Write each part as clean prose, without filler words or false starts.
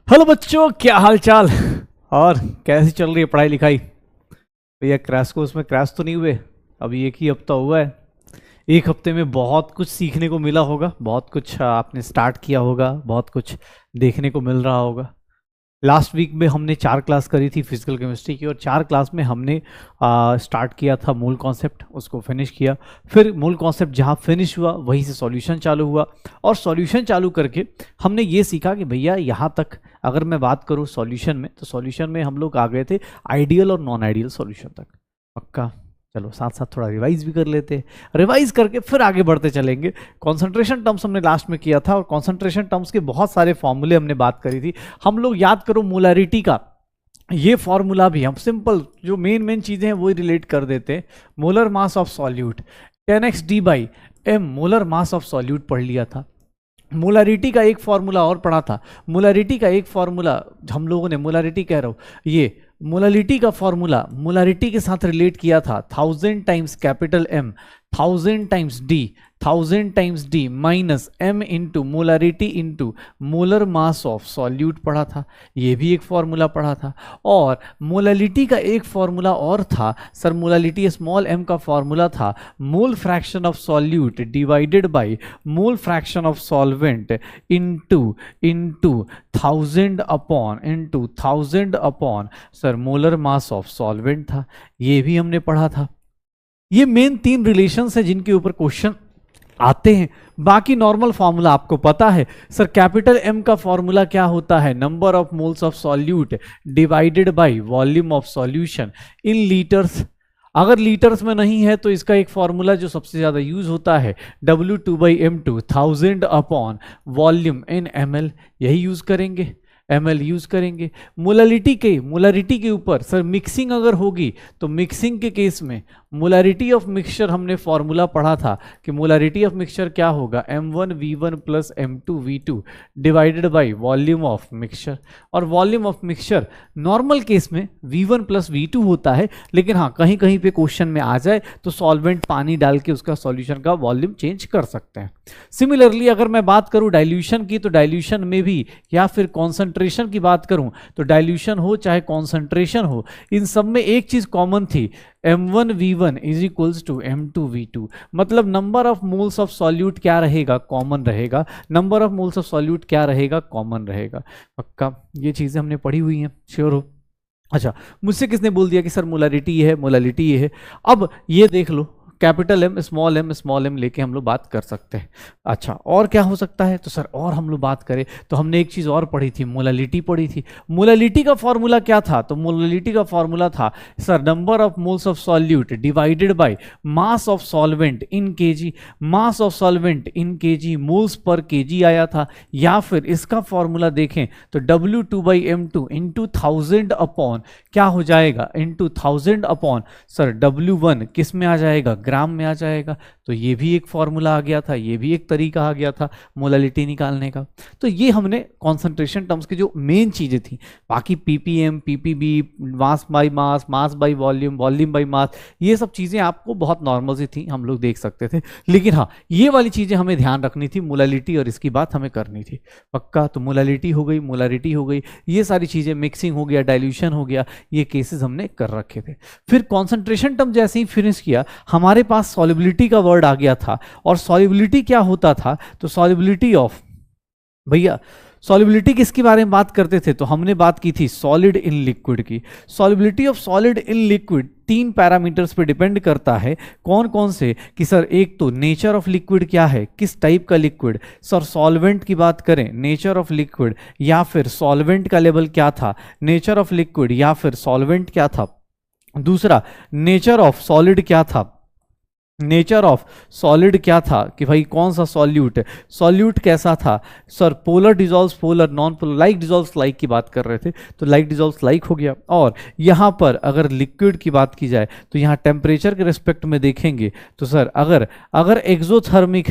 Hello बच्चों, क्या हाल चाल और कैसी चल रही है पढ़ाई लिखाई। भैया क्रैश कोर्स में क्रैश तो नहीं हुए, अभी एक ही हफ्ता हुआ है। एक हफ्ते में बहुत कुछ सीखने को मिला होगा, बहुत कुछ आपने स्टार्ट किया होगा, बहुत कुछ देखने को मिल रहा होगा। लास्ट वीक में हमने 4 क्लास करी थी फिजिकल केमिस्ट्री की, और 4 क्लास में हमने स्टार्ट किया था मूल कॉन्सेप्ट, उसको फिनिश किया। फिर मूल कॉन्सेप्ट जहाँ फिनिश हुआ वहीं से सॉल्यूशन चालू हुआ, और सॉल्यूशन चालू करके हमने ये सीखा कि भैया यहाँ तक अगर मैं बात करूँ सॉल्यूशन में, तो सॉल्यूशन में हम लोग आ गए थे आइडियल और नॉन आइडियल सॉल्यूशन तक। पक्का? चलो साथ साथ थोड़ा रिवाइज भी कर लेते हैं, रिवाइज करके फिर आगे बढ़ते चलेंगे। कॉन्सेंट्रेशन टर्म्स हमने लास्ट में किया था, और कॉन्सेंट्रेशन टर्म्स के बहुत सारे फॉर्मूले हमने बात करी थी। हम लोग याद करो मोलैरिटी का ये फॉर्मूला भी हम सिंपल जो मेन चीजें हैं वही रिलेट कर देते हैं। Molar mass of solute 10x d/m, molar mass of solute पढ़ लिया था। मोलैरिटी का एक फॉर्मूला और पढ़ा था। मोलैरिटी का एक फॉर्मूला हम लोगों ने, मोलैरिटी कह रहा हूं, ये मोलैरिटी का फॉर्मूला मोलैरिटी के साथ रिलेट किया था 1000 times capital M, 1000 times D, 1000 times D minus M into molarity into molar mass of solute पढ़ा था। ये भी एक फॉर्मूला पढ़ा था। और मोलैलिटी का एक फॉर्मूला और था सर, मोलैलिटी स्मॉल m का फॉर्मूला था मोल fraction of solute divided by mole fraction of solvent into 1000 upon sir molar mass of solvent था। ये भी हमने पढ़ा था। ये मेन 3 रिलेशंस है जिनके ऊपर क्वेश्चन आते हैं। बाकी नॉर्मल फॉर्मूला आपको पता है सर। कैपिटल M का फॉर्मूला क्या होता है? Number of moles of solute divided by volume of solution in litres. अगर लीटर्स में नहीं है तो इसका एक फॉर्मूला जो सबसे ज्यादा यूज होता है W2/m2, 1000 अपॉन वॉल्यूम इन ml, यही यूज करेंगे, ml यूज करेंगे। मोलैरिटी के ऊपर सर मिक्सिंग अगर होगी तो मिक्सिंग के केस में मोलैरिटी ऑफ मिक्सचर हमने फॉर्मूला पढ़ा था कि मोलैरिटी ऑफ मिक्सचर क्या होगा? m1v1 plus m2v2 divided by volume of mixture. और volume of mixture normal case में v1 प्लस v2 होता है, लेकिन हाँ कहीं कहीं पे क्वेश्चन में आ जाए तो सॉल्वेंट पानी डाल के उसका सॉल्यूशन का वॉल्यूम चेंज कर सकते हैं। सिमिलरली अगर मैं बात करूं डाइल्यूशन की, तो डाइल्यूशन में भी, या फिर कॉन्सेंट्रेशन की बात करूं तो डाइल्यूशन हो चाहे कॉन्सेंट्रेशन हो, इन सब में एक चीज कॉमन थी, m1v1 is equals to m2v2। मतलब number of moles of solute क्या रहेगा? कॉमन रहेगा। Number of moles of solute क्या रहेगा? कॉमन रहेगा। पक्का? ये चीजें हमने पढ़ी हुई हैं, श्योर हो? अच्छा, मुझसे किसने बोल दिया कि सर मोलैरिटी ये है, मोलैरिटी ये है। अब ये देख लो, कैपिटल M स्मॉल m लेके हम लोग बात कर सकते हैं। अच्छा, और क्या हो सकता है? तो सर और हम लोग बात करें तो हमने एक चीज और पढ़ी थी, मोलैलिटी पढ़ी थी। मोलैलिटी का फॉर्मूला क्या था? तो मोलैलिटी का फॉर्मूला था sir number of moles of solute divided by mass of solvent in kg। Mass of solvent in kg, moles per kg आया था। या फिर इसका फॉर्मूला देखें तो W2/m2 इंटू 1000 अपॉन क्या हो जाएगा? इंटू 1000 अपॉन सर W1 किस में आ जाएगा? ग्राम में आ जाएगा। तो ये भी एक फॉर्मूला आ गया था, ये भी एक तरीका आ गया था मोलैलिटी निकालने का। तो ये हमने कॉन्सेंट्रेशन टर्म्स की जो मेन चीजें थी। बाकी ppm, ppb, mass by mass, mass by volume, volume by mass, ये सब चीजें आपको बहुत नॉर्मल सी थी, हम लोग देख सकते थे। लेकिन हाँ, ये वाली चीजें हमें ध्यान रखनी थी, मोलैलिटी, और इसकी बात हमें करनी थी। पक्का? तो मोलैलिटी हो गई, मोलैरिटी हो गई, ये सारी चीजें, मिक्सिंग हो गया, डाइल्यूशन हो गया, ये केसेस हमने कर रखे थे। फिर कॉन्सेंट्रेशन टर्म जैसे ही फिनिश किया, हमारे पास सॉल्युबिलिटी का वर्ड आ गया था। और सॉल्युबिलिटी क्या होता था? तो सॉल्युबिलिटी ऑफ, भैया सॉल्युबिलिटी किसके बारे में बात करते थे? तो हमने बात की थी सॉलिड इन लिक्विड की। Solubility of solid in liquid 3 parameters पे डिपेंड करता है। कौन कौन से? कि सर एक तो नेचर ऑफ लिक्विड क्या है, किस टाइप का लिक्विड। सर सॉल्वेंट की बात करें, नेचर ऑफ लिक्विड, या फिर सॉल्वेंट का लेवल क्या था, नेचर ऑफ लिक्विड, या फिर सॉल्वेंट क्या था। दूसरा, नेचर ऑफ सॉलिड क्या था, नेचर ऑफ सॉलिड क्या था, कि भाई कौन सा सॉल्यूट, सॉल्यूट कैसा था। Sir polar dissolves polar, non polar, like dissolves like की बात कर रहे थे, तो लाइक डिजॉल्व्स लाइक हो गया। और यहाँ पर अगर लिक्विड की बात की जाए तो यहाँ टेम्परेचर के रिस्पेक्ट में देखेंगे तो सर अगर एक्सोथर्मिक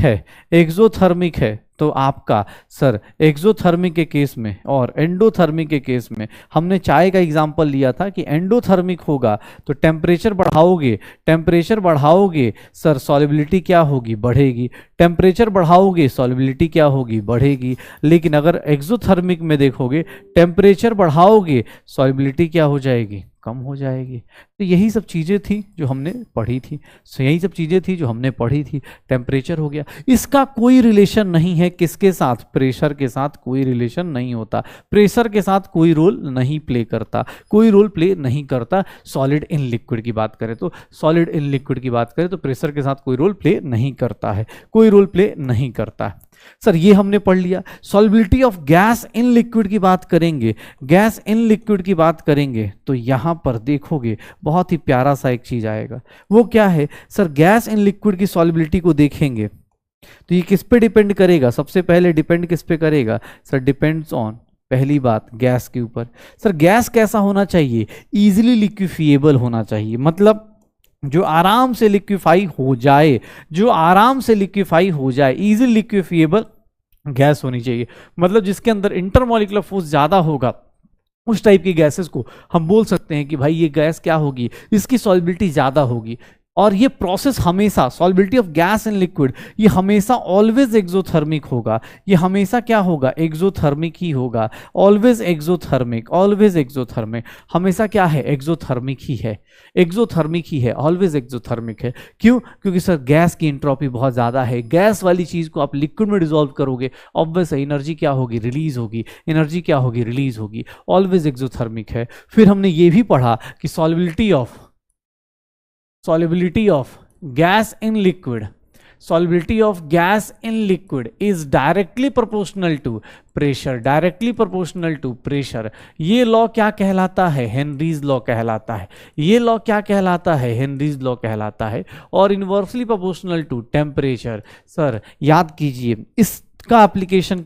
है, तो आपका सर एक्सोथर्मिक के केस में और एंडोथर्मिक के केस में हमने चाय का एग्जांपल लिया था कि एंडोथर्मिक होगा तो टेम्परेचर बढ़ाओगे सर सॉल्युबिलिटी क्या होगी, बढ़ेगी। टेम्परेचर बढ़ाओगे सॉल्युबिलिटी क्या होगी, बढ़ेगी। लेकिन अगर एक्सोथर्मिक में देखोगे टेम्परेचर बढ़ाओगे सॉल्युबिलिटी क्या हो जाएगी, कम हो जाएगी। तो यही सब चीज़ें थी जो हमने पढ़ी थी, टेम्परेचर हो गया। इसका कोई रिलेशन नहीं है किसके साथ, प्रेशर के साथ कोई रिलेशन नहीं होता, प्रेशर के साथ कोई रोल नहीं प्ले करता, सॉलिड इन लिक्विड की बात करें तो प्रेशर के साथ कोई रोल प्ले नहीं करता है, सर ये हमने पढ़ लिया। Solubility of gas in liquid की बात करेंगे, तो यहां पर देखोगे बहुत ही प्यारा सा एक चीज आएगा। वो क्या है सर, गैस इन लिक्विड की सॉल्युबिलिटी को देखेंगे तो ये किस पे डिपेंड करेगा, सबसे पहले डिपेंड किस पे करेगा सर, डिपेंड्स ऑन, पहली बात गैस के ऊपर। सर गैस कैसा होना चाहिए, इजीली लिक्विफिएबल होना चाहिए, मतलब जो आराम से लिक्विफाई हो जाए, इजीली लिक्विफिएबल गैस होनी चाहिए। मतलब जिसके अंदर इंटरमॉलिक्यूलर फोर्स ज्यादा होगा, उस टाइप की गैसेस को हम बोल सकते हैं कि भाई ये गैस क्या होगी, इसकी सॉल्युबिलिटी ज्यादा होगी। और ये प्रोसेस हमेशा, solubility of gas in liquid, ये हमेशा ऑलवेज एक्सोथर्मिक होगा, ये हमेशा क्या होगा, एक्सोथर्मिक ही होगा, ऑलवेज एक्सोथर्मिक, हमेशा क्या है, एक्सोथर्मिक ही है, ऑलवेज एक्सोथर्मिक है। क्यों, क्योंकि सर गैस की एंट्रोपी बहुत ज्यादा है, गैस वाली चीज को आप लिक्विड में डिसॉल्व करोगे, ऑब्वियस एनर्जी क्या होगी, रिलीज होगी, ऑलवेज एक्सोथर्मिक है। फिर हमने ये भी पढ़ा कि solubility of gas in liquid is directly proportional to pressure, ये लॉ क्या कहलाता है, हेनरीज लॉ कहलाता है, और inversely proportional to temperature. Sir याद कीजिए इसका एप्लीकेशन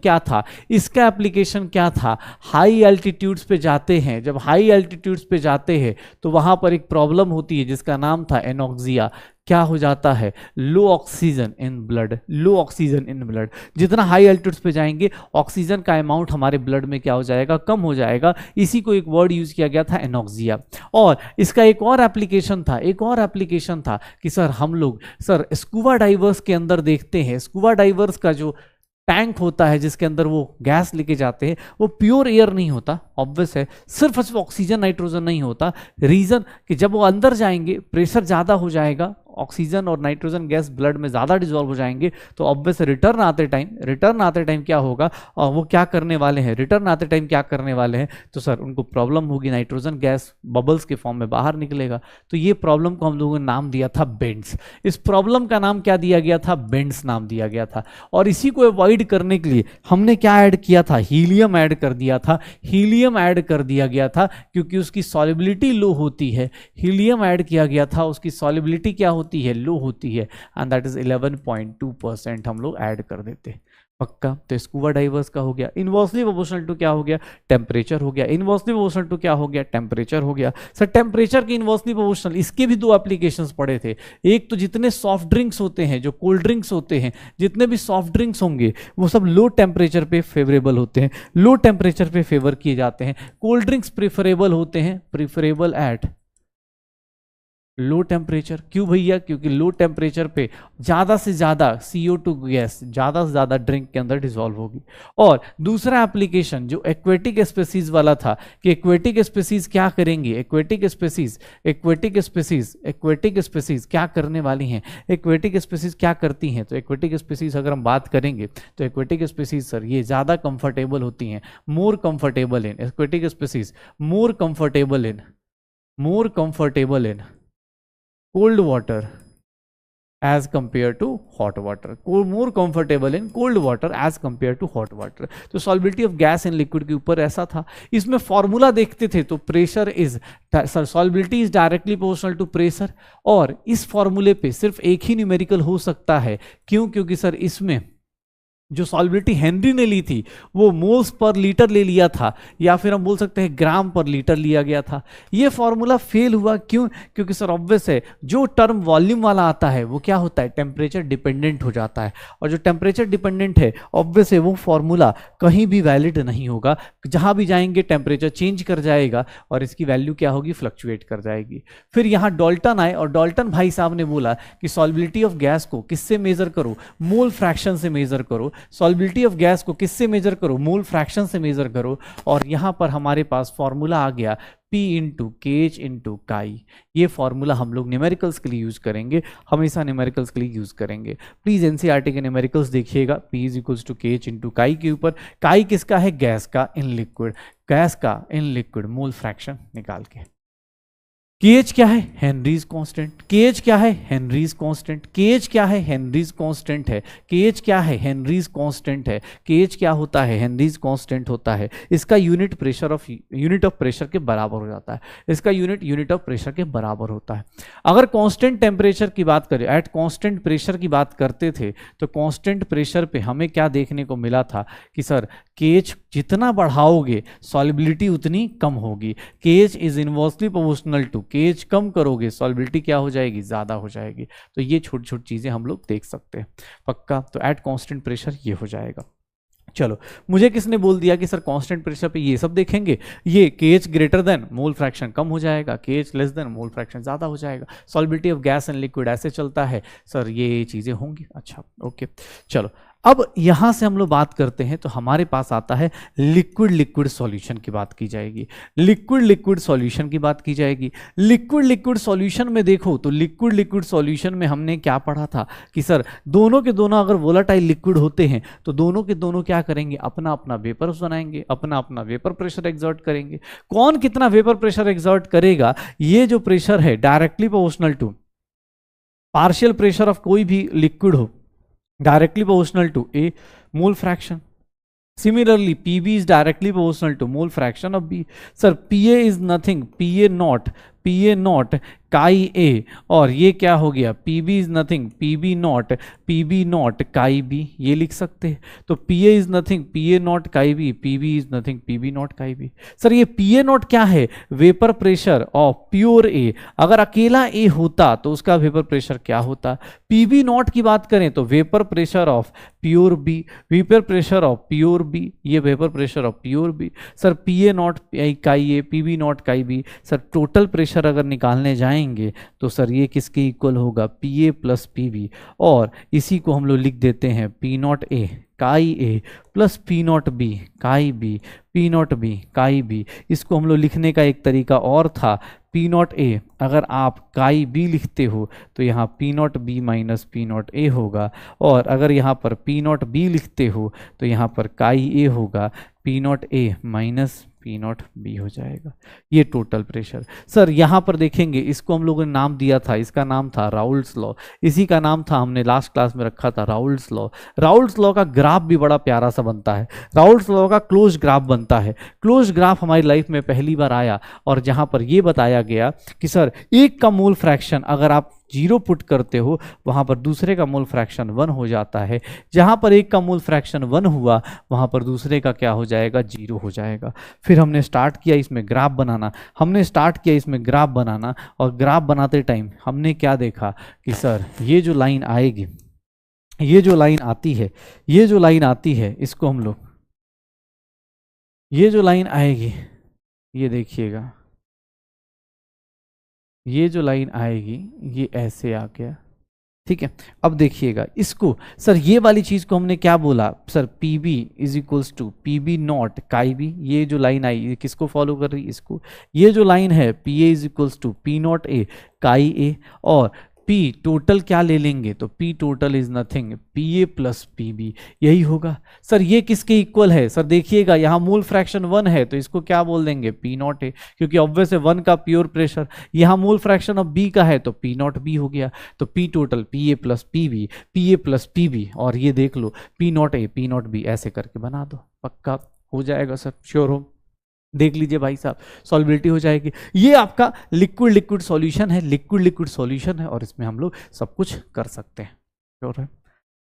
क्या था, हाई एल्टीट्यूड्स पे जाते हैं, जब हाई एल्टीट्यूड्स पे जाते हैं तो वहां पर एक प्रॉब्लम होती है जिसका नाम था एनॉक्सिया। क्या हो जाता है, लो ऑक्सीजन इन ब्लड, जितना हाई एल्टीट्यूड्स पे जाएंगे ऑक्सीजन का अमाउंट हमारे ब्लड में क्या हो जाएगा, कम हो जाएगा। इसी को एक वर्ड यूज किया गया था, एनॉक्सिया। और इसका एक और एप्लीकेशन था कि सर हम लोग स्कूबा डाइवर्स के अंदर देखते हैं, स्कूबा डाइवर्स का जो टैंक होता है जिसके अंदर वो गैस लेके जाते हैं, वो प्योर एयर नहीं होता, ऑब्वियस है, सिर्फ ऑक्सीजन नाइट्रोजन नहीं होता। रीजन कि जब वो अंदर जाएंगे प्रेशर ज्यादा हो जाएगा, ऑक्सीजन और नाइट्रोजन गैस ब्लड में ज्यादा डिसॉल्व हो जाएंगे, तो ऑब्वियस रिटर्न आते टाइम क्या होगा, और वो क्या करने वाले हैं, तो सर उनको प्रॉब्लम होगी, नाइट्रोजन गैस बबल्स के फॉर्म में बाहर निकलेगा। तो ये प्रॉब्लम को हम लोगों ने नाम दिया था बेंड्स। इस प्रॉब्लम का नाम क्या दिया गया था, बेंड्स नाम दिया गया था। और इसी को अवॉइड करने के लिए हमने क्या ऐड किया था, हीलियम ऐड कर दिया गया था, क्योंकि उसकी सॉल्युबिलिटी लो होती है, हीलियम ऐड किया गया था, उसकी सॉल्युबिलिटी क्या होती है, लो होती है, एंड दैट इज 11.2% हम लोग ऐड कर देते, पक्का। तो स्कूबा डाइवर्स का हो गया। इनवर्सली प्रोपोर्शनल टू क्या हो गया, टेम्परेचर हो गया। इनवर्सली प्रोपोर्शनल टू क्या हो गया, टेम्परेचर हो गया। सर टेम्परेचर की इनवर्सली प्रोपोर्शनल, इसके भी दो एप्लीकेशंस पढ़े थे। एक तो जितने सॉफ्ट ड्रिंक्स होते हैं, जो कोल्ड ड्रिंक्स होते हैं, जितने भी सॉफ्ट ड्रिंक्स होंगे वो सब लो टेम्परेचर पे फेवरेबल होते हैं, लो टेम्परेचर पे फेवर किए जाते हैं। कोल्ड ड्रिंक्स प्रिफरेबल होते हैं, प्रिफरेबल एट लो टेम्परेचर। क्यों भैया, क्योंकि लो टेम्परेचर पे ज्यादा से ज्यादा CO2 गैस ज्यादा से ज्यादा ड्रिंक के अंदर डिसॉल्व होगी। और दूसरा एप्लीकेशन जो एक्वेटिक स्पीसीज वाला था, कि एक्वेटिक स्पीसीज क्या करेंगे, एक्वेटिक स्पीसीज क्या करने वाली हैं, एक्वेटिक स्पीसीज क्या करती हैं। तो एक्वेटिक स्पीसीज अगर हम बात करेंगे तो एक्वेटिक स्पीसीज सर ये ज्यादा कंफर्टेबल होती हैं, more comfortable in aquatic species, more comfortable in cold water as compared to hot water, more comfortable in cold water as compared to hot water। तो solubility of gas in liquid के ऊपर ऐसा था। इसमें formula देखते थे तो pressure is solubility is directly proportional to pressure, और इस फॉर्मूले पे सिर्फ एक ही न्यूमेरिकल हो सकता है। क्यों, क्योंकि सर इसमें जो सॉल्बिलिटी हेनरी ने ली थी वो मोल्स पर लीटर ले लिया था, या फिर हम बोल सकते हैं ग्राम पर लीटर लिया गया था। ये फॉर्मूला फेल हुआ, क्यों? क्योंकि सर ऑब्वियस है जो टर्म वॉल्यूम वाला आता है वो क्या होता है, टेम्परेचर डिपेंडेंट हो जाता है, और जो टेम्परेचर डिपेंडेंट है ऑब्वियस है वो फॉर्मूला कहीं भी वैलिड नहीं होगा, जहां भी जाएंगे टेम्परेचर चेंज कर जाएगा और इसकी वैल्यू क्या होगी, फ्लक्चुएट कर जाएगी। फिर यहाँ डाल्टन आए और डाल्टन भाई साहब ने बोला कि सॉल्बिलिटी ऑफ गैस को किससे मेजर करो, मोल फ्रैक्शन से मेजर करो। सॉल्बिलिटी ऑफ गैस को किससे मेजर करो, मोल फ्रैक्शन से मेजर करो। और यहां पर हमारे पास फॉर्मूला आ गया P इंटू के एच इंटू काई। ये फॉर्मूला हम लोग न्यूमेरिकल्स के लिए यूज करेंगे, हमेशा न्यूमेरिकल्स के लिए यूज करेंगे। प्लीज एनसीईआरटी के न्यूमेरिकल्स देखिएगा, P इज इक्वल्स टू के एच इंटू काई के ऊपर। काई किसका है, गैस का इन लिक्विड, गैस का इन लिक्विड मोल फ्रैक्शन निकाल के। केएच क्या है, हेनरीज कांस्टेंट। केएच क्या है, हेनरीज कांस्टेंट। केएच क्या है, हेनरीज कांस्टेंट है। केएच क्या है, हेनरीज कांस्टेंट है। केएच क्या होता है, हेनरीज कांस्टेंट होता है। इसका यूनिट ऑफ प्रेशर के बराबर हो जाता है। इसका यूनिट ऑफ प्रेशर के बराबर होता है। अगर कांस्टेंट टेम्परेचर की बात करें, एट कांस्टेंट प्रेशर की बात करते थे, तो कांस्टेंट प्रेशर पे हमें क्या देखने को मिला था कि सर केएच जितना बढ़ाओगे सॉल्युबिलिटी उतनी कम होगी। KH is inversely proportional to, KH कम करोगे सॉल्युबिलिटी क्या हो जाएगी, ज्यादा हो जाएगी। तो ये छोटी छोटी चीजें हम लोग देख सकते हैं पक्का। तो एट कांस्टेंट प्रेशर ये हो जाएगा। चलो, मुझे किसने बोल दिया कि सर कांस्टेंट प्रेशर पे ये सब देखेंगे, ये KH greater than mole fraction कम हो जाएगा, KH less than mole fraction ज्यादा हो जाएगा, solubility of gas and liquid ऐसे चलता है सर, ये चीजें होंगी। अच्छा ओके, चलो अब यहां से हम लोग बात करते हैं तो हमारे पास आता है लिक्विड सॉल्यूशन की बात की जाएगी। लिक्विड सॉल्यूशन की बात की जाएगी। लिक्विड सॉल्यूशन में देखो तो लिक्विड सॉल्यूशन में हमने क्या पढ़ा था कि सर दोनों के दोनों अगर वोलेटाइल लिक्विड होते हैं तो दोनों के दोनों क्या करेंगे, अपना अपना वेपर बनाएंगे, अपना अपना वेपर प्रेशर एग्जर्ट करेंगे। कौन कितना वेपर प्रेशर एग्जर्ट करेगा, ये जो प्रेशर है directly proportional to partial pressure of कोई भी लिक्विड हो, directly proportional to A mole fraction. Similarly, PB is directly proportional to mole fraction of B. Sir, PA is nothing, PA naught काई a, और ये क्या हो गया, PB is nothing, PB not chi B, ये लिख सकते हैं। तो PA is nothing, PA nought chi B, PB is nothing, PB not chi B. Sir ये PA नॉट क्या है, vapour pressure of pure A. अगर अकेला ए होता तो उसका वेपर प्रेशर क्या होता। PB नॉट की बात करें तो vapour pressure of pure B, vapour pressure of pure B, ये vapour pressure of pure B. Sir PA nought chi A, PB not chi B. Sir total pressure अगर निकालने जाएंगे तो सर ये किसके इक्वल होगा, PA प्लस PB, और इसी को हम लोग लिख देते हैं P not A chi A plus P not B chi B, P not B chi B. इसको हम लोग लिखने का एक तरीका और था, P नॉट ए अगर आप काई बी लिखते हो तो यहाँ P not be minus P not ए होगा, और अगर यहाँ पर P नॉट बी लिखते हो तो यहाँ पर काई ए होगा, P not A minus P not be हो जाएगा। ये टोटल प्रेशर। सर यहाँ पर देखेंगे, इसको हम लोगों ने नाम दिया था, इसका नाम था राउल्ट्स लॉ। इसी का नाम था, हमने लास्ट क्लास में रखा था राउल्ट्स लॉ। राउल्ट्स लॉ का ग्राफ भी बड़ा प्यारा सा बनता है, राउल्ट्स लॉ का क्लोज ग्राफ बनता है। क्लोज ग्राफ हमारी लाइफ में पहली बार आया, और जहाँ पर ये बताया गया कि सर एक का मोल फ्रैक्शन अगर आप 0 पुट करते हो वहां पर दूसरे का मोल फ्रैक्शन 1 हो जाता है। जहां पर एक का मोल फ्रैक्शन 1 हुआ वहां पर दूसरे का क्या हो जाएगा, 0 हो जाएगा। फिर हमने स्टार्ट किया इसमें ग्राफ बनाना, और ग्राफ बनाते टाइम हमने क्या देखा कि सर ये जो लाइन आएगी, ये जो लाइन आती है इसको हम लोग, ये जो लाइन आएगी ये देखिएगा, ये जो लाइन आएगी ये ऐसे आ गया, ठीक है। अब देखिएगा इसको, सर ये वाली चीज को हमने क्या बोला, sir PB is equals to PB not chi B. ये जो लाइन आई ये किसको फॉलो कर रही है, इसको। ये जो लाइन है PA is equals to P not A chi a, और P टोटल क्या ले लेंगे तो P total is nothing PA plus PB, यही होगा। सर ये किसके इक्वल है, सर देखिएगा यहाँ मोल फ्रैक्शन 1 है तो इसको क्या बोल देंगे, P नॉट है, क्योंकि ऑब्वियस है 1 का प्योर प्रेशर। यहाँ मोल फ्रैक्शन ऑफ B का है तो P नॉट B हो गया, तो P total PA plus PB, और ये देख लो P not A P not B, ऐसे करके बना दो, पक्का हो जाएगा सर, श्योर हो। देख लीजिए भाई साहब, सॉल्युबिलिटी हो जाएगी। ये आपका लिक्विड सॉल्यूशन है, लिक्विड सॉल्यूशन है, और इसमें हम लोग सब कुछ कर सकते हैं, श्योर है।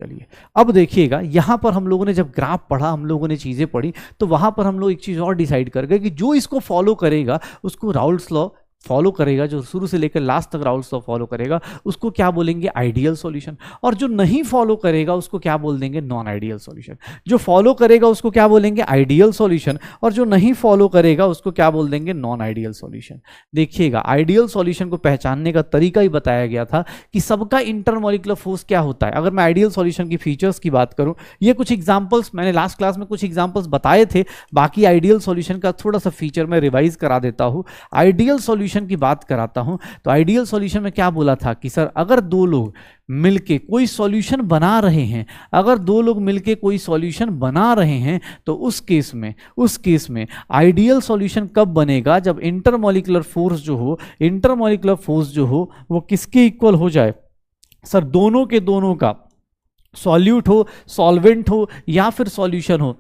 चलिए अब देखिएगा, यहां पर हम लोगों ने जब ग्राफ पढ़ा, हम लोगों ने चीजें पढ़ी, तो वहां पर हम लोग एक चीज और डिसाइड कर गए कि जो इसको फॉलो करेगा उसको राउल्स लॉ फॉलो करेगा, जो शुरू से लेकर लास्ट तक राउल्स लॉ फॉलो करेगा उसको क्या बोलेंगे, आइडियल सॉल्यूशन। और जो नहीं फॉलो करेगा उसको क्या बोल देंगे, नॉन आइडियल सॉल्यूशन। जो फॉलो करेगा उसको क्या बोलेंगे, आइडियल सॉल्यूशन, और जो नहीं फॉलो करेगा उसको क्या बोल देंगे, नॉन आइडियल सॉल्यूशन। देखिएगा आइडियल सॉल्यूशन को पहचानने का तरीका ही बताया गया था कि सबका इंटरमॉलिक्यूलर फोर्स क्या होता है। अगर मैं आइडियल सॉल्यूशन की फीचर्स की बात करूं, ये कुछ एग्जांपल्स मैंने लास्ट क्लास में कुछ एग्जांपल्स बताए थे, बाकी आइडियल सॉल्यूशन का थोड़ा सा फीचर मैं रिवाइज करा देता हूं। आइडियल सॉल्यूशन की बात कराता हूं, तो आइडियल सॉल्यूशन में क्या बोला था कि सर अगर दो लोग मिलके कोई सॉल्यूशन बना रहे हैं, अगर दो लोग मिलके कोई सॉल्यूशन बना रहे हैं, तो उस केस में आइडियल सॉल्यूशन कब बनेगा, जब इंटरमॉलिक्यूलर फोर्स जो हो वो किसके इक्वल हो जाए, सर दोनों के दोनों का, सॉल्यूट हो, सॉल्वेंट हो या फिर सॉल्यूशन हो,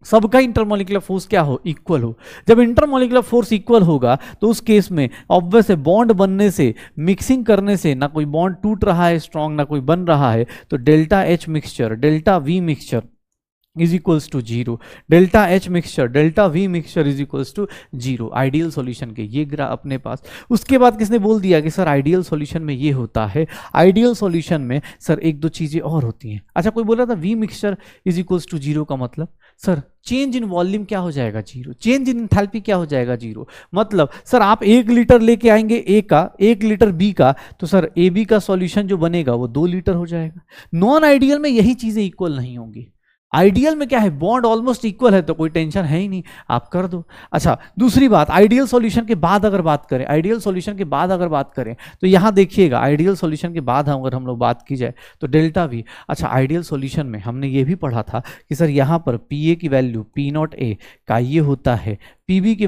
सबका इंटरमॉलिक्यूलर फोर्स क्या हो, इक्वल हो। जब इंटरमॉलिक्यूलर फोर्स इक्वल होगा तो उस केस में ऑब्वियस है बॉन्ड बनने से, मिक्सिंग करने से, ना कोई बॉन्ड टूट रहा है स्ट्रॉन्ग, ना कोई बन रहा है, तो delta h mixture, delta v mixture is equals to zero, delta h mixture, delta v mixture is equals to zero. Ideal solution के ये ग्राफ अपने पास। उसके बाद किसने बोल दिया कि सर आइडियल सॉल्यूशन में ये होता है, आइडियल सॉल्यूशन में सर एक दो चीजें और होती हैं। अच्छा कोई बोल रहा था v mixture is equals to zero का मतलब, सर चेंज इन वॉल्यूम क्या हो जाएगा, जीरो। चेंज इन एंथैल्पी क्या हो जाएगा, जीरो। मतलब सर आप 1 लीटर लेके आएंगे ए का, 1 लीटर बी का, तो सर ए बी का सॉल्यूशन जो बनेगा वो 2 लीटर हो जाएगा। नॉन आइडियल में यही चीजें इक्वल नहीं होंगी। आइडियल में क्या है, बॉन्ड ऑलमोस्ट इक्वल है तो कोई टेंशन है ही नहीं, आप कर दो। अच्छा दूसरी बात, आइडियल सॉल्यूशन के बाद अगर बात करें, आइडियल सॉल्यूशन के बाद अगर बात करें तो यहां देखिएगा आइडियल सॉल्यूशन के बाद अगर हम लोग बात की जाए तो डेल्टा वी। अच्छा आइडियल सॉल्यूशन में हमने ये भी पढ़ा था कि सर यहां पर पी ए की वैल्यू पी नॉट ए का ये होता है, पीबी की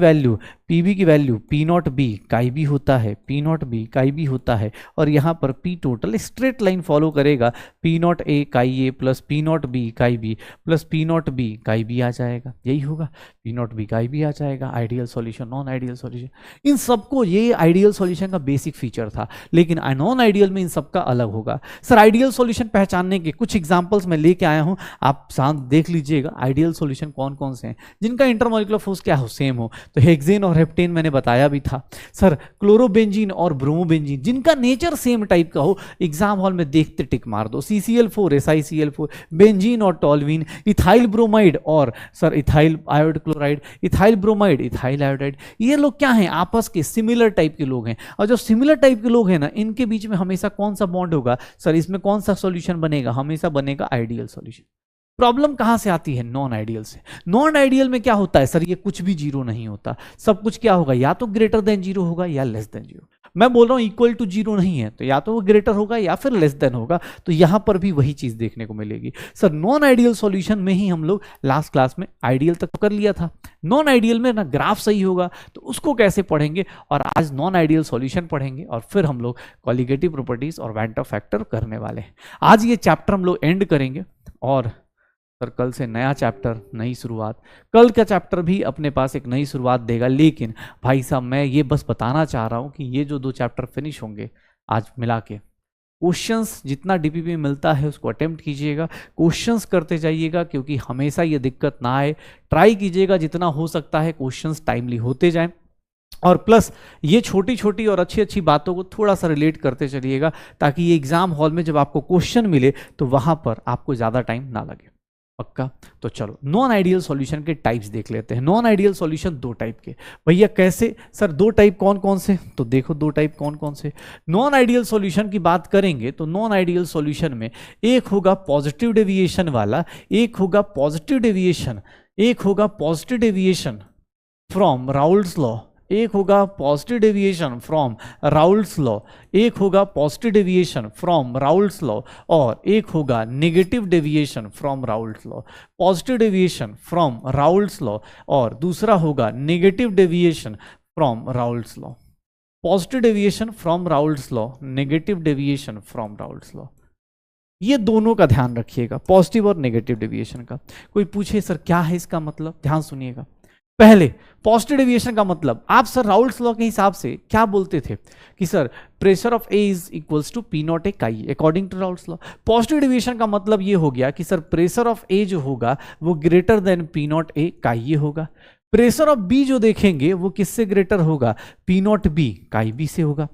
वैल्यू पी नॉट बी काई भी होता है, पी नॉट बी काई भी होता है, और यहाँ पर P total straight line follow करेगा, P nought A chi A plus P nought B chi B plus P nought B chi B आ जाएगा, यही होगा, P nought B chi B आ जाएगा। Ideal solution, non ideal solution, इन सबको, ये आइडियल सॉल्यूशन का बेसिक फीचर था, लेकिन नॉन आइडियल में इन सबका अलग होगा। सर आइडियल सॉल्यूशन पहचानने के कुछ एग्जांपल्स मैं लेके आया हूं, आप शांत देख लीजिएगा आइडियल सॉल्यूशन कौन कौन से हैं जिनका इंटरमॉलिक्यूलर फोर्स क्या हो, सेम हो। तो हेक्सेन और हेप्टेन मैंने बताया भी था। सर क्लोरोबेंजीन और ब्रोमोबेंजीन जिनका नेचर सेम टाइप का हो, एग्जाम हॉल में देखते टिक मार दो, CCl4 SiCl4, बेंजीन और टॉल्वीन, इथाइल ब्रोमाइड और सर इथाइल आयोड chloride, ethyl bromide, ethyl iodide, ये लोग क्या हैं, आपस के सिमिलर टाइप के लोग हैं। और जो सिमिलर टाइप के लोग हैं ना, इनके बीच में हमेशा कौन सा बॉन्ड होगा, सर इसमें कौन सा सॉल्यूशन बनेगा, हमेशा बनेगा आइडियल सॉल्यूशन। प्रॉब्लम कहां से आती है, नॉन आइडियल से। नॉन आइडियल में क्या होता है, सर ये कुछ भी जीरो नहीं होता, सब कुछ क्या होगा, या तो ग्रेटर देन जीरो होगा या लेस देन जीरो। मैं बोल रहा हूं इक्वल टू जीरो नहीं है, तो या तो वो ग्रेटर होगा या फिर लेस देन होगा, तो यहां पर भी वही चीज देखने को मिलेगी। सर नॉन आइडियल सॉल्यूशन में ही हम लोग लास्ट क्लास में आइडियल तक कर लिया था, नॉन आइडियल में ना ग्राफ सही होगा तो उसको कैसे पढ़ेंगे, और आज नॉन आइडियल सॉल्यूशन पढ़ेंगे, और फिर हम लोग कॉलिगेटिव प्रॉपर्टीज और वैन ऑफ फैक्टर करने वाले हैं। आज ये चैप्टर हम लोग एंड करेंगे, और सर कल से नया चैप्टर, नई शुरुआत। कल का चैप्टर भी अपने पास एक नई शुरुआत देगा, लेकिन भाई साहब मैं ये बस बताना चाह रहा हूं कि ये जो 2 चैप्टर फिनिश होंगे आज मिला के, क्वेश्चंस जितना डीपीपी में मिलता है उसको अटेम्प्ट कीजिएगा, क्वेश्चंस करते जाइएगा, क्योंकि हमेशा ये दिक्कत ना आए, ट्राई कीजिएगा जितना हो सकता है क्वेश्चंस टाइमली होते जाएं, और प्लस ये छोटी छोटी और अच्छी अच्छी बातों को थोड़ा सा रिलेट करते चलिएगा, ताकि ये एग्जाम हॉल में जब आपको क्वेश्चन मिले तो वहां पर आपको ज़्यादा टाइम ना लगे। पक्का? तो चलो नॉन आइडियल सॉल्यूशन के टाइप्स देख लेते हैं। नॉन आइडियल सॉल्यूशन 2 टाइप के, भैया कैसे सर, 2 टाइप कौन कौन से, तो देखो 2 टाइप कौन कौन से। नॉन आइडियल सॉल्यूशन की बात करेंगे तो नॉन आइडियल सॉल्यूशन में एक होगा पॉजिटिव डेविएशन वाला, एक होगा positive deviation from Raoult's law, एक होगा positive deviation from Raoult's law, एक होगा positive deviation from Raoult's law, और एक होगा negative deviation from Raoult's law. Positive deviation from Raoult's law और दूसरा होगा negative deviation from Raoult's law. Positive deviation from Raoult's law, negative deviation from Raoult's law, ये दोनों का ध्यान रखिएगा, पॉजिटिव और नेगेटिव डेविएशन का। कोई पूछे सर क्या है इसका मतलब, ध्यान सुनिएगा। पहले पॉजिटिव डेविएशन का मतलब आप सर राउल्ट्स लॉ के हिसाब से क्या बोलते थे कि sir pressure of A is equals to P nought A chi according to Raoult's law. Positive deviation का मतलब ये हो गया कि सर प्रेशर ऑफ ए जो होगा वो ग्रेटर देन पी नॉट ए काई ये होगा। प्रेशर ऑफ बी जो देखेंगे वो किससे ग्रेटर होगा, P nought B chi B से होगा।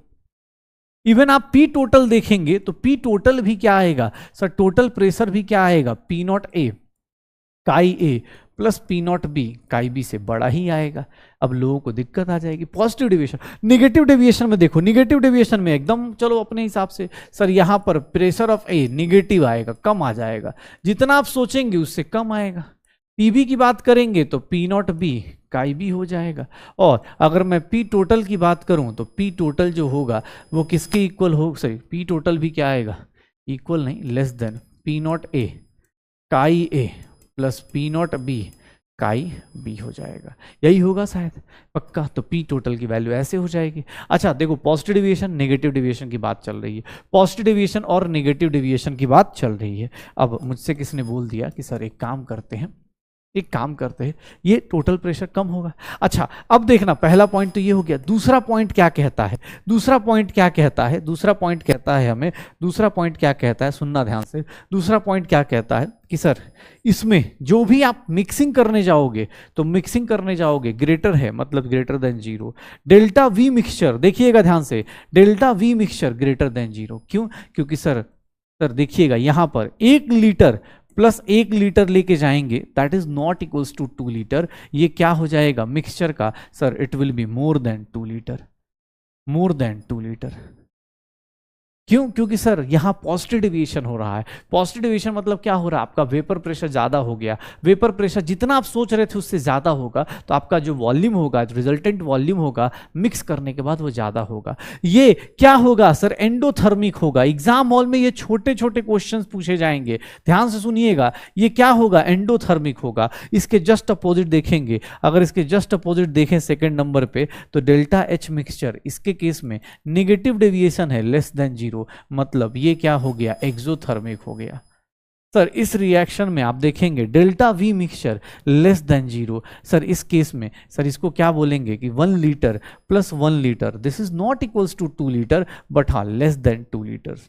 इवन आप पी टोटल देखेंगे तो पी टोटल भी क्या आएगा सर, टोटल प्रेशर भी क्या आएगा, P nought A chi A plus P nought B chi B से बड़ा ही आएगा। अब लोगों को दिक्कत आ जाएगी। पॉजिटिव डेविएशन, निगेटिव डेविएशन में देखो, निगेटिव डेविएशन में एकदम चलो अपने हिसाब से सर यहां पर प्रेशर ऑफ ए निगेटिव आएगा, कम आ जाएगा, जितना आप सोचेंगे उससे कम आएगा। पीबी की बात करेंगे तो P nought B chi B हो जाएगा। और अगर मैं पी टोटल की बात करूं तो पी टोटल जो होगा वो किसके इक्वल हो, सॉरी पी टोटल भी क्या आएगा, इक्वल नहीं less than P nought A chi A plus P nought B chi B हो जाएगा। यही होगा शायद, पक्का। तो पी टोटल की वैल्यू ऐसे हो जाएगी। अच्छा देखो, पॉजिटिव डेविएशन नेगेटिव डेविएशन की बात चल रही है, पॉजिटिव डेविएशन और नेगेटिव डेविएशन की बात चल रही है। अब मुझसे किसने बोल दिया कि सर एक काम करते हैं, ये टोटल प्रेशर कम होगा। अच्छा अब देखना, पहला पॉइंट तो ये हो गया। दूसरा पॉइंट क्या कहता है, दूसरा पॉइंट क्या कहता है, सुनना ध्यान से। दूसरा पॉइंट क्या कहता है कि सर इसमें जो भी आप मिक्सिंग करने जाओगे तो मिक्सिंग करने जाओगे ग्रेटर है, मतलब greater than 0। Delta v mixture, देखिएगा ध्यान से, delta v mixture greater than 0। क्यों, क्योंकि सर देखिएगा यहां पर 1 लीटर प्लस 1 लीटर लेके जाएंगे, that is not equals to 2 litre. ये क्या हो जाएगा मिक्सचर का, sir it will be more than 2 litre, more than 2 litre. क्यों, क्योंकि सर यहां पॉजिटिव डेविएशन हो रहा है। पॉजिटिव डेविएशन मतलब क्या हो रहा है, आपका वेपर प्रेशर ज्यादा हो गया। वेपर प्रेशर जितना आप सोच रहे थे उससे ज्यादा होगा, तो आपका जो वॉल्यूम होगा, जो रिजल्टेंट वॉल्यूम होगा मिक्स करने के बाद वो ज्यादा होगा। ये क्या होगा सर, एंडोथर्मिक होगा। एग्जाम हॉल में ये छोटे छोटे क्वेश्चंस पूछे जाएंगे, ध्यान से सुनिएगा। ये क्या होगा, एंडोथर्मिक होगा। इसके जस्ट अपोजिट देखेंगे, अगर इसके जस्ट अपोजिट देखें सेकेंड नंबर पे, तो डेल्टा एच मिक्सचर, इसके केस में नेगेटिव डेविएशन है लेस देन 0, मतलब ये क्या हो गया, एक्सोथर्मिक हो गया। सर इस रिएक्शन में आप देखेंगे delta v mixture less than 0। Sir इस केस में सर इसको क्या बोलेंगे कि 1 litre plus 1 litre, this is not equals to 2 litre, but हाँ लेस देन 2 लीटर।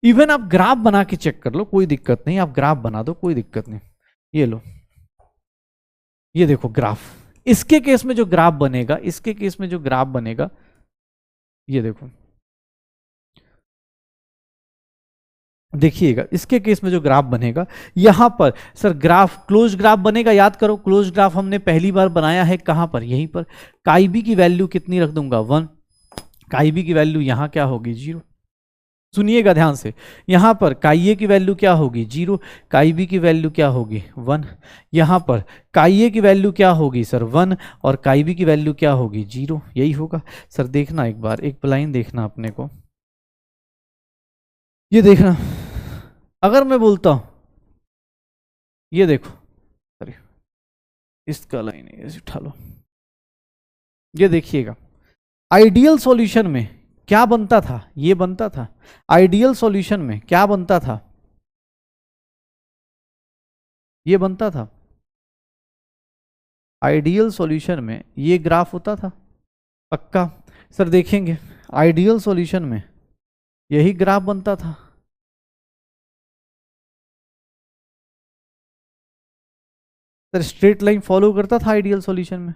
इवन आप ग्राफ बना के चेक कर लो, कोई दिक्कत नहीं, आप ग्राफ बना दो, कोई दिक्कत नहीं। ये लो, ये देखो ग्राफ, इसके केस में जो ग्राफ बनेगा, इसके केस में जो ग्राफ बनेगा, ये देखो देखिएगा, इसके केस में जो ग्राफ बनेगा, यहां पर सर ग्राफ क्लोज ग्राफ बनेगा। याद करो, क्लोज ग्राफ हमने पहली बार बनाया है कहां पर, यहीं पर। काई बी की वैल्यू कितनी रख दूंगा, 1। काई बी की वैल्यू यहां क्या होगी, 0। सुनिएगा ध्यान से, यहां पर काई ए की वैल्यू क्या होगी, 0। काई बी की वैल्यू क्या होगी, 1। यहां पर काई ए की वैल्यू क्या होगी सर, 1, और काई बी की वैल्यू क्या होगी, 0। यही होगा। सर देखना एक बार, एक लाइन देखना अपने को, ये देखना, अगर मैं बोलता हूं, ये देखो, सॉरी इसका लाइन ऐसे उठा लो, ये देखिएगा, आइडियल सॉल्यूशन में क्या बनता था, ये बनता था। आइडियल सॉल्यूशन में क्या बनता था, ये बनता था। आइडियल सॉल्यूशन में ये ग्राफ होता था, पक्का। सर देखेंगे आइडियल सॉल्यूशन में यही ग्राफ बनता था। सर स्ट्रेट लाइन फॉलो करता था आइडियल सॉल्यूशन में,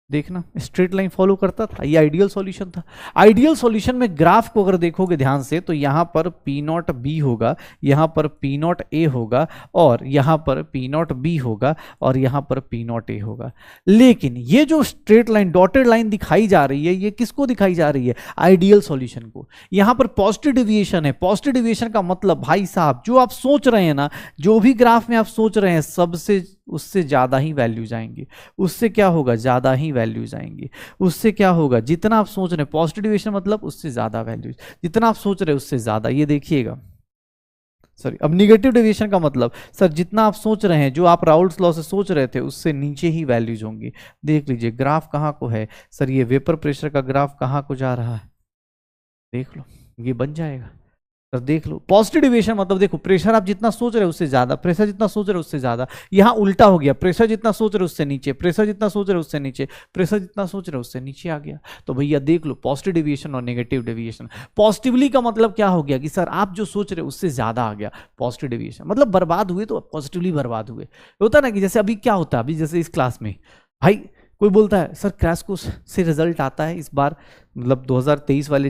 देखना स्ट्रेट लाइन फॉलो करता था, ये आइडियल सॉल्यूशन था। आइडियल सॉल्यूशन में ग्राफ को अगर देखोगे ध्यान से, तो यहां पर पी नॉट बी होगा, यहां पर पी नॉट ए होगा, और यहां पर पी नॉट बी होगा, और यहां पर पी नॉट ए होगा। लेकिन ये जो स्ट्रेट लाइन डॉटेड लाइन दिखाई जा रही है, ये किसको दिखाई जा रही है, आइडियल सॉल्यूशन को। यहां पर पॉजिटिव डेविएशन है। पॉजिटिव डेविएशन का मतलब भाई साहब, जो आप सोच रहे हैं ना, जो भी ग्राफ में आप सोच रहे हैं, सबसे उससे ज्यादा ही वैल्यू जाएंगी। उससे क्या होगा, ज्यादा ही वैल्यू जाएंगी। उससे क्या होगा, जितना आप सोच रहे हैं, पॉजिटिव डेविएशन मतलब उससे ज्यादा वैल्यू, जितना आप सोच रहे हैं उससे ज्यादा। ये देखिएगा, सॉरी, अब निगेटिव डेविएशन का मतलब सर जितना आप सोच रहे हैं, जो आप राउल्ट्स लॉ से सोच रहे थे, उससे नीचे ही वैल्यूज होंगी। देख लीजिए ग्राफ कहाँ को है सर, ये वेपर प्रेशर का ग्राफ कहाँ को जा रहा है, देख लो, ये बन जाएगा। तो देख लो पॉजिटिव डेविएशन मतलब देखो प्रेशर आप जितना सोच रहे हो उससे ज्यादा, प्रेशर जितना सोच रहे हो उससे ज्यादा, यहां उल्टा हो गया, प्रेशर जितना सोच रहे हो उससे नीचे, प्रेशर जितना सोच रहे हो उससे नीचे, प्रेशर जितना सोच रहे हो उससे नीचे आ गया। तो भैया देख लो पॉजिटिव डेविएशन और नेगेटिव डेविएशन। पॉजिटिवली का मतलब क्या हो गया कि सर आप जो सोच रहे हो उससे ज्यादा आ गया पॉजिटिव डेविएशन, मतलब बर्बाद हुए तो पॉजिटिवली बर्बाद हुए। होता ना कि जैसे अभी क्या होता है, अभी जैसे इस क्लास में भाई कोई बोलता है सर क्रैश कोर्स से रिजल्ट आता है इस बार, मतलब 2023 वाले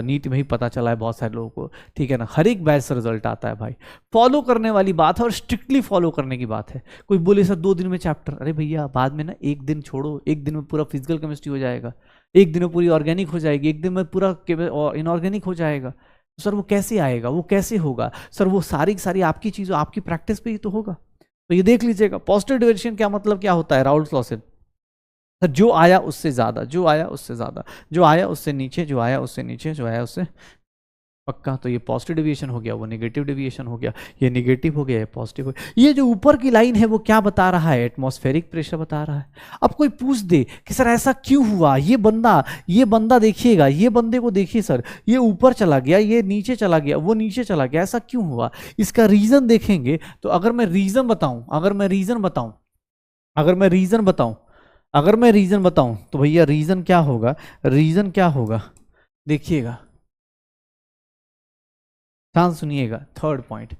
नीट में ही पता चला है बहुत सारे लोगों को, ठीक है ना, हर एक बैच से रिजल्ट आता है भाई। फॉलो करने वाली बात है और स्ट्रिक्टली फॉलो करने की बात है। कोई बोले सर 2 दिन में चैप्टर, अरे भैया बाद में ना 1 दिन छोड़ो, 1 दिन में पूरा फिजिकल केमिस्ट्री हो जाएगा, 1 दिन में पूरी ऑर्गेनिक हो जाएगी, 1 दिन में पूरा इनऑर्गेनिक हो जाएगा। तो सर वो कैसे आएगा, वो कैसे होगा सर, वो सारी सारी आपकी चीज़ों आपकी प्रैक्टिस पे ही तो होगा। तो ये देख लीजिएगा पॉजिटिव डेविएशन क्या मतलब क्या होता है, राउल्स लॉ से सर जो आया उससे ज्यादा, जो आया उससे ज्यादा, जो आया उससे नीचे, जो आया उससे नीचे, जो आया उससे पक्का। तो ये पॉजिटिव डेविएशन हो गया, वो नेगेटिव डेविएशन हो गया, ये नेगेटिव हो गया, ये पॉजिटिव हो गया। ये जो ऊपर की लाइन है वो क्या बता रहा है, एटमॉस्फेरिक प्रेशर बता रहा है। अब कोई पूछ दे कि सर ऐसा क्यों हुआ, ये बंदा देखिएगा, ये बंदे को देखिए सर, ये ऊपर चला गया, ये नीचे चला गया, वो नीचे चला गया, ऐसा क्यों हुआ, इसका रीजन देखेंगे। तो अगर मैं रीजन बताऊं तो भैया रीजन क्या होगा, देखिएगा ध्यान सुनिएगा। थर्ड पॉइंट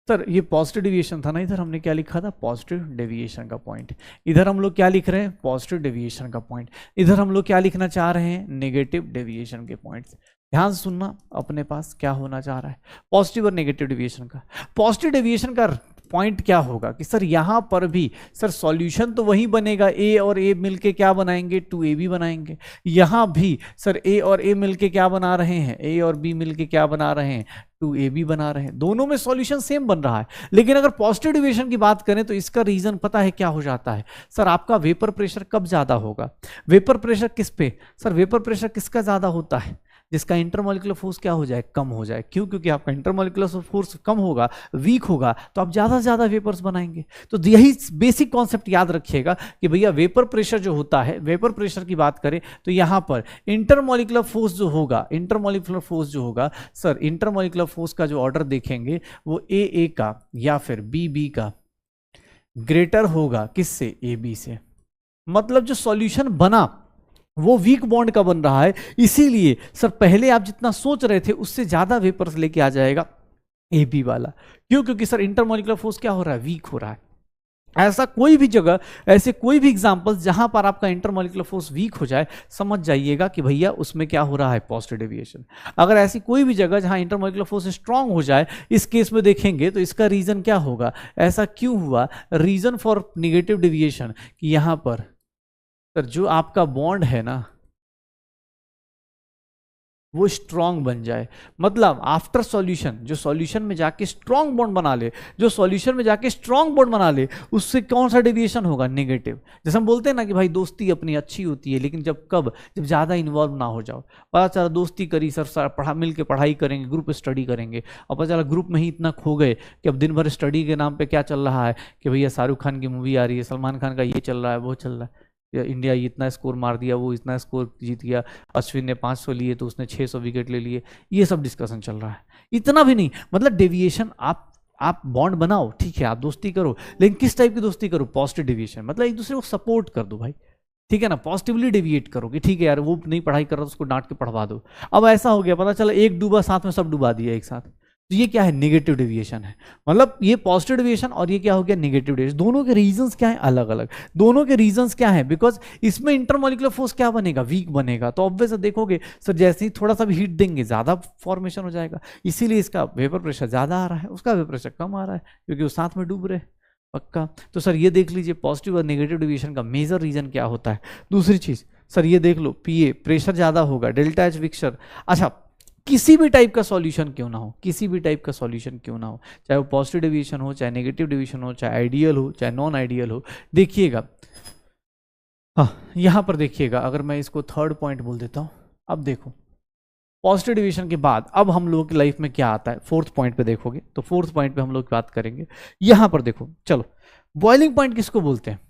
सर ये पॉजिटिव डेविएशन था ना, इधर हमने क्या लिखा था, पॉजिटिव डेविएशन का पॉइंट, इधर हम लोग क्या लिख रहे हैं, पॉजिटिव डेविएशन का पॉइंट, इधर हम लोग क्या लिखना चाह रहे हैं, नेगेटिव डेविएशन के पॉइंट्स। ध्यान सुनना अपने पास क्या होना चाह रहा है पॉजिटिव और नेगेटिव डेविएशन का। पॉजिटिव डेविएशन का पॉइंट क्या होगा कि सर यहां पर भी सर सॉल्यूशन तो वही बनेगा, ए और ए मिलके क्या बनाएंगे, 2ab बनाएंगे। यहां भी सर ए और ए मिलके क्या बना रहे हैं, ए और बी मिलके क्या बना रहे हैं, 2ab बना रहे हैं। दोनों में सॉल्यूशन सेम बन रहा है। लेकिन अगर पॉजिटिव डेविएशन की बात करें तो इसका रीजन पता है क्या हो जाता है, सर आपका वेपर प्रेशर कब ज्यादा होगा, वेपर प्रेशर किस पे, सर वेपर प्रेशर किसका ज्यादा होता है, जिसका इंटरमॉलिक्यूलर फोर्स क्या हो जाए, कम हो जाए। क्यों, क्योंकि आपका इंटरमॉलिक्यूलर फोर्स कम होगा, वीक होगा, तो आप ज्यादा से ज्यादा वेपर्स बनाएंगे। तो यही बेसिक कॉन्सेप्ट याद रखिएगा कि भैया वेपर प्रेशर जो होता है, वेपर प्रेशर की बात करें तो यहां पर इंटरमॉलिक्यूलर फोर्स जो होगा, सर इंटरमॉलिक्यूलर फोर्स का जो ऑर्डर देखेंगे वो ए का या फिर बी का ग्रेटर होगा किससे, ए बी से। मतलब जो सॉल्यूशन बना वो वीक बॉन्ड का बन रहा है, इसीलिए सर पहले आप जितना सोच रहे थे उससे ज्यादा वेपर्स लेके आ जाएगा ए बी वाला। क्यों, क्योंकि सर इंटरमॉलिक्यूलर फोर्स क्या हो रहा है, वीक हो रहा है। ऐसा कोई भी जगह, ऐसे कोई भी एग्जांपल्स जहां पर आपका इंटरमॉलिक्यूलर फोर्स वीक हो जाए, समझ जाइएगा कि भैया उसमें क्या हो रहा है, पॉजिटिव डेविएशन। अगर ऐसी कोई भी जगह जहां इंटरमॉलिक्यूलर फोर्स स्ट्रांग हो जाए, इस केस में देखेंगे तो इसका रीजन क्या होगा, ऐसा क्यों हुआ, रीजन फॉर नेगेटिव डेविएशन कि यहां पर सर जो आपका बॉन्ड है ना वो स्ट्रांग बन जाए। मतलब आफ्टर सॉल्यूशन, जो सॉल्यूशन में जाके स्ट्रांग बॉन्ड बना ले, उससे कौन सा डेविएशन होगा, नेगेटिव। जैसे हम बोलते हैं ना कि भाई दोस्ती अपनी अच्छी होती है, लेकिन जब ज्यादा इन्वॉल्व ना हो जाओ। पता चला दोस्ती करी सर, मिल के पढ़ाई करेंगे, ग्रुप स्टडी करेंगे, और पता चला ग्रुप में ही इतना खो गए कि अब दिन भर स्टडी के नाम पे क्या चल रहा है कि भैया शाहरुख खान की मूवी आ रही है, सलमान खान का ये चल रहा है, वो चल रहा है, इंडिया इतना स्कोर मार दिया, वो इतना स्कोर जीत गया, अश्विन ने 500 लिए तो उसने 600 विकेट ले लिए, ये सब डिस्कशन चल रहा है। इतना भी नहीं, मतलब डेविएशन आप बॉन्ड बनाओ, ठीक है, आप दोस्ती करो, लेकिन किस टाइप की दोस्ती करो, पॉजिटिव डेविएशन, मतलब एक दूसरे को सपोर्ट कर दो भाई, ठीक है ना, पॉजिटिवली डेविएट करो कि ठीक है यार वो नहीं पढ़ाई कर रहा तो उसको डांट के पढ़वा दो। अब ऐसा हो गया, पता चला एक डूबा साथ में सब डुबा दिया एक साथ, तो ये क्या है, नेगेटिव डेविएशन है। मतलब ये पॉजिटिव डेविएशन और ये क्या हो गया, नेगेटिव डेविएशन। दोनों के रीजंस क्या है, अलग अलग। दोनों के रीजंस क्या है, बिकॉज इसमें इंटरमॉलिक्यूलर फोर्स क्या बनेगा, वीक बनेगा। तो ऑब्वियस देखोगे सर जैसे ही थोड़ा सा भी हीट देंगे ज्यादा फॉर्मेशन हो जाएगा, इसीलिए इसका वेपर प्रेशर ज्यादा आ रहा है, उसका वेपर प्रेशर कम आ रहा है, क्योंकि वो साथ में डूब रहे हैं। पक्का। तो सर ये देख लीजिए पॉजिटिव और नेगेटिव डेविएशन का मेजर रीजन क्या होता है। दूसरी चीज सर ये देख लो, पीए प्रेशर ज्यादा होगा, डेल्टा एच मिक्सचर। अच्छा, किसी भी टाइप का सॉल्यूशन क्यों ना हो, चाहे वो पॉजिटिव डेविएशन हो, चाहे नेगेटिव डेविएशन हो, चाहे आइडियल हो, चाहे नॉन आइडियल हो, देखिएगा यहां पर देखिएगा, अगर मैं इसको थर्ड पॉइंट बोल देता हूं। अब देखो पॉजिटिव डेविएशन के बाद अब हम लोगों की लाइफ में क्या आता है, फोर्थ पॉइंट पे देखोगे तो फोर्थ पॉइंट पे हम लोग बात करेंगे। यहां पर देखो, चलो बॉइलिंग पॉइंट किसको बोलते हैं,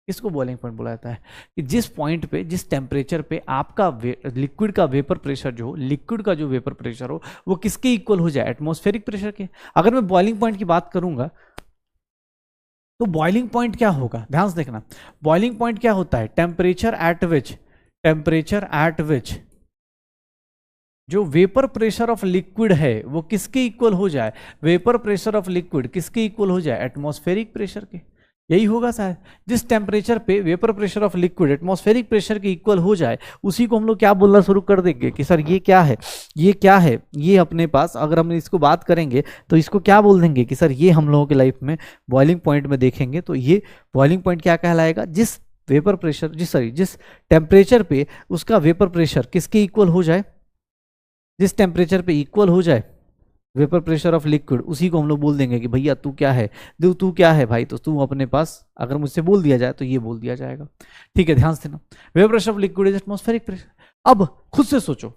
इसको बॉइलिंग पॉइंट बोला जाता है कि जिस पॉइंट पे, जिस टेम्परेचर पे आपका लिक्विड का वेपर प्रेशर जो हो, लिक्विड का जो वेपर प्रेशर हो वो किसके इक्वल हो जाए, एटमॉस्फेरिक प्रेशर के। अगर मैं बॉइलिंग पॉइंट की बात करूंगा तो बॉइलिंग पॉइंट क्या होगा, ध्यान से देखना, बॉइलिंग पॉइंट क्या होता है, टेम्परेचर एट विच जो वेपर प्रेशर ऑफ लिक्विड है वो किसके इक्वल हो जाए, वेपर प्रेशर ऑफ लिक्विड किसके इक्वल हो जाए, एटमॉस्फेरिक प्रेशर के। यही होगा शायद, जिस टेम्परेचर पे vapour pressure of liquid atmospheric pressure के इक्वल हो जाए उसी को हम लोग क्या बोलना शुरू कर देंगे कि सर ये क्या है, ये क्या है, ये अपने पास अगर हम इसको बात करेंगे तो इसको क्या बोल देंगे कि सर ये हम लोगों के लाइफ में बॉइलिंग पॉइंट में देखेंगे तो ये बॉइलिंग पॉइंट क्या कहलाएगा, जिस वेपर प्रेशर जिस टेम्परेचर पे उसका वेपर प्रेशर किसके इक्वल हो जाए, जिस टेम्परेचर पे इक्वल हो जाए वेपर प्रेशर ऑफ लिक्विड, उसी को हम लोग बोल देंगे कि भैया तू क्या है, तू क्या है भाई, तो तू अपने पास अगर मुझसे बोल दिया जाए तो ये बोल दिया जाएगा। ठीक है, ध्यान से देना, vapour pressure of liquid is atmospheric pressure. अब खुद से सोचो,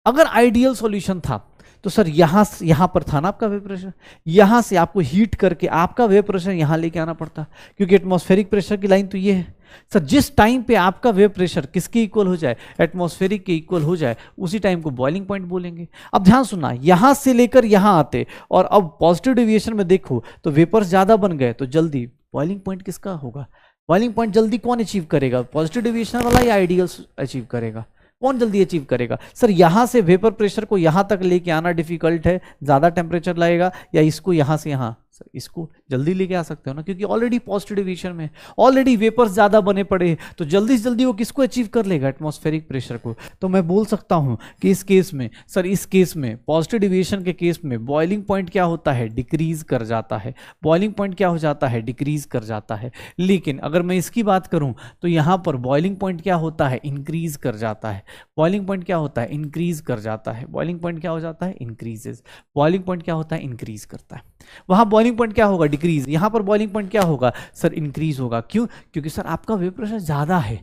अगर आइडियल सॉल्यूशन था तो सर यहां पर था ना आपका वेपर प्रेशर, यहां से आपको हीट करके आपका वेपर प्रेशर यहां लेके आना पड़ता, क्योंकि एटमॉस्फेरिक प्रेशर की लाइन तो ये है। सर जिस टाइम पे आपका वेपर प्रेशर किसके इक्वल हो जाए, एटमॉस्फेरिक के इक्वल हो जाए, उसी टाइम को बॉइलिंग पॉइंट बोलेंगे। अब ध्यान सुनना, यहां से लेकर यहां आते और अब पॉजिटिव डेविएशन में देखो तो वेपर्स ज्यादा बन गए तो जल्दी बॉइलिंग पॉइंट किसका होगा, बॉइलिंग पॉइंट जल्दी कौन अचीव करेगा, पॉजिटिव डेविएशन वाला या आइडियल अचीव करेगा, कौन जल्दी अचीव करेगा। सर यहां से वेपर प्रेशर को यहां तक लेके आना डिफिकल्ट है, ज्यादा टेम्परेचर लगेगा, या इसको यहां से यहां, सर इसको जल्दी लेके आ सकते हो ना, क्योंकि ऑलरेडी पॉजिटिव डेविएशन में ऑलरेडी वेपर्स ज्यादा बने पड़े, तो जल्दी से जल्दी वो किसको अचीव कर लेगा, एटमॉस्फेरिक प्रेशर को। तो मैं बोल सकता हूं कि इस केस में, सर इस केस में पॉजिटिव डेविएशन के केस में बॉइलिंग पॉइंट क्या होता है, डिक्रीज कर जाता है, बॉइलिंग पॉइंट क्या हो जाता है, डिक्रीज कर जाता है। लेकिन अगर मैं इसकी बात करूं तो यहां पर बॉइलिंग पॉइंट क्या होता है, इंक्रीज कर जाता है, बॉइलिंग पॉइंट क्या होता है, इंक्रीज कर जाता है, बॉइलिंग पॉइंट क्या हो जाता है, इंक्रीजेस, बॉइलिंग पॉइंट क्या होता है, इंक्रीज करता है। वहां बॉइलिंग पॉइंट क्या होगा, डिक्रीज, यहां पर बॉइलिंग पॉइंट क्या होगा, सर इंक्रीज होगा। क्यों, क्योंकि सर आपका वेपर प्रेशर ज्यादा है।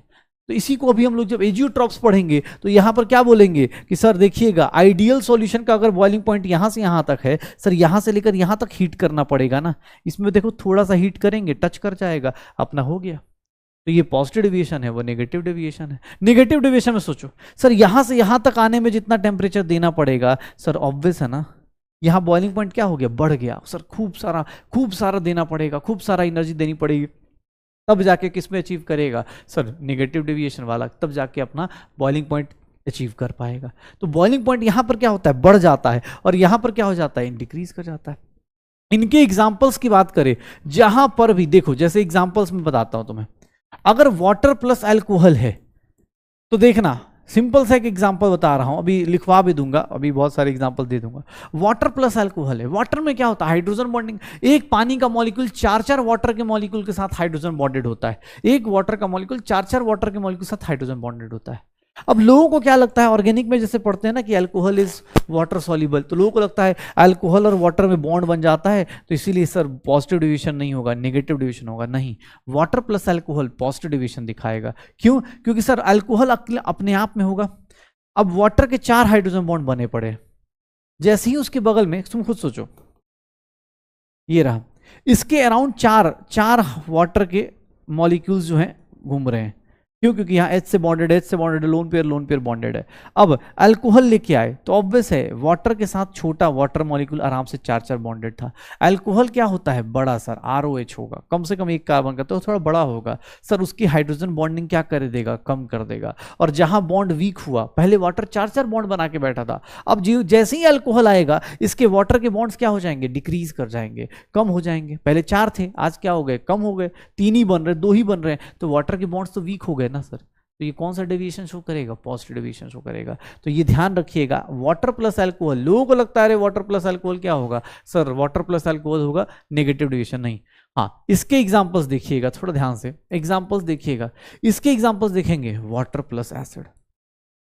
तो इसी को अभी हम लोग जब एजियोट्रॉप्स पढ़ेंगे तो यहां पर क्या बोलेंगे कि सर देखिएगा, आइडियल सॉल्यूशन का अगर बॉइलिंग पॉइंट यहां से यहां तक है, सर यहां से लेकर यहां तक हीट करना पड़ेगा ना, इसमें देखो थोड़ा सा हीट करेंगे, टच कर जाएगा, अपना हो गया। तो ये पॉजिटिव डेविएशन है, वो नेगेटिव डेविएशन है। नेगेटिव डेविएशन में सोचो, सर यहां से यहां तक आने में जितना टेम्परेचर देना पड़ेगा, सर ऑब्वियस है ना, यहां बॉइलिंग पॉइंट क्या हो गया, बढ़ गया, सर खूब सारा देना पड़ेगा, खूब सारा एनर्जी देनी पड़ेगी, तब जाके किस में अचीव करेगा, सर नेगेटिव डेविएशन वाला, तब जाके अपना बॉइलिंग पॉइंट अचीव कर पाएगा। तो बॉइलिंग पॉइंट यहां पर क्या होता है, बढ़ जाता है, और यहां पर क्या हो जाता है, डिक्रीज कर जाता है। इनके एग्जाम्पल्स की बात करें, जहां पर भी देखो, जैसे एग्जाम्पल्स में बताता हूं तुम्हें, अगर वाटर प्लस अल्कोहल है तो देखना, सिंपल सा एक एग्जांपल बता रहा हूं, अभी लिखवा भी दूंगा, अभी बहुत सारे एग्जांपल दे दूंगा। वाटर प्लस अल्कोहल है, वाटर में क्या होता है, हाइड्रोजन बॉन्डिंग, एक पानी का मॉलिक्यूल 4 वाटर के मॉलिक्यूल के साथ हाइड्रोजन बॉन्डेड होता है, एक वाटर का मॉलिक्यूल 4 वाटर के मॉलिक्यूल के साथ हाइड्रोजन बॉन्डेड होता है। अब लोगों को क्या लगता है, ऑर्गेनिक में जैसे पढ़ते हैं ना कि अल्कोहल इज वाटर सॉल्युबल, तो लोगों को लगता है अल्कोहल और वाटर में बॉन्ड बन जाता है, तो इसीलिए सर पॉजिटिव डिविजन नहीं होगा, नेगेटिव डिविजन होगा। नहीं, water plus alcohol positive division दिखाएगा। क्यों, क्योंकि सर अल्कोहल अपने आप में होगा, अब वाटर के 4 हाइड्रोजन बॉन्ड बने पड़े, जैसे ही उसके बगल में, तुम खुद सोचो, ये रहा, इसके अराउंड 4 वाटर के मॉलिक्यूल्स जो हैं घूम रहे हैं। क्यों, क्योंकि यहाँ H से बॉन्डेड है, लोन पेयर बॉन्डेड है। अब अल्कोहल लेके आए तो ऑब्वियस है वाटर के साथ छोटा वाटर मॉलिक्यूल आराम से 4 बॉन्डेड था। अल्कोहल क्या होता है, बड़ा सर, ROH होगा, कम से कम एक कार्बन का, तो थोड़ा बड़ा होगा सर, उसकी हाइड्रोजन बॉन्डिंग क्या कर देगा, कम कर देगा। और जहां बॉन्ड वीक हुआ, पहले वाटर 4 बॉन्ड बना के बैठा था, अब जैसे ही अल्कोहल आएगा इसके वाटर के बॉन्ड्स क्या हो जाएंगे, डिक्रीज कर जाएंगे, कम हो जाएंगे। पहले 4 थे, आज क्या हो गए, कम हो गए, 3 ही बन रहे, 2 ही बन रहे हैं, तो वाटर के बॉन्ड्स तो वीक हो गए ना सर। तो ये कौन सा डेविएशन शो करेगा, पॉजिटिव डेविएशन शो करेगा। तो ये ध्यान रखिएगा, वाटर प्लस अल्कोहल, लोगों को लगता है अरे वाटर प्लस अल्कोहल क्या होगा, सर वाटर प्लस अल्कोहल होगा, नेगेटिव डेविएशन नहीं। हाँ, इसके एग्जांपल्स देखिएगा, थोड़ा ध्यान से एग्जांपल्स देखिएगा, इसके एग्जांपल्स देखेंगे, वाटर प्लस एसिड।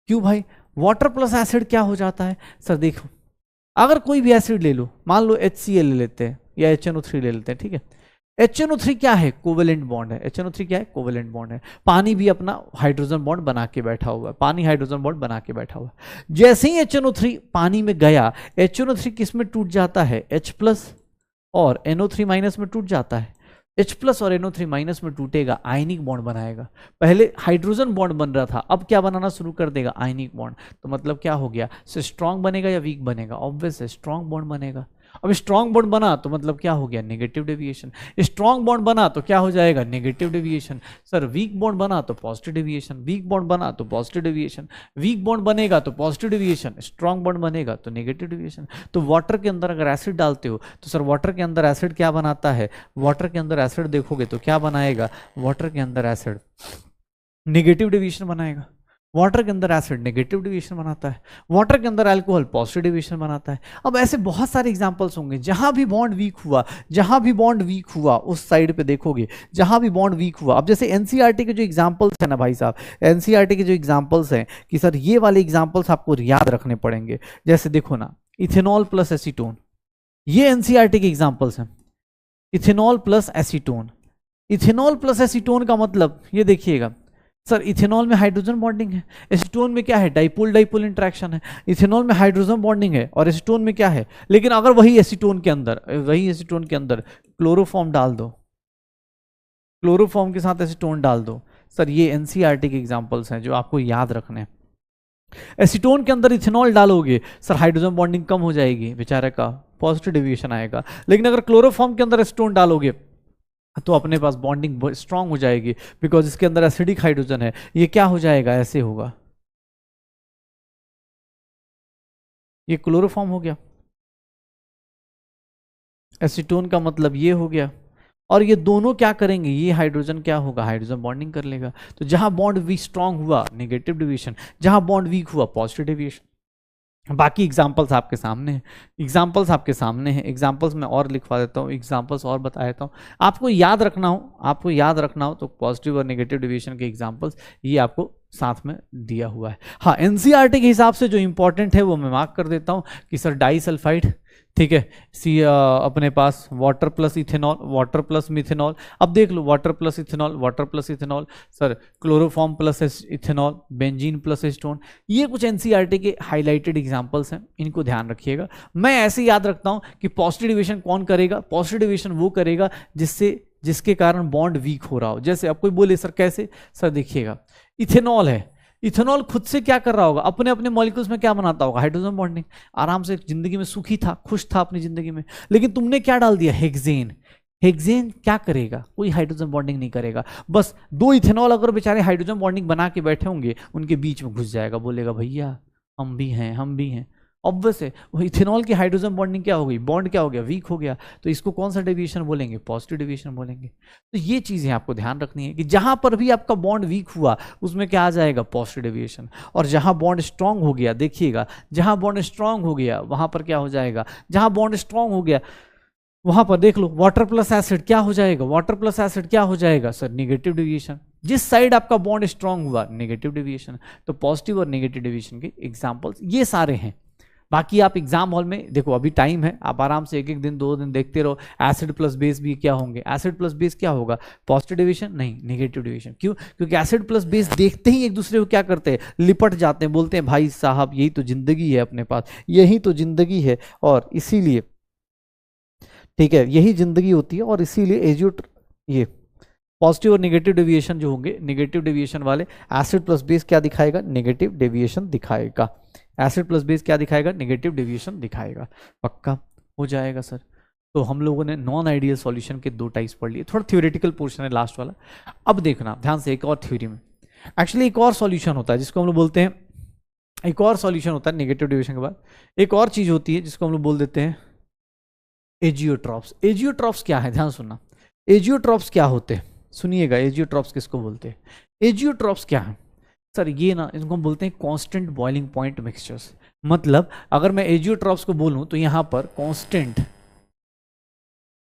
क्यों भाई, वाटर प्लस एसिड क्या हो जाता है, सर देखो, अगर कोई भी एसिड ले लो, मान लो HCl ले लेते हैं या HNO3 ले लेते हैं, ठीक है। HNO3 क्या है, कोवेलेंट बॉन्ड है। HNO3 क्या है, कोवेलेंट बॉन्ड है। पानी भी अपना हाइड्रोजन बॉन्ड बना के बैठा हुआ है, पानी हाइड्रोजन बॉन्ड बना के बैठा हुआ है। जैसे ही HNO3 पानी में गया, HNO3 किस में टूट जाता है, H+ और NO3- में टूट जाता है। H प्लस और NO3 माइनस में टूटेगा, आयनिक बॉन्ड बनाएगा। पहले हाइड्रोजन बॉन्ड बन रहा था, अब क्या बनाना शुरू कर देगा, आयनिक बॉन्ड। तो मतलब क्या हो गया, स्ट्रॉन्ग बनेगा या वीक बनेगा, ऑब्वियस है स्ट्रॉन्ग बॉन्ड बनेगा। अब स्ट्रॉन्ग बॉन्ड बना तो मतलब क्या हो गया, नेगेटिव डेविएशन। स्ट्रॉन्ग बॉन्ड बना तो क्या हो जाएगा, negative deviation. Sir weak bond बना तो पॉजिटिव डेविएशन, वीक बॉन्ड बना तो पॉजिटिव डेविएशन, वीक बॉन्ड बनेगा तो पॉजिटिव डेविएशन, स्ट्रॉन्ग बॉन्ड बनेगा तो नेगेटिव डेविएशन। तो वाटर के अंदर अगर एसिड डालते हो तो सर वाटर के अंदर एसिड क्या बनाता है, वाटर के अंदर एसिड देखोगे तो क्या बनाएगा, वाटर के अंदर एसिड नेगेटिव डेविएशन बनाएगा। वाटर के अंदर एसिड नेगेटिव डेविएशन बनाता है, वाटर के अंदर अल्कोहल पॉजिटिव डेविएशन बनाता है। अब ऐसे बहुत सारे एग्जांपल्स होंगे, जहां भी बॉन्ड वीक हुआ, जहां भी बॉन्ड वीक हुआ उस साइड पे देखोगे, जहां भी बॉन्ड वीक हुआ। अब जैसे एनसीईआरटी के जो एग्जांपल्स है ना भाई साहब, एनसीईआरटी के जो एग्जांपल्स हैं कि सर ये वाले एग्जांपल्स आपको याद रखने पड़ेंगे। जैसे देखो ना, इथेनॉल प्लस एसीटोन, ये एनसीईआरटी के एग्जांपल्स हैं। Ethanol plus acetone, ethanol plus acetone का मतलब ये देखिएगा सर, इथेनॉल में हाइड्रोजन बॉन्डिंग है, एसीटोन में क्या है, डाइपोल डाइपोल इंटरेक्शन है। इथेनॉल में हाइड्रोजन बॉन्डिंग है और एसीटोन में क्या है, लेकिन अगर वही एसीटोन के अंदर क्लोरोफॉर्म डाल दो, क्लोरोफॉर्म के साथ एसीटोन डाल दो। सर ये एनसीईआरटी के एग्जांपल्स हैं जो आपको याद रखने हैं। एसीटोन के अंदर इथेनॉल डालोगे सर, हाइड्रोजन बॉन्डिंग कम हो जाएगी, बेचारे का पॉजिटिव डेविएशन आएगा। लेकिन अगर क्लोरोफॉर्म के अंदर एसीटोन डालोगे तो अपने पास बॉन्डिंग स्ट्रांग हो जाएगी, बिकॉज इसके अंदर एसिडिक हाइड्रोजन है। ये क्या हो जाएगा, ऐसे होगा, ये क्लोरोफॉर्म हो गया। एसीटोन का मतलब ये हो गया, और ये दोनों क्या करेंगे, ये हाइड्रोजन क्या होगा, हाइड्रोजन बॉन्डिंग कर लेगा। तो जहां बॉन्ड वीक स्ट्रांग हुआ नेगेटिव डेविएशन, जहां बॉन्ड वीक हुआ पॉजिटिव डेविएशन। बाकी एग्जाम्पल्स आपके सामने हैं, एग्जाम्पल्स आपके सामने हैं, एग्जाम्पल्स मैं और लिखवा देता हूँ, एग्जाम्पल्स और बता देता हूँ। आपको याद रखना हो तो पॉजिटिव और नेगेटिव डेविएशन के एग्जाम्पल्स ये आपको साथ में दिया हुआ है। हाँ, एनसीईआरटी के हिसाब से जो इंपॉर्टेंट है वो मैं मार्क कर देता हूँ कि सर डाइसल्फाइड, ठीक है, अपने पास water plus ethanol, water plus methanol. अब देख लो, water plus ethanol, water plus ethanol, sir chloroform plus ethanol, benzene plus acetone. ये कुछ एनसीईआरटी के हाईलाइटेड एग्जांपल्स हैं, इनको ध्यान रखिएगा। मैं ऐसे याद रखता हूं कि पॉजिटिव डेविएशन कौन करेगा, पॉजिटिव डेविएशन वो करेगा जिसके कारण बॉन्ड वीक हो रहा हो। जैसे अब कोई बोले सर कैसे, सर देखिएगा, इथेनॉल है, इथेनॉल खुद से क्या कर रहा होगा, अपने अपने मॉलिक्यूल्स में क्या बनाता होगा, हाइड्रोजन बॉन्डिंग, आराम से जिंदगी में सुखी था, खुश था अपनी जिंदगी में। लेकिन तुमने क्या डाल दिया, हेक्सेन। हेक्सेन क्या करेगा, कोई हाइड्रोजन बॉन्डिंग नहीं करेगा। बस दो इथेनॉल अगर बेचारे हाइड्रोजन बॉन्डिंग बना के बैठे होंगे, उनके बीच में घुस जाएगा, बोलेगा भैया हम भी हैं, हम भी हैं। ऑब्वियस है, वो इथेनॉल की हाइड्रोजन बॉन्डिंग क्या हो गई, बॉन्ड क्या हो गया, वीक हो गया। तो इसको कौन सा डेविएशन बोलेंगे, पॉजिटिव डेविएशन बोलेंगे। तो ये चीजें आपको ध्यान रखनी है कि जहां पर भी आपका बॉन्ड वीक हुआ उसमें क्या आ जाएगा, पॉजिटिव डेविएशन। और जहां बॉन्ड स्ट्रांग हो गया, देखिएगा जहां बॉन्ड स्ट्रांग हो गया वहां पर क्या हो जाएगा, जहां बॉन्ड स्ट्रांग हो गया वहां पर देख लो, वाटर प्लस एसिड क्या हो जाएगा, वाटर प्लस एसिड क्या हो जाएगा, सर नेगेटिव डेविएशन। जिस साइड आपका बॉन्ड स्ट्रांग हुआ नेगेटिव डेविएशन। तो पॉजिटिव और नेगेटिव डेविएशन के एग्जांपल्स ये सारे हैं। बाकी आप एग्जाम हॉल में देखो, अभी टाइम है, आप आराम से एक एक दिन 2 दिन देखते रहो। एसिड प्लस बेस भी क्या होंगे, एसिड प्लस बेस क्या होगा, पॉजिटिव डेविएशन नहीं, नेगेटिव डेविएशन। क्यों, क्योंकि एसिड प्लस बेस देखते ही एक दूसरे को क्या करते हैं, लिपट जाते हैं, बोलते हैं भाई साहब यही तो जिंदगी है अपने पास, यही तो जिंदगी है। और इसीलिए ठीक है, यही जिंदगी होती है। और इसीलिए ये पॉजिटिव और नेगेटिव डेविएशन जो होंगे, नेगेटिव डेविएशन वाले, एसिड प्लस बेस क्या दिखाएगा, नेगेटिव डेविएशन दिखाएगा। एसिड प्लस बेस क्या दिखाएगा, नेगेटिव डेविएशन दिखाएगा। पक्का हो जाएगा सर। तो हम लोगों ने नॉन आइडियल सॉल्यूशन के 2 टाइप्स पढ़ लिए, थोड़ा थ्योरेटिकल पोर्शन है लास्ट वाला। अब देखना ध्यान से, एक और थ्योरी में एक्चुअली एक और सॉल्यूशन होता है जिसको हम लोग बोलते हैं, एक और सॉल्यूशन होता है नेगेटिव डेविएशन के बाद। एक और चीज होती है जिसको हम लोग बोल देते हैं एजियोट्रॉप्स। एजियोट्रॉप्स क्या है, ध्यान सुनना। एजियोट्रॉप्स क्या होते हैं, सुनिएगा। एजियोट्रॉप्स किसको बोलते हैं, एजियोट्रॉप्स क्या है सर, ये ना इनको हम बोलते हैं कांस्टेंट बॉइलिंग पॉइंट मिक्सचर्स। मतलब अगर मैं एजियोट्रॉप्स को बोलूं तो यहां पर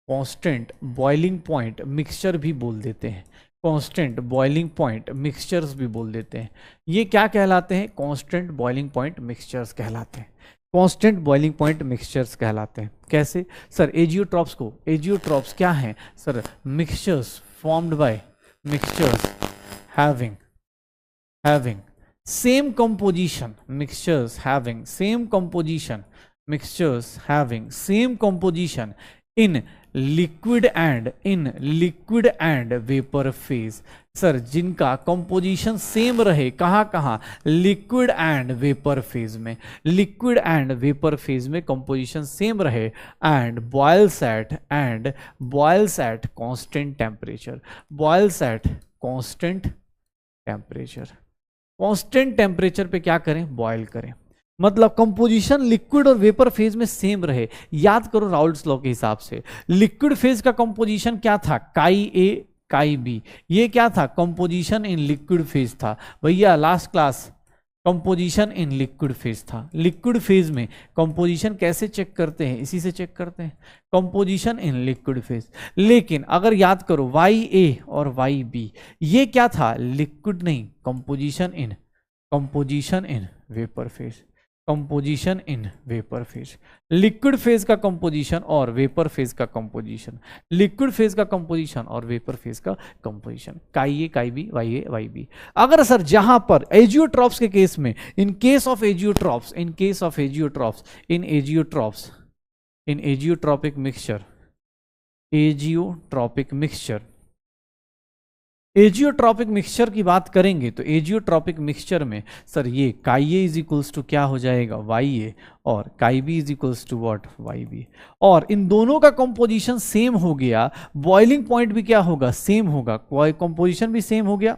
कांस्टेंट बॉइलिंग पॉइंट मिक्सचर भी बोल देते हैं, कांस्टेंट बॉइलिंग पॉइंट मिक्सचर्स भी बोल देते हैं। ये क्या कहलाते हैं, कांस्टेंट बॉइलिंग पॉइंट मिक्सचर्स कहलाते हैं, कांस्टेंट बॉइलिंग पॉइंट मिक्सचर्स कहलाते हैं। कैसे सर, एजियोट्रॉप्स क्या हैं sir, mixtures formed by mixtures having same composition, mixtures having same composition in liquid and vapour phase. Sir जिनका कंपोजिशन सेम रहे, कहाँ कहाँ, लिक्विड एंड वेपर फेज में, लिक्विड एंड वेपर फेज में कंपोजिशन सेम रहे, and boils at constant temperature, boils at constant temperature. Constant temperature पे क्या करें, बॉयल करें, मतलब कंपोजिशन लिक्विड और वेपर फेज में सेम रहे। याद करो राउल्ट्स लॉ के हिसाब से लिक्विड फेज का कंपोजिशन क्या था, काई ए काई बी, ये क्या था, कंपोजिशन इन लिक्विड फेज था। भैया last class composition in liquid phase था। लिक्विड फेज में कंपोजिशन कैसे चेक करते हैं, इसी से चेक करते हैं, कंपोजिशन इन लिक्विड फेज। लेकिन अगर याद करो वाई ए और वाई बी, ये क्या था, लिक्विड नहीं, composition in vapour phase, composition in vapour phase. Liquid phase का कंपोजिशन और वेपर फेज का कंपोजिशन, लिक्विड फेज का कंपोजिशन और वेपर फेज का कंपोजिशन, काई ए काई बी, वाई ए वाई बी। अगर सर जहां पर एजियोट्रॉप्स के केस में, in case of azeotropes, in azeotropic mixture की बात करेंगे तो एजियोट्रॉपिक मिक्सचर में सर ये काई ए इज इक्वल्स टू क्या हो जाएगा, वाई ए, और chi b is equals to what, y b. और इन दोनों का कंपोजिशन सेम हो गया, बॉइलिंग पॉइंट भी क्या होगा, सेम होगा, कंपोजिशन भी सेम हो गया,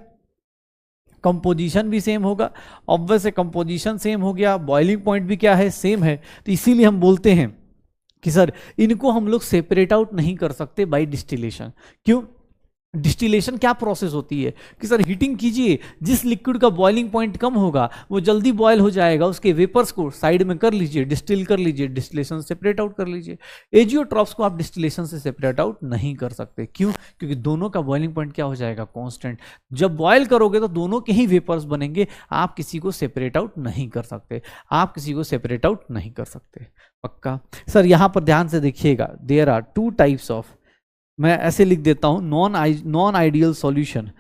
ऑब्वियस है कंपोजिशन सेम हो गया, बॉइलिंग पॉइंट भी क्या है, सेम है। तो इसीलिए हम बोलते हैं कि सर इनको हम लोग सेपरेट आउट नहीं कर सकते बाय डिस्टिलेशन। क्यों, डिस्टिलेशन क्या प्रोसेस होती है कि सर हीटिंग कीजिए, जिस लिक्विड का बॉइलिंग पॉइंट कम होगा वो जल्दी बॉयल हो जाएगा, उसके वेपर्स को साइड में कर लीजिए, डिस्टिल कर लीजिए, डिस्टिलेशन सेपरेट आउट कर लीजिए। एजियोट्रॉप्स को आप डिस्टिलेशन से सेपरेट आउट नहीं कर सकते। क्यों, क्योंकि दोनों का बॉइलिंग पॉइंट क्या हो जाएगा, कांस्टेंट। जब बॉयल करोगे तो दोनों के ही वेपर्स बनेंगे, आप किसी को सेपरेट आउट नहीं कर सकते, पक्का। सर यहां पर ध्यान से देखिएगा, there are two types of, मैं ऐसे लिख देता हूं, non ideal solutions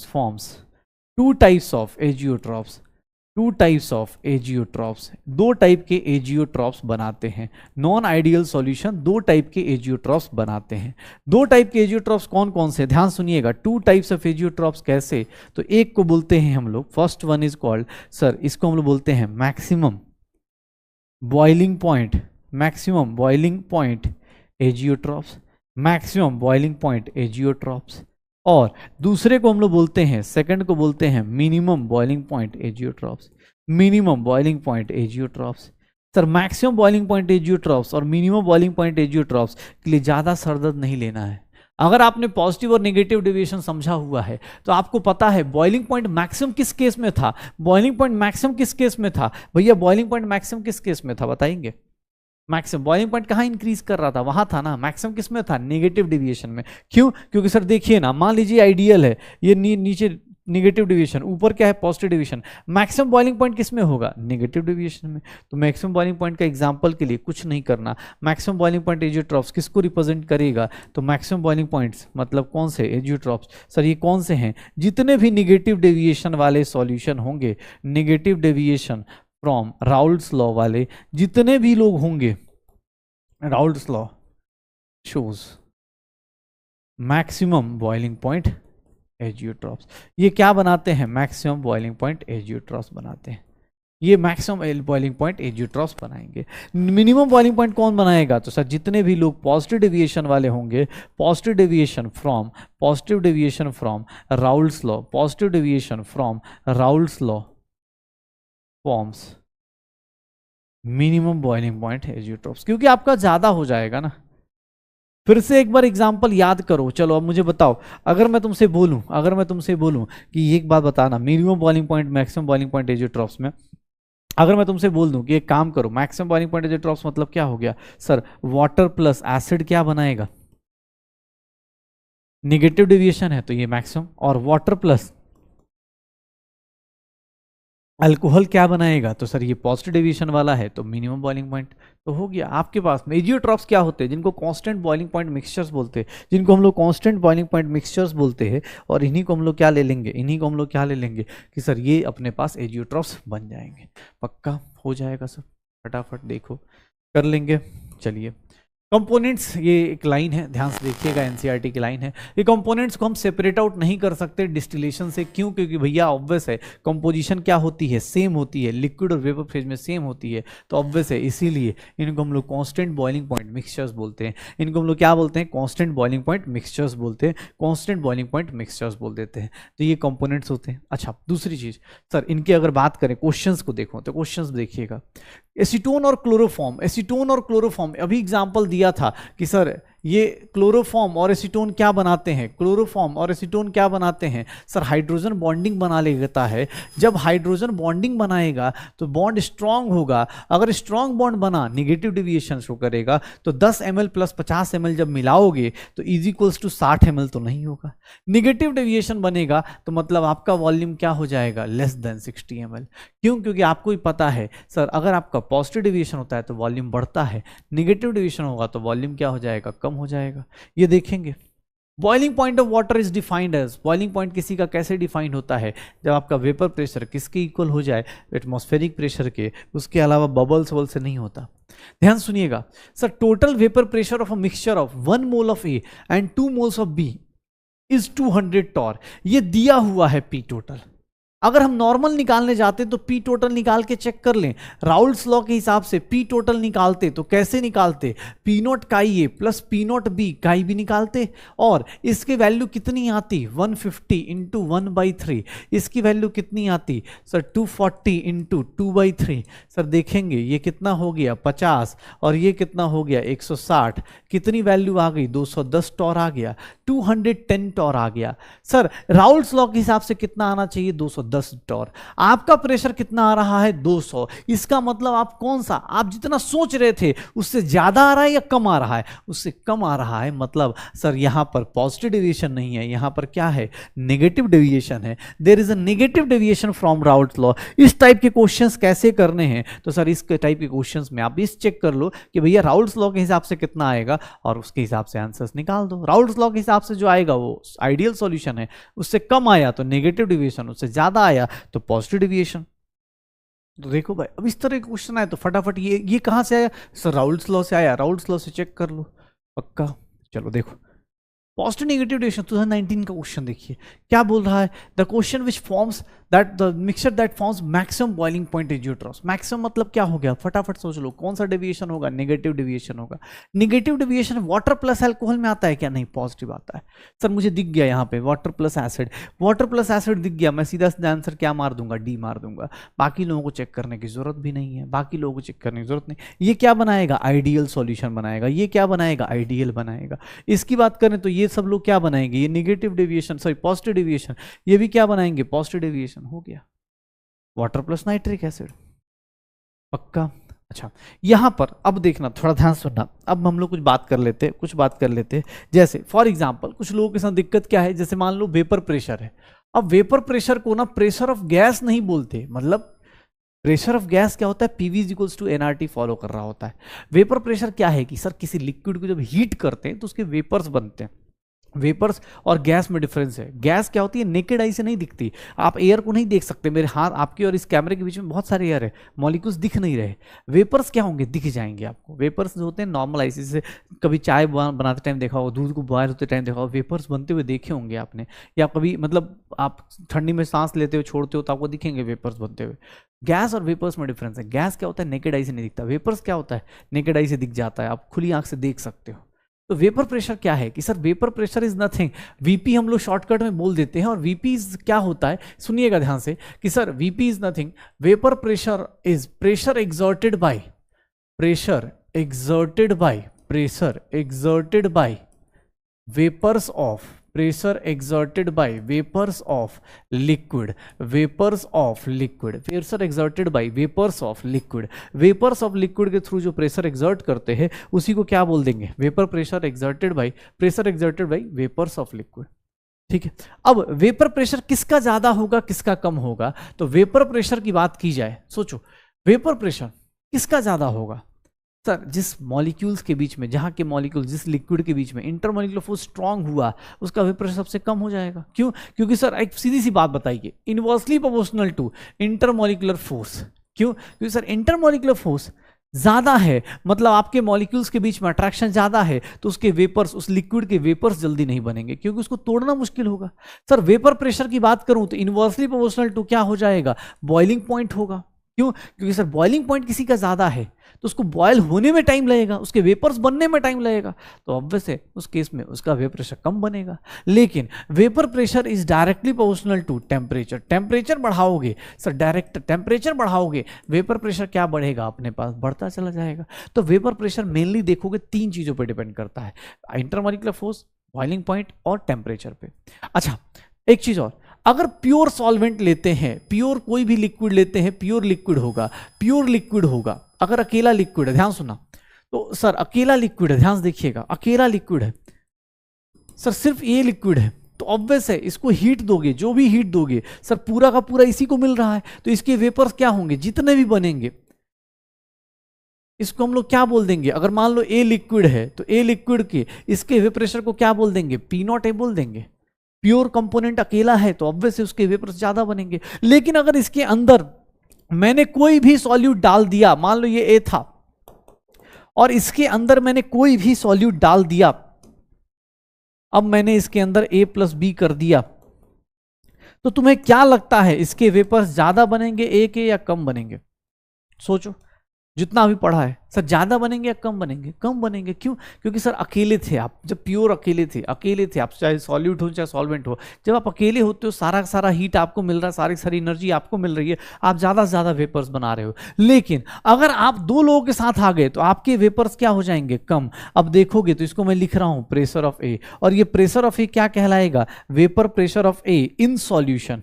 forms two types of azeotropes, दो टाइप के एजियोट्रॉप्स बनाते हैं। नॉन आइडियल सॉल्यूशन दो टाइप के एजियोट्रॉप्स बनाते हैं। दो टाइप के एजियोट्रॉप्स कौन कौन से, ध्यान सुनिएगा, टू टाइप्स ऑफ एजियोट्रॉप्स कैसे, तो एक को बोलते हैं हम लोग, first one is called, sir इसको हम लोग बोलते हैं मैक्सिमम बॉइलिंग पॉइंट एजियोट्रॉप्स, और दूसरे को हम लोग बोलते हैं, सेकंड को बोलते हैं minimum boiling point azeotropes. Sir maximum boiling point azeotropes और मिनिमम बॉइलिंग पॉइंट एजियोट्रॉप्स के लिए ज्यादा सरदर्द नहीं लेना है। अगर आपने पॉजिटिव और नेगेटिव डेविएशन समझा हुआ है तो आपको पता है बॉइलिंग पॉइंट मैक्सिमम किस केस में था, भैया बॉइलिंग पॉइंट मैक्सिमम किस केस में था, बताएंगे। मैक्सिमम बॉइलिंग पॉइंट कहाँ इंक्रीज कर रहा था, वहां था ना, मैक्सिमम किस में था, नेगेटिव डेविएशन में। क्यों, क्योंकि सर देखिए ना, मान लीजिए आइडियल है, ये नीचे नेगेटिव डेविएशन, ऊपर क्या है, positive deviation, maximum boiling point किस में होगा, नेगेटिव डेविएशन में। तो मैक्सिमम बॉइलिंग पॉइंट का एग्जांपल के लिए कुछ नहीं करना, मैक्सिमम बॉइलिंग पॉइंट एजियोट्रॉप्स किसको रिप्रेजेंट करेगा, तो मैक्सिमम बॉइलिंग पॉइंट्स मतलब कौन से, एजियोट्रॉप्स। सर ये कौन से हैं, जितने भी नेगेटिव डेविएशन वाले सॉल्यूशन होंगे, negative deviation from Raoult's law वाले जितने भी लोग होंगे, Raoult's law shows maximum boiling point azeotropes. ये क्या बनाते हैं, मैक्सिमम बॉइलिंग पॉइंट एजियोट्रॉप्स बनाते हैं, ये मैक्सिमम बॉइलिंग पॉइंट एजियोट्रॉप्स बनाएंगे। मिनिमम बॉइलिंग पॉइंट कौन बनाएगा, तो सर जितने भी लोग पॉजिटिव डेविएशन वाले होंगे, positive deviation from Raoult's law forms minimum boiling point azeotropes, क्योंकि आपका ज्यादा हो जाएगा ना। फिर से एक बार एग्जांपल याद करो, चलो अब मुझे बताओ, अगर मैं तुमसे बोलूं कि एक बात बताना, minimum boiling point maximum boiling point azeotropes में अगर मैं तुमसे बोल दूं कि एक काम करो, मैक्सिमम बॉइलिंग पॉइंट एजियोट्रॉप्स मतलब क्या हो गया, सर वाटर प्लस एसिड क्या बनाएगा, नेगेटिव डेविएशन है तो ये मैक्सिमम, और वाटर प्लस अल्कोहल क्या बनाएगा, तो सर ये पॉजिटिव डेविएशन वाला है, तो मिनिमम बॉइलिंग पॉइंट तो हो गया आपके पास। एजियोट्रॉप्स क्या होते हैं, जिनको कांस्टेंट बॉइलिंग पॉइंट मिक्सचर्स बोलते हैं, जिनको हम लोग कांस्टेंट बॉइलिंग पॉइंट मिक्सचर्स बोलते हैं, और इन्हीं को हम लोग क्या ले लेंगे, इन्हीं को हम लोग क्या ले लेंगे कि सर ये अपने पास एजियोट्रॉप्स बन जाएंगे। पक्का हो जाएगा सर, फटाफट देखो कर लेंगे। चलिए कंपोनेंट्स, ये एक लाइन है, ध्यान से देखिएगा, एनसीईआरटी की लाइन है। ये कंपोनेंट्स को हम सेपरेट आउट नहीं कर सकते डिस्टिलेशन से, क्यों, क्योंकि भैया ऑब्वियस है कंपोजिशन क्या होती है, सेम होती है, लिक्विड और वेपर फेज में सेम होती है, तो ऑब्वियस है, इसीलिए इनको हम लोग कांस्टेंट बॉइलिंग पॉइंट मिक्सचर्स बोलते हैं। इनको हम लोग क्या बोलते हैं, कांस्टेंट बॉइलिंग पॉइंट मिक्सचर्स बोलते हैं, कांस्टेंट बॉइलिंग पॉइंट मिक्सचर्स बोल देते हैं। तो ये कंपोनेंट्स होते हैं। अच्छा दूसरी चीज सर, इनकी अगर बात करें क्वेश्चंस को देखो, तो क्वेश्चंस देखिएगा, एसीटोन और क्लोरोफॉर्म, एसीटोन और क्लोरोफॉर्म, अभी एग्जांपल दिया था कि सर ये क्लोरोफॉर्म और एसीटोन क्या बनाते हैं, क्लोरोफॉर्म और एसीटोन क्या बनाते हैं, सर हाइड्रोजन बॉन्डिंग बना लेता है। जब हाइड्रोजन बॉन्डिंग बनाएगा तो बॉन्ड स्ट्रांग होगा, अगर स्ट्रांग बॉन्ड बना निगेटिव डेविएशन शो करेगा, तो 10 ml प्लस 50 ml जब मिलाओगे तो इज इक्वल्स टू 60 ml तो नहीं होगा। निगेटिव डेविएशन बनेगा तो मतलब आपका वॉल्यूम क्या हो जाएगा, लेस देन 60 ml। क्यों, क्योंकि आपको ही पता है सर, अगर आपका पॉजिटिव डेविएशन होता है तो वॉल्यूम बढ़ता है, निगेटिव डेविएशन होगा तो वॉल्यूम क्या हो जाएगा, कम हो जाएगा। ये देखेंगे boiling point of water is defined as, boiling point किसी का कैसे डिफाइंड होता है, जब आपका वेपर प्रेशर किसके इक्वल हो जाए, एटमॉस्फेरिक प्रेशर के, उसके अलावा बबल्स वबल से नहीं होता। ध्यान सुनिएगा sir, total vapour pressure of a mixture of 1 mole of a and 2 moles of b is 200 torr, ये दिया हुआ है पी टोटल। अगर हम नॉर्मल निकालने जाते तो पी टोटल निकाल के चेक कर लें, राउल्स लॉ के हिसाब से पी टोटल निकालते तो कैसे निकालते, पी नोट काई A plus P note B chi B निकालते, और इसकी वैल्यू कितनी आती 150 इंटू 1/3, इसकी वैल्यू कितनी आती सर 240 इंटू 2/3। सर देखेंगे ये कितना हो गया 50, और ये कितना हो गया 160, कितनी वैल्यू आ गई 210 टॉर आ गया, 210 टॉर आ गया। सर राउल्स लॉ के हिसाब से कितना आना चाहिए 210 टॉर, आपका प्रेशर कितना आ रहा है 200, इसका मतलब आप कौन सा, आप जितना सोच रहे थे उससे ज्यादा आ रहा है या कम आ रहा है, उससे कम आ रहा है, मतलब सर यहां पर पॉजिटिव डेविएशन नहीं है, यहां पर क्या है नेगेटिव डेविएशन है, there is a negative deviation from Raoult's law. इस टाइप के क्वेश्चंस कैसे करने हैं, तो सर इस टाइप के क्वेश्चंस में आप इस चेक कर लो कि भैया राउल्स लॉ के हिसाब से कितना आएगा, और उसके हिसाब से आंसर्स निकाल दो। राउल्स लॉ के हिसाब से जो आएगा वो आइडियल सॉल्यूशन है, उससे कम आया तो नेगेटिव डेविएशन, उससे ज्यादा आया तो पॉजिटिव डेविएशन। तो देखो भाई, अब इस तरह का क्वेश्चन आया तो फटाफट ये कहां से आया सर, राउल्स लॉ से आया, राउल्स लॉ से चेक कर लो पक्का। चलो देखो पॉजिटिव नेगेटिव डेविएशन 2019 का क्वेश्चन देखिए क्या बोल रहा है, the question which forms that the mixture that forms maximum boiling point azeotropes. Maximum मतलब क्या हो गया, फटाफट सोच लो कौन सा डेविएशन होगा, नेगेटिव डेविएशन होगा। Negative deviation water plus alcohol में आता है क्या, नहीं पॉजिटिव आता है। सर मुझे दिख गया यहाँ पे water plus acid, water plus acid दिख गया, मैं सीधा सीधा आंसर क्या मार दूंगा, डी मार दूंगा, बाकी लोगों को चेक करने की जरूरत भी नहीं है, बाकी लोगों को चेक करने की जरूरत नहीं। ये क्या बनाएगा, आइडियल सॉल्यूशन बनाएगा, ये क्या बनाएगा, आइडियल बनाएगा। इसकी बात करें तो ये सब लोग क्या बनाएंगे, ये negative deviation sorry positive deviation, ये भी क्या बनाएंगे पॉजिटिव डेविएशन, हो गया वाटर प्लस नाइट्रिक एसिड पक्का। अच्छा यहां पर अब देखना, थोड़ा ध्यान सुनना, अब हम लोग कुछ बात कर लेते जैसे फॉर एग्जांपल कुछ लोगों के साथ दिक्कत क्या है, जैसे मान लो वेपर प्रेशर है। अब वेपर प्रेशर को ना प्रेशर ऑफ गैस नहीं बोलते, मतलब प्रेशर ऑफ गैस क्या होता है, PV equals to nRT follow कर रहा होता है। वेपर प्रेशर क्या है कि सर किसी लिक्विड को जब हीट करते हैं तो उसके वेपर्स बनते हैं। वेपर्स और गैस में डिफरेंस है, गैस क्या होती है नेकेड आई से नहीं दिखती, आप एयर को नहीं देख सकते, मेरे हाथ आपके और इस कैमरे के बीच में बहुत सारे एयर है, मॉलिक्यूल्स दिख नहीं रहे। वेपर्स क्या होंगे, दिख जाएंगे आपको। वेपर्स जो होते हैं नॉर्मल आई से, कभी चाय बनाते टाइम देखा होगा, दूध को बॉयल होते टाइम देखा होगा, वेपर्स बनते हुए देखे होंगे आपने, या कभी मतलब आप ठंडी में सांस लेते हो छोड़ते हो तो आपको दिखेंगे वेपर्स बनते हुए। गैस और वेपर्स में डिफरेंस है, गैस क्या होता है नेकेड आई से नहीं दिखता, वेपर्स क्या होता है नेकेड आई से दिख जाता है, आप खुली आंख से देख सकते हो। तो वेपर प्रेशर क्या है कि sir vapour pressure is nothing, VP हम लोग शॉर्टकट में बोल देते हैं, और वीपी क्या होता है सुनिएगा ध्यान से कि sir VP is nothing, vapour pressure is pressure exerted by vapours of pressure exerted by vapors of liquid, vapors of liquid, pressure exerted by vapors of liquid, vapors of liquid के through जो pressure exert करते हैं उसी को क्या बोल देंगे, vapour pressure exerted by vapors of liquid। ठीक है। अब वेपर प्रेशर किसका ज्यादा होगा किसका कम होगा, तो वेपर प्रेशर की बात की जाए, सोचो वेपर प्रेशर किसका ज्यादा होगा सर, जिस मॉलिक्यूल्स के बीच में, जहां के मॉलिक्यूल जिस लिक्विड के बीच में इंटरमॉलिक्यूलर फोर्स स्ट्रांग हुआ, उसका वेपर प्रेशर सबसे कम हो जाएगा। क्यों? क्योंकि सर एक सीधी सी बात बताइए, inversely proportional to intermolecular force. क्यों? क्योंकि सर इंटरमॉलिक्यूलर फोर्स ज्यादा है, मतलब आपके मॉलिक्यूल्स के बीच में अट्रैक्शन ज्यादा है, तो उसके वेपर्स, उस लिक्विड के वेपर्स जल्दी नहीं बनेंगे, क्योंकि उसको तोड़ना मुश्किल होगा। सर वेपर प्रेशर की बात करूं तो इनवर्सली प्रोपोर्शनल टू क्या हो जाएगा, बॉइलिंग पॉइंट होगा। क्यों? क्योंकि सर बॉइलिंग पॉइंट किसी का ज्यादा है तो उसको बॉयल होने में टाइम लगेगा, उसके वेपर्स बनने में टाइम लगेगा, तो ऑब्वियस है उस केस में उसका वेपर प्रेशर कम बनेगा। लेकिन vapour pressure is directly proportional to temperature. Temperature बढ़ाओगे सर, डायरेक्ट टेम्परेचर बढ़ाओगे, वेपर प्रेशर क्या बढ़ेगा, अपने पास बढ़ता चला जाएगा। तो वेपर प्रेशर मेनली देखोगे तीन चीजों पर डिपेंड करता है, इंटरमॉलिक्यूलर फोर्स, बॉइलिंग पॉइंट और टेम्परेचर पे। अच्छा एक चीज और, अगर प्योर सॉल्वेंट लेते हैं, प्योर कोई भी लिक्विड लेते हैं, प्योर लिक्विड होगा, प्योर लिक्विड होगा, अगर अकेला लिक्विड है, ध्यान सुना, तो सर अकेला लिक्विड है, ध्यान से देखिएगा, अकेला लिक्विड है सर, सिर्फ ये लिक्विड है, तो ऑब्वियस है इसको हीट दोगे, जो भी हीट दोगे सर पूरा का पूरा इसी को मिल रहा है, तो इसके वेपर्स क्या होंगे, जितने भी बनेंगे, इसको हम लोग क्या बोल देंगे, अगर मान लो ए लिक्विड है तो ए लिक्विड के इसके वेपर प्रेशर को क्या बोल देंगे, पी नॉट ए बोल देंगे। प्योर कंपोनेंट अकेला है तो ऑब्वियसली उसके वेपर्स ज्यादा बनेंगे। लेकिन अगर इसके अंदर मैंने कोई भी सॉल्यूट डाल दिया, मान लो ये ए था और इसके अंदर मैंने कोई भी सॉल्यूट डाल दिया, अब मैंने इसके अंदर ए प्लस बी कर दिया, तो तुम्हें क्या लगता है इसके वेपर्स ज्यादा बनेंगे ए के या कम बनेंगे? सोचो, जितना अभी पढ़ा है सर, ज्यादा बनेंगे या कम बनेंगे? कम बनेंगे। क्यों? क्योंकि सर अकेले थे आप, जब प्योर अकेले थे आप, चाहे सॉल्यूट हो चाहे सॉल्वेंट हो, जब आप अकेले होते हो सारा सारा हीट आपको मिल रहा है, सारी सारी एनर्जी आपको मिल रही है, आप ज्यादा से ज्यादा वेपर्स बना रहे हो। लेकिन अगर आप दो लोगों के साथ आ गए तो आपके वेपर्स क्या हो जाएंगे, कम। अब देखोगे तो इसको मैं लिख रहा हूं प्रेशर ऑफ ए, और ये प्रेशर ऑफ ए क्या कहलाएगा, vapour pressure of A in solution,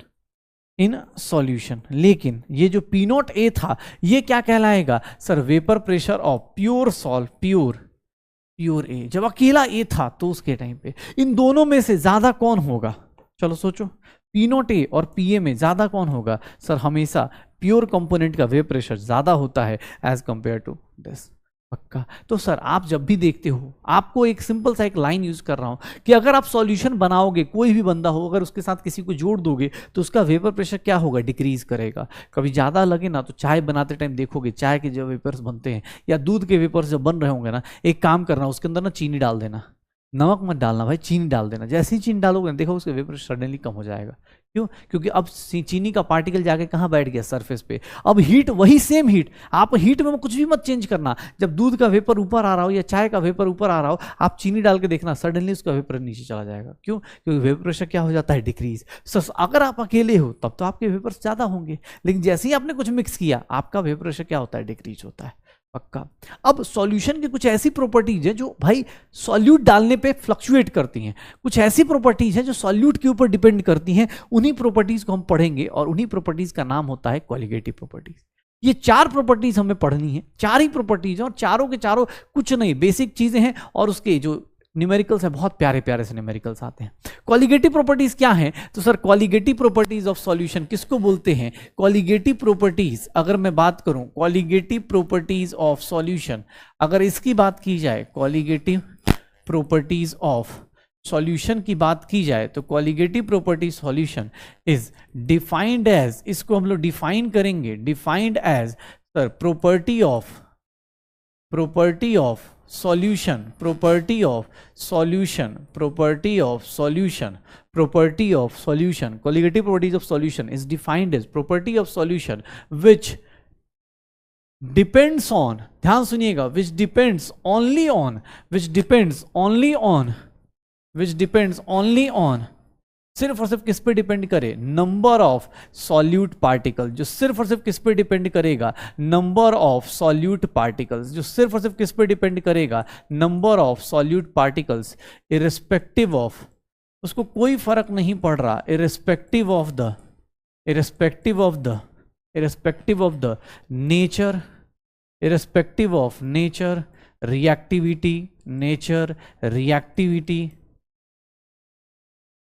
in solution. लेकिन ये जो पी नॉट ए था ये क्या कहलाएगा sir, vapour pressure of pure solve, pure A. जब अकेला ए था तो उसके टाइम पे इन दोनों में से ज्यादा कौन होगा, चलो सोचो, पी नॉट ए और पी ए में ज्यादा कौन होगा सर, हमेशा प्योर कंपोनेंट का वेपर प्रेशर ज्यादा होता है एज कंपेयर टू दिस। पक्का? तो सर आप जब भी देखते हो, आपको एक सिंपल सा एक लाइन यूज कर रहा हूं कि अगर आप सॉल्यूशन बनाओगे, कोई भी बंदा हो, अगर उसके साथ किसी को जोड़ दोगे तो उसका वेपर प्रेशर क्या होगा, डिक्रीज करेगा। कभी ज्यादा लगे ना तो चाय बनाते टाइम देखोगे, चाय के जो वेपर्स बनते हैं या दूध के वेपर्स जब बन रहे होंगे ना, एक काम करना, उसके अंदर ना चीनी डाल देना, नमक मत डालना भाई, चीनी डाल देना। जैसे ही चीनी डालोगे देखो उसका वेपर सडनली कम हो जाएगा। क्यों? क्योंकि अब चीनी का पार्टिकल जाके कहां बैठ गया, सरफेस पे। अब हीट वही सेम हीट, आप हीट में कुछ भी मत चेंज करना, जब दूध का वेपर ऊपर आ रहा हो या चाय का वेपर ऊपर आ रहा हो, आप चीनी डाल के देखना, सडनली उसका वेपर नीचे चला जाएगा। क्यों? क्योंकि वेपर प्रेशर क्या हो जाता है, डिक्रीज। अगर आप अकेले हो तब तो आपके वेपर्स ज्यादा होंगे, लेकिन जैसे ही आपने कुछ मिक्स किया आपका वेपर प्रेशर क्या होता है, डिक्रीज होता है। पक्का? अब सॉल्यूशन की कुछ ऐसी प्रॉपर्टीज है जो भाई सॉल्यूट डालने पे फ्लक्चुएट करती हैं, कुछ ऐसी प्रॉपर्टीज है जो सॉल्यूट के ऊपर डिपेंड करती हैं, उन्हीं प्रॉपर्टीज को हम पढ़ेंगे और उन्हीं प्रॉपर्टीज का नाम होता है कोलिगेटिव प्रॉपर्टीज। ये चार प्रॉपर्टीज हमें पढ़नी है, चार ही प्रॉपर्टीज हैं और चारों के चारों कुछ नहीं, बेसिक चीजें हैं, और उसके जो न्यूमेरिकल्स है बहुत प्यारे प्यारे से न्यूमेरिकल्स आते हैं। कॉलिगेटिव प्रॉपर्टीज क्या हैं, तो sir colligative properties of solution किसको बोलते हैं, कॉलिगेटिव प्रॉपर्टीज, अगर मैं बात करूं कॉलिगेटिव प्रॉपर्टीज ऑफ सॉल्यूशन, अगर इसकी बात की जाए, कॉलिगेटिव प्रॉपर्टीज ऑफ सॉल्यूशन की बात की जाए, तो colligative property solution is defined as, इसको हम लोग डिफाइन करेंगे, defined as sir property of solution, property of solution, property of solution, property of solution. Colligative properties of solution is defined as property of solution which depends on, ध्यान सुनिएगा, which depends only on, which depends only on, which depends only on, सिर्फ और सिर्फ किस पे depend करे, number of solute particle, जो सिर्फ और सिर्फ किस पे डिपेंड करेगा, नंबर ऑफ सॉल्यूट पार्टिकल्स, जो सिर्फ और सिर्फ किस पे डिपेंड करेगा, number of solute particles, irrespective of, उसको कोई फर्क नहीं पड़ रहा, irrespective of the, irrespective of the, irrespective of the nature, irrespective of nature, reactivity, nature, reactivity,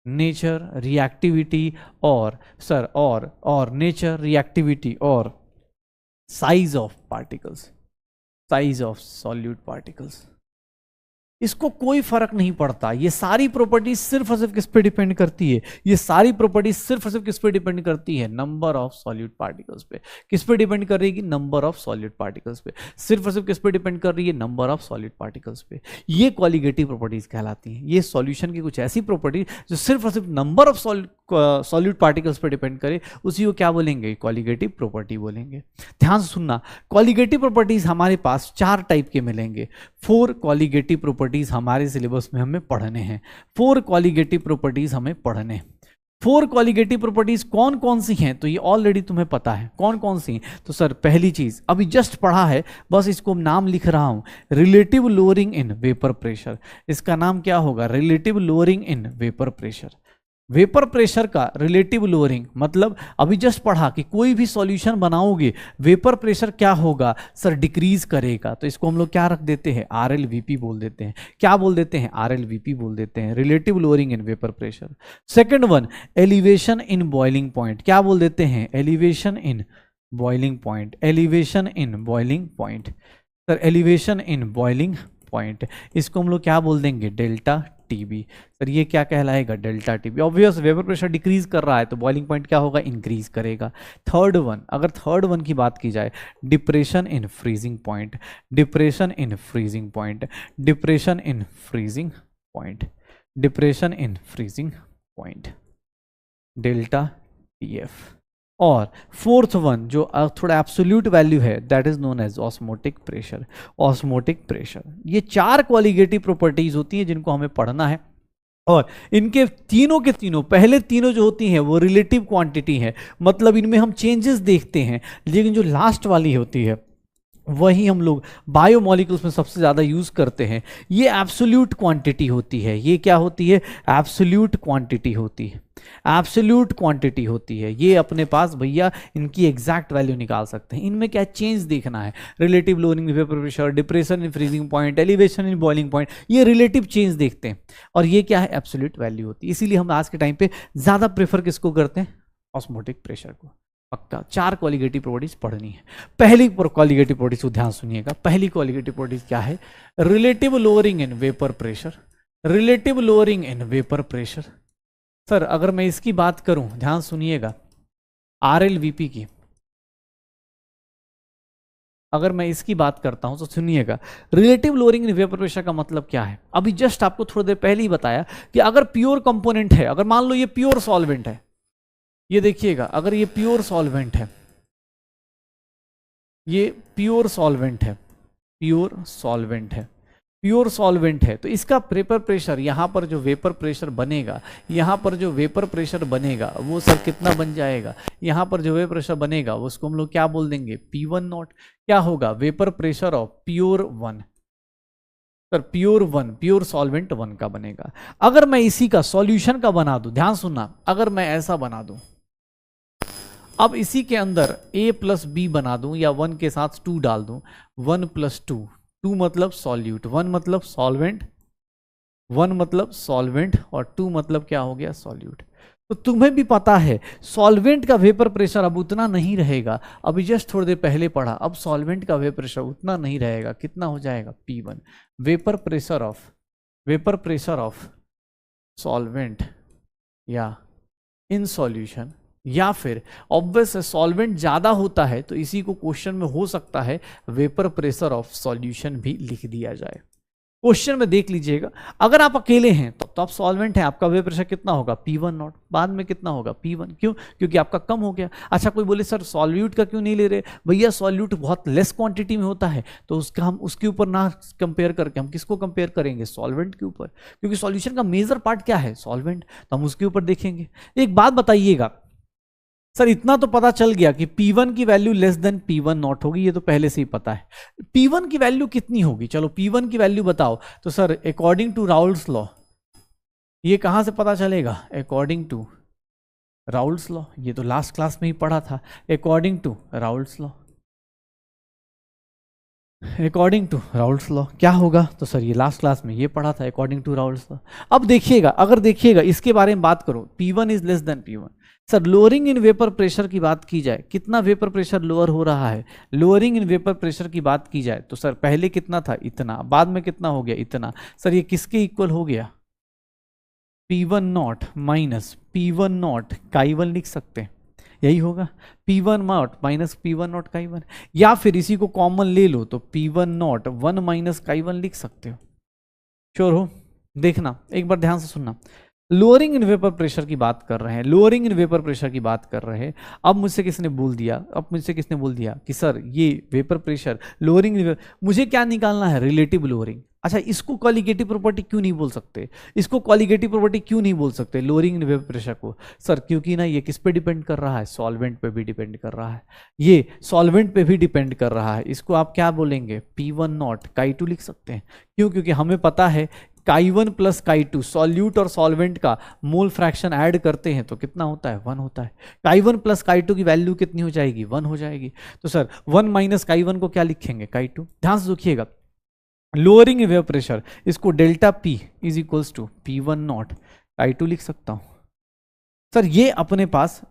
nature, reactivity और सर और नेचर, रिएक्टिविटी और size of particles, size of solute particles. इसको कोई फर्क नहीं पड़ता, ये सारी प्रॉपर्टीज सिर्फ और सिर्फ किस पे डिपेंड करती है, ये सारी प्रॉपर्टीज सिर्फ और सिर्फ किस पे डिपेंड करती है, नंबर ऑफ सॉल्यूट पार्टिकल्स पे। किस पे डिपेंड कर रही है, नंबर ऑफ सॉल्यूट पार्टिकल्स पे, सिर्फ और सिर्फ किस पे डिपेंड कर रही है, नंबर ऑफ सॉल्यूट पार्टिकल्स पे। ये कॉलिगेटिव प्रॉपर्टीज कहलाती हैं। ये सॉल्यूशन की कुछ ऐसी प्रॉपर्टी जो सिर्फ और सिर्फ नंबर ऑफ सॉल्यूट पार्टिकल्स पे डिपेंड करे, उसी को क्या बोलेंगे, कॉलिगेटिव प्रॉपर्टी बोलेंगे। ध्यान से सुनना, कॉलिगेटिव प्रॉपर्टीज हमारे पास 4 टाइप के मिलेंगे। 4 कॉलिगेटिव प्रॉपर्टीज हमारे सिलेबस में हमें पढ़ने हैं। 4 कॉलिगेटिव प्रॉपर्टीज हमें पढ़ने हैं। 4 कॉलिगेटिव प्रॉपर्टीज कौन कौन सी हैं, तो ये ऑलरेडी तुम्हें पता है कौन कौन सी हैं। तो सर पहली चीज अभी जस्ट पढ़ा है, बस इसको नाम लिख रहा हूं, relative lowering in vapour pressure. इसका नाम क्या होगा, relative lowering in vapour pressure. Vapour pressure का रिलेटिव लोअरिंग मतलब अभी जस्ट पढ़ा कि कोई भी सॉल्यूशन बनाओगे वेपर प्रेशर क्या होगा, सर डिक्रीज करेगा। तो इसको हम लोग क्या रख देते हैं, RLVP बोल देते हैं। क्या बोल देते हैं, RLVP बोल देते हैं, relative lowering in vapour pressure. Second one, elevation in boiling point. क्या बोल देते हैं, elevation in boiling point, elevation in boiling point. Sir elevation in boiling point, इसको हम लोग क्या बोल देंगे, डेल्टा TB। सर ये क्या कहलाएगा, delta TB। Obvious vapour pressure decrease कर रहा है तो बॉइलिंग पॉइंट क्या होगा, इंक्रीज करेगा। थर्ड वन, अगर थर्ड वन की बात की जाए, depression in freezing point, depression in freezing point, depression in freezing point, depression in freezing point, delta TF। और फोर्थ वन जो थोड़ा एब्सोल्यूट वैल्यू है, that is known as osmotic pressure, osmotic pressure. ये 4 colligative properties होती हैं जिनको हमें पढ़ना है। और इनके तीनों के तीनों, पहले तीनों जो होती हैं वो रिलेटिव क्वांटिटी है, मतलब इनमें हम चेंजेस देखते हैं। लेकिन जो लास्ट वाली होती है वही हम लोग बायोमॉलिक्यूल्स में सबसे ज़्यादा यूज़ करते हैं, ये एब्सोल्यूट क्वांटिटी होती है। ये क्या होती है, एब्सोल्यूट क्वांटिटी होती है, एब्सोल्यूट क्वांटिटी होती है। ये अपने पास भैया इनकी एग्जैक्ट वैल्यू निकाल सकते हैं। इनमें क्या चेंज देखना है, relative lowering vapour pressure, depression in freezing point, elevation in boiling point, ये रिलेटिव चेंज देखते हैं। और ये क्या है, एब्सोल्यूट वैल्यू होती है। इसीलिए हम आज के टाइम पे ज़्यादा प्रेफर किसको करते हैं, ऑस्मोटिक प्रेशर को। पक्का 4 कॉलिगेटिव प्रॉपर्टीज पढ़नी है। पहली कॉलिगेटिव प्रॉपर्टीज को ध्यान सुनिएगा। पहली कॉलिगेटिव प्रॉपर्टीज क्या है, relative lowering in vapour pressure, relative lowering in vapour pressure. Sir अगर मैं इसकी बात करूं, ध्यान सुनिएगा, RLVP की अगर मैं इसकी बात करता हूं तो सुनिएगा, relative lowering in vapour pressure का मतलब क्या है। अभी जस्ट आपको थोड़ी देर पहले ही बताया कि अगर प्योर कंपोनेंट है, अगर मान लो ये प्योर सॉल्वेंट है, ये देखिएगा अगर ये प्योर सॉल्वेंट है, ये प्योर सॉल्वेंट है, प्योर सॉल्वेंट है, प्योर सॉल्वेंट है, तो इसका वेपर प्रेशर, यहां पर जो वेपर प्रेशर बनेगा, यहां पर जो वेपर प्रेशर बनेगा वो सर कितना बन जाएगा, यहां पर जो वेपर प्रेशर बनेगा वो उसको हम लोग क्या बोल देंगे, P1 नॉट। क्या होगा, vapour pressure of pure 1, sir pure 1, pure solvent 1 का बनेगा। अगर मैं इसी का सॉल्यूशन का बना दूं, ध्यान सुनना, अगर मैं ऐसा बना दूं, अब इसी के अंदर A प्लस B बना दूं या 1 के साथ 2 डाल दूं, 1 प्लस 2, 2 मतलब सॉल्यूट, 1 मतलब सॉल्वेंट, 1 मतलब सॉल्वेंट और 2 मतलब क्या हो गया, सॉल्यूट। तो तुम्हें भी पता है सॉल्वेंट का वेपर प्रेशर अब उतना नहीं रहेगा, अभी जस्ट थोड़ी देर पहले पढ़ा, अब सॉल्वेंट का वेपर प्रेशर उतना नहीं रहेगा, कितना हो जाएगा, P1। Vapour pressure of solvent या इन सॉल्यूशन, या फिर ऑब्वियस सॉल्वेंट ज्यादा होता है तो इसी को क्वेश्चन में हो सकता है वेपर प्रेशर ऑफ सॉल्यूशन भी लिख दिया जाए। क्वेश्चन में देख लीजिएगा, अगर आप अकेले हैं तो आप सॉल्वेंट हैं, आपका वेपर प्रेशर कितना होगा, P1 नॉट, बाद में कितना होगा, P1। क्यों, क्योंकि आपका कम हो गया। अच्छा कोई बोले सर सॉल्यूट का क्यों नहीं ले रहे, भैया सॉल्यूट बहुत लेस क्वांटिटी में होता है तो उसका हम उसके ऊपर ना कंपेयर करके हम किसको कंपेयर करेंगे, सॉल्वेंट के ऊपर, क्योंकि सॉल्यूशन का मेजर पार्ट क्या है, सॉल्वेंट, तो हम उसके ऊपर देखेंगे। एक बात बताइएगा सर, इतना तो पता चल गया कि P1 की value less than P1 not होगी, ये तो पहले से ही पता है। P1 की वैल्यू कितनी होगी, चलो P1 की वैल्यू बताओ। तो sir according to Raoult's law, ये कहां से पता चलेगा, अकॉर्डिंग टू राउल्स लॉ, ये तो लास्ट क्लास में ही पढ़ा था, according to Raoult's law. According to Raoult's law क्या होगा, तो सर ये लास्ट क्लास में ये पढ़ा था अकॉर्डिंग टू राउल्स लॉ। अब देखिएगा, अगर देखिएगा इसके बारे में बात करो, P1 is less than P1। Sir lowering in vapour pressure की बात की जाए, कितना वेपर प्रेशर लोअर हो रहा है, लोअरिंग इन वेपर प्रेशर की बात की जाए तो सर पहले कितना था, इतना, बाद में कितना हो गया, इतना। सर ये किसके इक्वल हो गया, P1 nought minus P1 not काई1 लिख सकते हैं, यही होगा P1 nought minus P1 not काई1। या फिर इसी को कॉमन ले लो तो P1 नॉट 1 माइनस काई1 लिख सकते हो। श्योर हो, देखना एक बार ध्यान से सुनना। लोअरिंग इन वेपर प्रेशर की बात कर रहे हैं, लोअरिंग इन वेपर प्रेशर की बात कर रहे हैं। अब मुझसे किसने बोल दिया कि सर ये वेपर प्रेशर लोअरिंग, मुझे क्या निकालना है, रिलेटिव लोअरिंग। अच्छा, इसको कॉलिगेटिव प्रॉपर्टी क्यों नहीं बोल सकते, इसको कॉलिगेटिव प्रॉपर्टी क्यों नहीं बोल सकते लोअरिंग इन वेपर प्रेशर को, सर क्योंकि ना ये किस पे डिपेंड कर रहा है, सॉल्वेंट पे भी डिपेंड कर रहा है, ये सॉल्वेंट पे भी डिपेंड कर रहा है। इसको आप क्या बोलेंगे, P1 नॉट काई2 लिख सकते हैं। क्यों, क्योंकि हमें पता है काई1 प्लस काई2 सॉल्यूट और सॉल्वेंट का मोल फ्रैक्शन ऐड करते हैं तो कितना होता है, 1 होता है। काई1 प्लस काई2 की वैल्यू कितनी हो जाएगी, 1 हो जाएगी। तो सर 1 माइनस काई1 को क्या लिखेंगे, काई2। ध्यान से देखिएगा, लोअरिंग वेपर प्रेशर, इसको delta P is equals to P1 nought काई2 लिख सकता हूं। सर ये अपने पास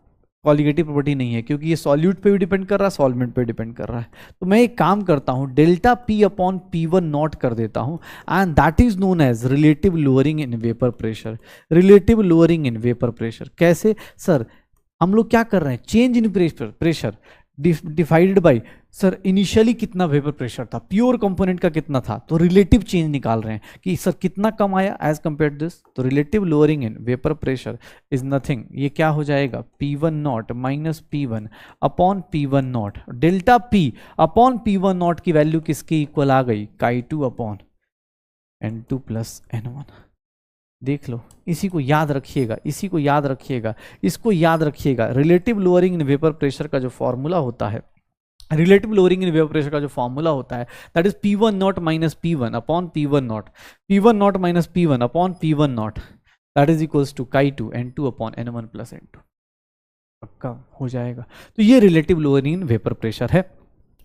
कॉलिगेटिव प्रॉपर्टी नहीं है क्योंकि ये सॉल्यूट पे भी डिपेंड कर रहा है, सॉल्वेंट पे डिपेंड कर रहा है। तो मैं एक काम करता हूं, delta P upon P1 not कर देता हूं and that is known as relative lowering in vapour pressure. Relative lowering in vapour pressure कैसे, सर हम लोग क्या कर रहे हैं, change in pressure divided by, sir initially कितना वेपर प्रेशर था, प्योर कंपोनेंट का कितना था, तो रिलेटिव चेंज निकाल रहे हैं कि सर कितना कम आया एज कंपेयर टू दिस। तो relative lowering in vapour pressure is nothing, ये क्या हो जाएगा, P1 nought minus P1 upon P1 not, delta P upon P1 not की वैल्यू किसके इक्वल आ गई, काई2 अपॉन N2 प्लस N1। देख लो, इसी को याद रखिएगा, इसी को याद रखिएगा, इसको याद रखिएगा। Relative lowering in vapour pressure का जो फॉर्मूला होता है, relative lowering in vapour pressure का जो फॉर्मूला होता है that is P1 nought minus P1 upon P1 nought, P1 nought minus P1 upon P1 nought that is equals to काई2 N2 upon N1 plus N2। पक्का हो जाएगा। तो ये relative lowering in vapour pressure है,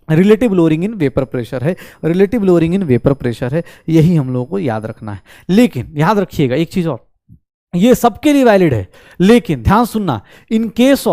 relative lowering in vapour pressure है, relative lowering in vapour pressure है, यही हम लोगों को याद रखना है। लेकिन याद रखिएगा एक चीज और, ये सबके लिए वैलिड है, लेकिन ध्यान सुनना, इन केस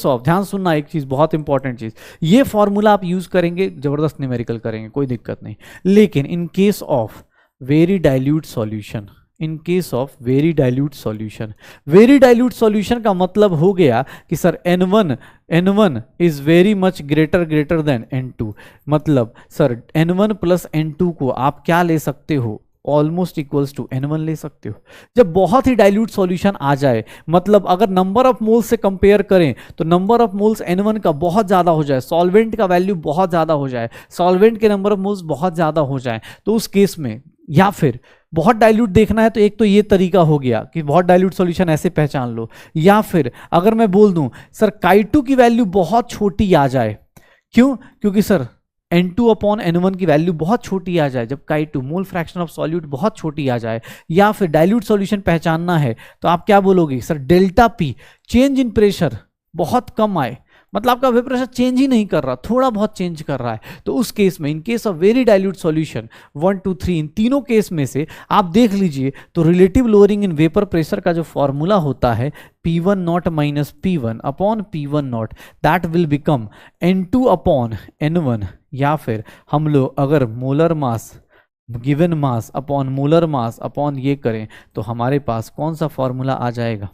ऑफ ध्यान सुनना एक चीज बहुत इंपॉर्टेंट चीज, ये फॉर्मूला आप यूज करेंगे, जबरदस्त न्यूमेरिकल करेंगे, कोई दिक्कत नहीं, लेकिन in case of very dilute solution, in case of very dilute solution, very dilute solution का मतलब हो गया कि sir N1 is very much greater than N2, मतलब सर N1 प्लस N2 को आप क्या ले सकते हो, ऑलमोस्ट इक्वल्स टू N1 ले सकते हो। जब बहुत ही डाइल्यूट सॉल्यूशन आ जाए, मतलब अगर नंबर ऑफ मोल्स से कंपेयर करें तो नंबर ऑफ मोल्स N1 का बहुत ज्यादा हो जाए, सॉल्वेंट का वैल्यू बहुत ज्यादा हो जाए, सॉल्वेंट के नंबर ऑफ मोल्स बहुत ज्यादा हो जाए, तो उस केस में, या फिर बहुत डाइल्यूट देखना है तो एक तो ये तरीका हो गया कि बहुत डाइल्यूट सॉल्यूशन ऐसे पहचान लो, या फिर अगर मैं बोल दूं सर काई2 की वैल्यू बहुत छोटी आ जाए, क्यों, क्योंकि सर N2 अपॉन N1 की वैल्यू बहुत छोटी आ जाए, जब काई2 मोल फ्रैक्शन ऑफ सॉल्यूट बहुत छोटी आ जाए, या फिर डाइल्यूट सॉल्यूशन पहचानना है तो आप क्या बोलोगे, sir delta P change in pressure बहुत कम आए, मतलब आपका वेपर प्रेशर चेंज ही नहीं कर रहा, थोड़ा बहुत चेंज कर रहा है, तो उस केस में, in case of very dilute solution 1 2 3, इन तीनों केस में से आप देख लीजिए तो relative lowering in vapour pressure का जो फॉर्मूला होता है P1 nought minus P1 upon P1 nought, that will become N2 upon N1, या फिर हम लोग अगर molar mass given mass upon molar mass upon ये करें तो हमारे पास कौन सा फॉर्मूला आ जाएगा।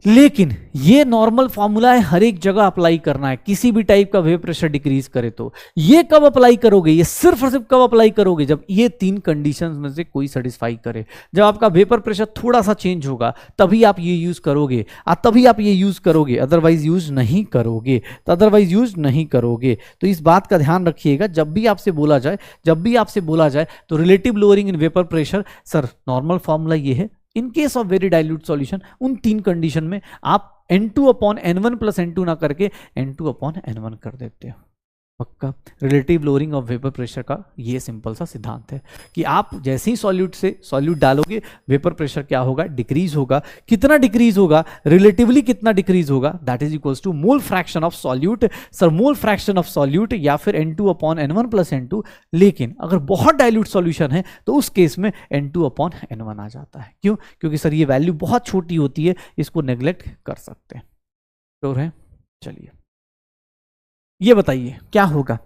लेकिन ये नॉर्मल फॉर्मूला है, हर एक जगह अप्लाई करना है, किसी भी टाइप का वेपर प्रेशर डिक्रीज करे तो। ये कब अप्लाई करोगे, ये सिर्फ और सिर्फ कब अप्लाई करोगे, जब ये 3 कंडीशंस में से कोई सेटिस्फाई करे, जब आपका वेपर प्रेशर थोड़ा सा चेंज होगा तभी आप ये यूज करोगे, तभी आप ये यूज करोगे, अदरवाइज यूज नहीं करोगे, तो इस बात का ध्यान रखिएगा जब भी आपसे बोला जाए तो relative lowering in vapour pressure, sir normal formula ये है, in case of very dilute solution उन 3 कंडीशन में आप N2 upon N1 plus N2 ना करके N2 अपॉन N1 कर देते हो। पक्का। Relative lowering of vapour pressure का ये सिंपल सा सिद्धांत है कि आप जैसे ही सॉल्यूट से सॉल्यूट डालोगे वेपर प्रेशर क्या होगा, डिक्रीज होगा। कितना डिक्रीज होगा, रिलेटिवली कितना डिक्रीज होगा, that is equals to mole fraction of solute. Sir mole fraction of solute या फिर N2 upon N1 plus N2, लेकिन अगर बहुत डाइल्यूट सॉल्यूशन है तो उस केस में N2 अपॉन N1 आ जाता है। क्यों? क्योंकि सर ये वैल्यू बहुत छोटी होती है, इसको नेग्लेक्ट कर सकते हैं। श्योर है? चलिए ये बताइए क्या होगा।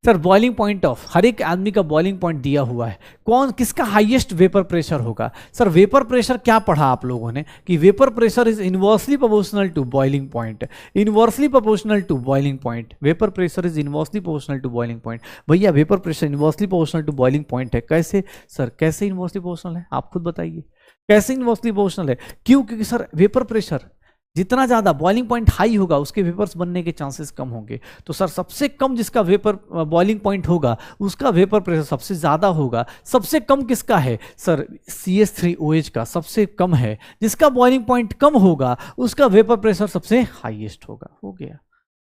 सर बॉइलिंग पॉइंट ऑफ, हर एक आदमी का बॉइलिंग पॉइंट दिया हुआ है, कौन किसका हाईएस्ट वेपर प्रेशर होगा। सर वेपर प्रेशर क्या पढ़ा आप लोगों ने कि vapour pressure is inversely proportional to boiling point, inversely proportional to boiling point. Vapour pressure is inversely proportional to boiling point. भैया vapour pressure inversely proportional to boiling point है, कैसे sir, कैसे इनवर्सली प्रोपोर्शनल है, आप खुद बताइए कैसे inversely proportional है। क्यों? क्योंकि सर वेपर प्रेशर जितना ज्यादा बॉइलिंग पॉइंट हाई होगा उसके वेपर्स बनने के चांसेस कम होंगे। तो सर सबसे कम जिसका वेपर बॉइलिंग पॉइंट होगा उसका वेपर प्रेशर सबसे ज्यादा होगा। सबसे कम किसका है सर, CH3OH का सबसे कम है। जिसका बॉइलिंग पॉइंट कम होगा उसका वेपर प्रेशर सबसे हाईएस्ट होगा। हो गया,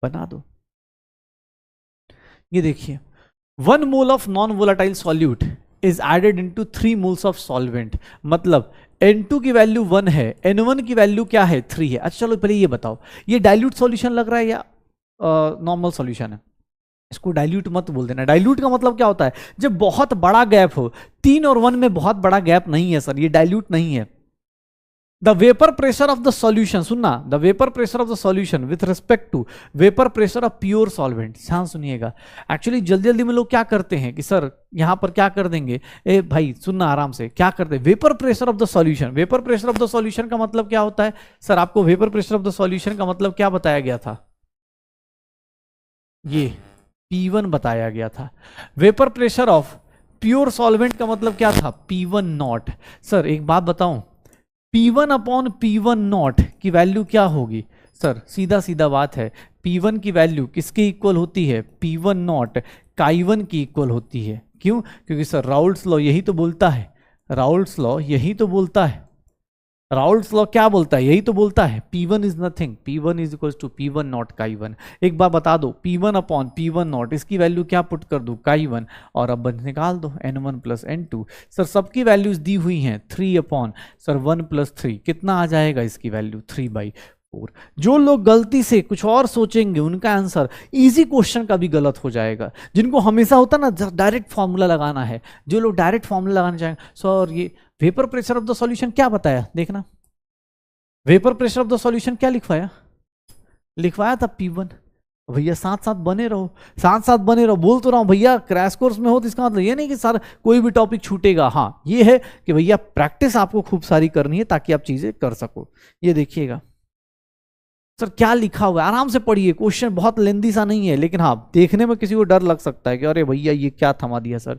बना दो। ये देखिए 1 mole of non volatile solute is added into 3 moles of solvent. मतलब N2 की वैल्यू 1 है, N1 की वैल्यू क्या है 3 है। अच्छा चलो पहले ये बताओ, ये डाइल्यूट सॉल्यूशन लग रहा है या नॉर्मल सॉल्यूशन है? इसको डाइल्यूट मत बोल देना। डाइल्यूट का मतलब क्या होता है, जब बहुत बड़ा गैप हो। 3 और 1 में बहुत बड़ा गैप नहीं है सर, ये डाइल्यूट नहीं है। The vapour pressure of the solution, सुनना, the vapour pressure of the solution with respect to vapour pressure of pure solvent. ध्यान सुनिएगा, एक्चुअली जल्दी जल्दी में लोग क्या करते हैं कि सर यहां पर क्या कर देंगे, ए भाई सुनना आराम से, क्या करते हैं vapour pressure of the solution. Vapour pressure of the solution का मतलब क्या होता है सर, आपको vapour pressure of the solution का मतलब क्या बताया गया था, ये P1 बताया गया था। Vapour pressure of pure solvent का मतलब क्या था, P1 नॉट। सर एक बात बताऊं, P1 अपॉन P1 नॉट की वैल्यू क्या होगी सर, सीधा सीधा बात है, P1 की वैल्यू किसके इक्वल होती है, P1 नॉट Chi1 की इक्वल होती है। क्यों? क्योंकि सर राउल्ट्स लॉ यही तो बोलता है, राउल्ट्स लॉ यही तो बोलता है, राउल्ट्स लॉ क्या बोलता है, यही तो बोलता है P1 is nothing, P1 is equal to P1 not Chi1। एक बार बता दो, P1 अपॉन P1 नॉट, इसकी वैल्यू क्या पुट कर दो, Chi1, और अब निकाल दो N1 प्लस N2। सर सबकी वैल्यूज दी हुई हैं 3 अपॉन सर 1 प्लस 3, कितना आ जाएगा इसकी वैल्यू 3/4। जो लोग गलती से कुछ और सोचेंगे उनका आंसर इजी क्वेश्चन का भी गलत हो जाएगा। जिनको हमेशा होता ना डायरेक्ट फॉर्मूला लगाना है, जो लोग डायरेक्ट फॉर्मूला लगाना चाहेंगे, सर ये vapour pressure of the solution क्या बताया, देखना vapour pressure of the solution क्या लिखवाया, लिखवाया था P1। भैया साथ साथ बने रहो, साथ साथ बने रहो, बोल तो रहा हूं भैया क्रैश कोर्स में हो तो इसका मतलब ये नहीं कि सर कोई भी टॉपिक छूटेगा। हाँ ये है कि भैया प्रैक्टिस आपको खूब सारी करनी है ताकि आप चीजें कर सको। ये देखिएगा सर क्या लिखा हुआ है, आराम से पढ़िए, क्वेश्चन बहुत लेंदी सा नहीं है, लेकिन हाँ देखने में किसी को डर लग सकता है कि अरे भैया ये क्या थमा दिया sir.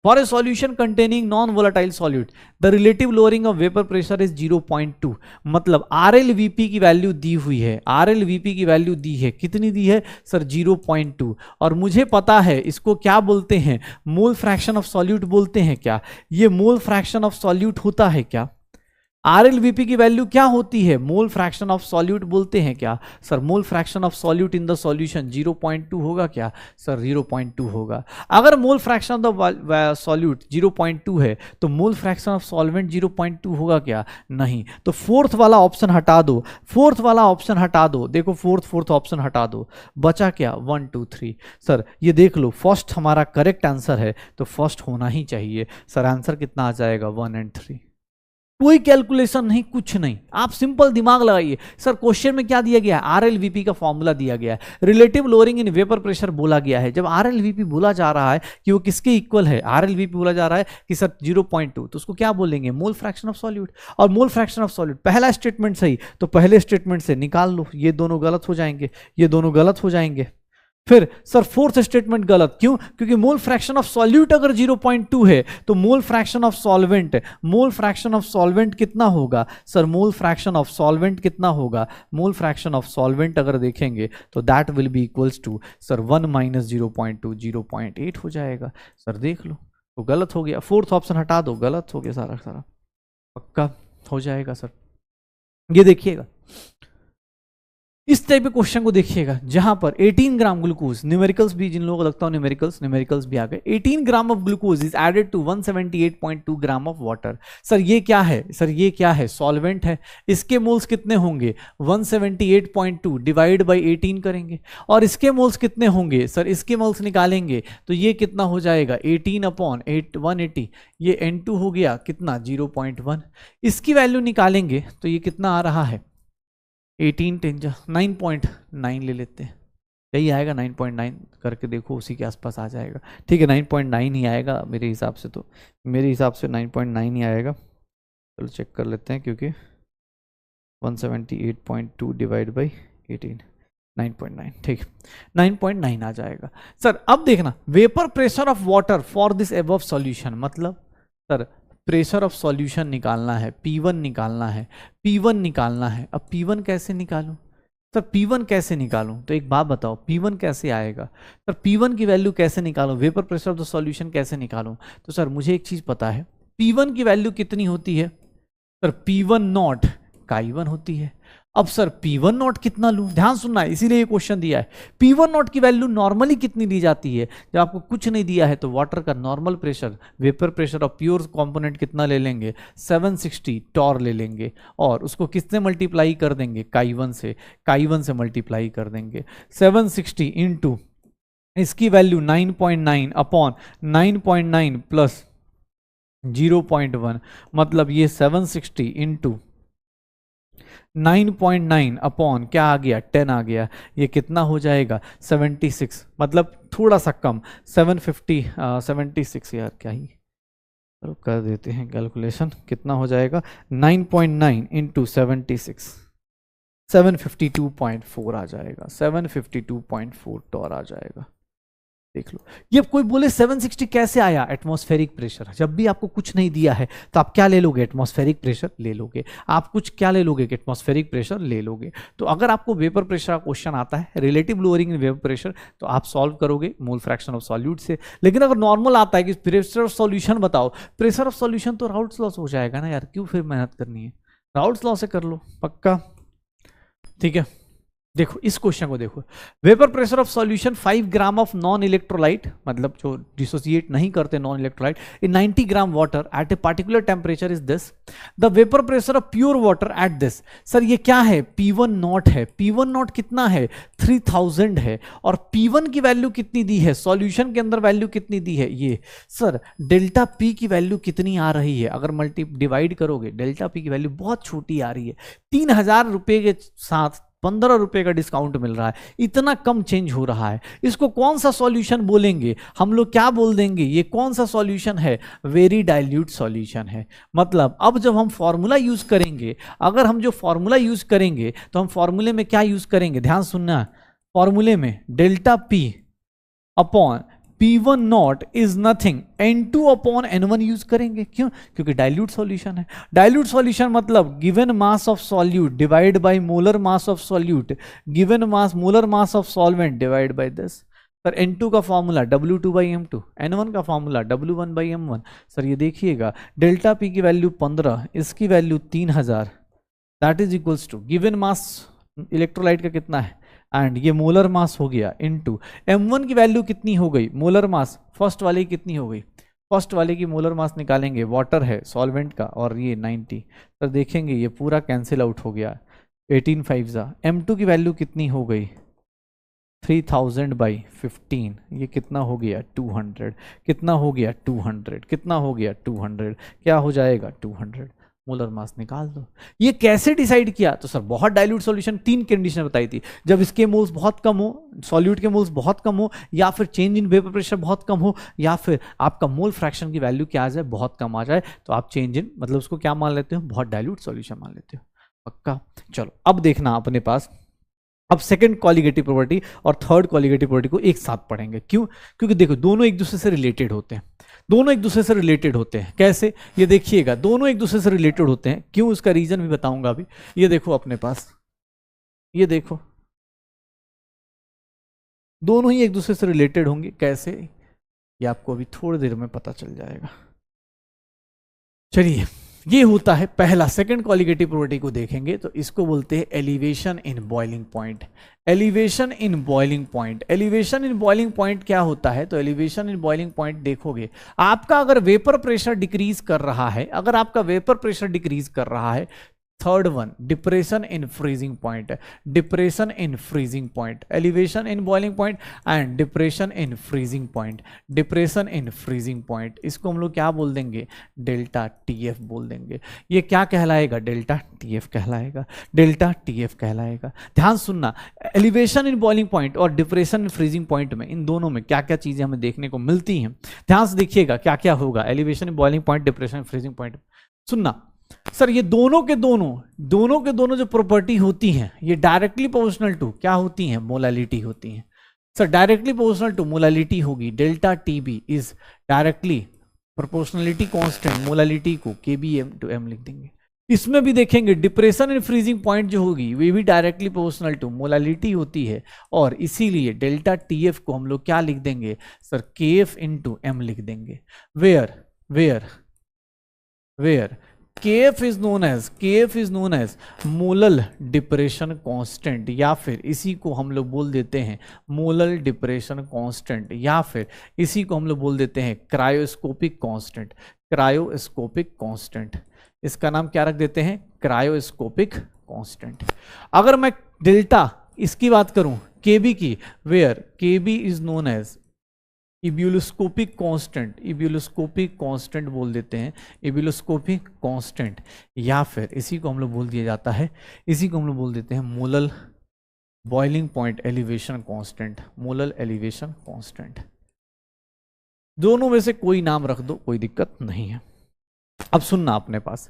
For a solution containing non-volatile solute, the relative lowering of vapor pressure is 0.2। मतलब RLVP की वैल्यू दी हुई है, RLVP की वैल्यू दी है, कितनी दी है सर 0.2। और मुझे पता है इसको क्या बोलते हैं, मोल फ्रैक्शन ऑफ सॉल्यूट बोलते हैं क्या, ये मोल फ्रैक्शन ऑफ सॉल्यूट होता है क्या, RLVP की वैल्यू क्या होती है, मोल फ्रैक्शन ऑफ सॉल्यूट बोलते हैं क्या sir, mole fraction of solute in the solution 0.2 होगा क्या सर, 0.2 होगा। अगर मोल फ्रैक्शन ऑफ द सॉल्यूट 0.2 है तो मोल फ्रैक्शन ऑफ सॉल्वेंट 0.2 होगा क्या, नहीं। तो फोर्थ वाला ऑप्शन हटा दो, फोर्थ वाला ऑप्शन हटा दो, देखो फोर्थ ऑप्शन हटा दो, बचा क्या 1 2 3। सर ये देख लो फर्स्ट हमारा करेक्ट आंसर है तो फर्स्ट होना ही चाहिए। सर आंसर कितना आ जाएगा 1 और 3, कोई कैलकुलेशन नहीं, कुछ नहीं, आप सिंपल दिमाग लगाइए। सर क्वेश्चन में क्या दिया गया है, RLVP का फॉर्मूला दिया गया है, relative lowering in vapour pressure बोला गया है। जब RLVP बोला जा रहा है कि वो किसके इक्वल है, RLVP बोला जा रहा है कि सर 0.2, तो उसको क्या बोलेंगे, मोल फ्रैक्शन ऑफ सॉल्यूट। और मोल फ्रैक्शन ऑफ सॉल्यूट पहला स्टेटमेंट सही तो पहले स्टेटमेंट से निकाल लो, ये दोनों गलत हो जाएंगे, ये दोनों गलत हो जाएंगे। फिर सर फोर्थ स्टेटमेंट गलत, क्यों, क्योंकि मोल फ्रैक्शन ऑफ सॉल्यूट अगर 0.2 है तो mole fraction of solvent, mole fraction of solvent कितना होगा sir, mole fraction of solvent कितना होगा, मोल फ्रैक्शन ऑफ सॉल्वेंट अगर देखेंगे तो that will be equals to sir 1 minus 0.2 0.8 हो जाएगा। सर देख लो तो गलत हो गया, फोर्थ ऑप्शन हटा दो, गलत हो गया सारा सारा, पक्का हो जाएगा सर। ये देखिएगा इस टाइप के क्वेश्चन को देखिएगा जहां पर 18 ग्राम ग्लूकोज, न्यूमेरिकल्स भी जिन लोगों को लगता हो न्यूमेरिकल्स भी आ गए, 18 gram of glucose is added to 178.2 gram of water. Sir ये क्या है, सर ये क्या है, सॉल्वेंट है। इसके मोल्स कितने होंगे, 178.2 डिवाइड बाई 18 करेंगे, और इसके मोल्स कितने होंगे, सर इसके मोल्स निकालेंगे तो ये कितना हो जाएगा 18 अपॉन 180, ये N2 हो गया कितना 0.1। इसकी वैल्यू निकालेंगे तो ये कितना आ रहा है 18 10 9.9 ले लेते हैं, यही आएगा 9.9 करके देखो, उसी के आसपास आ जाएगा। ठीक है 9.9 ही आएगा मेरे हिसाब से, तो मेरे हिसाब से 9.9 ही आएगा। चलो चेक कर लेते हैं, क्योंकि 178.2 डिवाइड बाई 18 9.9, ठीक 9.9 आ जाएगा। सर अब देखना vapour pressure of water for this above solution, मतलब सर प्रेशर ऑफ सॉल्यूशन निकालना है, P1 निकालना है, P1 निकालना है। अब P1 कैसे निकालूं, सर P1 कैसे निकालूं, तो एक बात बताओ P1 कैसे आएगा, सर P1 की वैल्यू कैसे निकालूं, vapour pressure of the solution कैसे निकालूं। तो सर मुझे एक चीज पता है, P1 की वैल्यू कितनी होती है, सर P1 नॉट Chi1 होती है। अब सर P1 नॉट कितना लूं, ध्यान सुनना है, इसीलिए ये क्वेश्चन दिया है। P1 नॉट की वैल्यू नॉर्मली कितनी दी जाती है, जब आपको कुछ नहीं दिया है तो वाटर का normal pressure, vapour pressure of pure component कितना ले लेंगे 760 टॉर ले लेंगे, और उसको किससे मल्टीप्लाई कर देंगे Chi1 से मल्टीप्लाई कर देंगे। 760 इंटू इसकी वैल्यू 9.9 अपॉन 9.9 प्लस 0.1, मतलब ये 760 इंटू 9.9 अपॉन क्या आ गया 10 आ गया, ये कितना हो जाएगा 76, मतलब थोड़ा सा कम 750 76 यार क्या ही, चलो कर देते हैं कैलकुलेशन, कितना हो जाएगा 9.9 इंटू 76 752.4 आ जाएगा, 752.4 टॉर आ जाएगा। देख लो, ये कोई बोले 760 कैसे आया, एटमॉस्फेरिक प्रेशर। जब भी आपको कुछ नहीं दिया है तो आप क्या ले लोगे, एटमॉस्फेरिक प्रेशर ले लोगे। आप कुछ क्या ले लोगे, एटमॉस्फेरिक प्रेशर ले लोगे। तो अगर आपको वेपर प्रेशर का क्वेश्चन आता है, relative lowering in vapour pressure, तो आप सॉल्व करोगे मोल फ्रैक्शन ऑफ सॉल्यूट से। लेकिन अगर नॉर्मल आता है कि प्रेशर ऑफ सॉल्यूशन बताओ, प्रेशर ऑफ सॉल्यूशन तो राउल्ट्स लॉ से हो जाएगा ना यार, क्यों फिर मेहनत करनी है, राउल्ट्स लॉ से कर लो पक्का। ठीक है, देखो इस क्वेश्चन को देखो, vapour pressure of solution 5 gram of non electrolyte, मतलब जो डिसोसिएट नहीं करते non electrolyte, in 90 gram water at a particular temperature is this, the vapour pressure of pure water at this. Sir ये क्या है, P1 नॉट है, P1 not कितना है 3000 है, और P1 की वैल्यू कितनी दी है, सॉल्यूशन के अंदर वैल्यू कितनी दी है ये, सर डेल्टा P की वैल्यू कितनी आ रही है, अगर मल्टी डिवाइड करोगे डेल्टा P की वैल्यू बहुत छोटी आ रही है, 3000 रुपए के साथ 15 रुपए का डिस्काउंट मिल रहा है, इतना कम चेंज हो रहा है। इसको कौन सा सॉल्यूशन बोलेंगे हम लोग, क्या बोल देंगे, ये कौन सा सॉल्यूशन है, वेरी डाइल्यूट सॉल्यूशन है। मतलब अब जब हम फॉर्मूला यूज करेंगे, अगर हम जो फॉर्मूला यूज करेंगे तो हम फॉर्मूले में क्या यूज करेंगे, ध्यान सुनना, फॉर्मूले में delta P upon P1 not is nothing N2 upon N1 use करेंगे। क्यों, क्योंकि डाइल्यूट सॉल्यूशन है। डाइल्यूट सॉल्यूशन मतलब given mass of solute divide by molar mass of solute, given mass molar mass of solvent divide by this. Sir N2 का formula W2 by M2, N1 का formula W1 by M1। Sir ये देखिएगा delta P की value 15, इसकी value 3000, that is equals to given mass electrolyte का कितना है, and ये मोलर मास हो गया इनटू M1 की वैल्यू कितनी हो गई, मोलर मास फर्स्ट वाले की कितनी हो गई, फर्स्ट वाले की मोलर मास निकालेंगे, वाटर है सॉल्वेंट का, और ये 90, तो देखेंगे ये पूरा कैंसिल आउट हो गया, 18 5 M2 की वैल्यू कितनी हो गई 3000 बाई 15, ये कितना हो गया 200, कितना हो गया 200, कितना हो गया 200, क्या हो जाएगा 200, मोलर मास निकाल दो। ये कैसे डिसाइड किया, तो सर बहुत डाइल्यूट सॉल्यूशन, 3 कंडीशन बताई थी, जब इसके मोल्स बहुत कम हो, सॉल्यूट के मोल्स बहुत कम हो, या फिर चेंज इन वेपर प्रेशर बहुत कम हो, या फिर आपका मोल फ्रैक्शन की वैल्यू क्या आ जाए, बहुत कम आ जाए, तो आप चेंज इन मतलब उसको क्या मान लेते हो, बहुत डाइल्यूट सॉल्यूशन मान लेते हो पक्का। चलो अब देखना अपने पास, अब सेकंड कॉलिगेटिव प्रॉपर्टी और थर्ड कॉलिगेटिव प्रॉपर्टी को एक साथ पढ़ेंगे। क्यों, क्योंकि देखो दोनों एक दूसरे से रिलेटेड होते हैं, दोनों एक दूसरे से रिलेटेड होते हैं। कैसे, ये देखिएगा दोनों एक दूसरे से रिलेटेड होते हैं, क्यों उसका रीजन भी बताऊंगा अभी। ये देखो अपने पास, ये देखो दोनों ही एक दूसरे से रिलेटेड होंगे, कैसे ये आपको अभी थोड़ी देर में पता चल जाएगा। चलिए ये होता है पहला। सेकंड कॉलिगेटिव प्रॉपर्टी को देखेंगे तो इसको बोलते हैं elevation in boiling point. Elevation in boiling point, elevation in boiling point क्या होता है? तो एलिवेशन इन बॉइलिंग पॉइंट देखोगे, आपका अगर वेपर प्रेशर डिक्रीज कर रहा है, अगर आपका वेपर प्रेशर डिक्रीज कर रहा है, third one depression in freezing point, depression in freezing point, elevation in boiling point and depression in freezing point, depression in freezing point, इसको हम लोग क्या बोल देंगे? डेल्टा टीएफ बोल देंगे। ये क्या कहलाएगा? डेल्टा टीएफ कहलाएगा, डेल्टा टीएफ कहलाएगा। ध्यान सुनना, एलिवेशन इन बॉइलिंग पॉइंट और डिप्रेशन इन फ्रीजिंग पॉइंट में, इन दोनों में क्या क्या चीजें हमें देखने को मिलती हैं, ध्यान से देखिएगा क्या क्या होगा elevation in boiling point, depression in freezing point. सुनना सर, ये दोनों के दोनों जो प्रॉपर्टी होती हैं, ये डायरेक्टली प्रोपोर्शनल टू क्या होती हैं? मोलालिटी होती हैं। Sir directly proportional to molality होगी, delta TB is directly proportionality constant, molality को kbm/m लिख देंगे। इसमें भी देखेंगे डिप्रेशन इन फ्रीजिंग पॉइंट जो होगी वे भी डायरेक्टली प्रोपोर्शनल टू मोलालिटी होती है, और इसीलिए डेल्टा टीएफ को हम लोग क्या लिख देंगे? सर kf/m लिख देंगे। Where KF is known as molal depression constant, या फिर इसी को हम लोग बोल देते हैं मोलल डिप्रेशन कांस्टेंट, या फिर इसी को हम लोग बोल देते हैं क्रायोस्कोपिक कांस्टेंट, क्रायोस्कोपिक कांस्टेंट। इसका नाम क्या रख देते हैं? Cryoscopic constant. अगर मैं डेल्टा इसकी बात करूं KB की, where KB is known as ebullioscopic constant बोल देते हैं, इब्यूलोस्कोपिक कांस्टेंट, या फिर इसी को हम लोग बोल दिया जाता है, इसी को हम लोग बोल देते हैं molal boiling point elevation constant, molal elevation constant. दोनों में से कोई नाम रख दो, कोई दिक्कत नहीं है। अब सुनना, अपने पास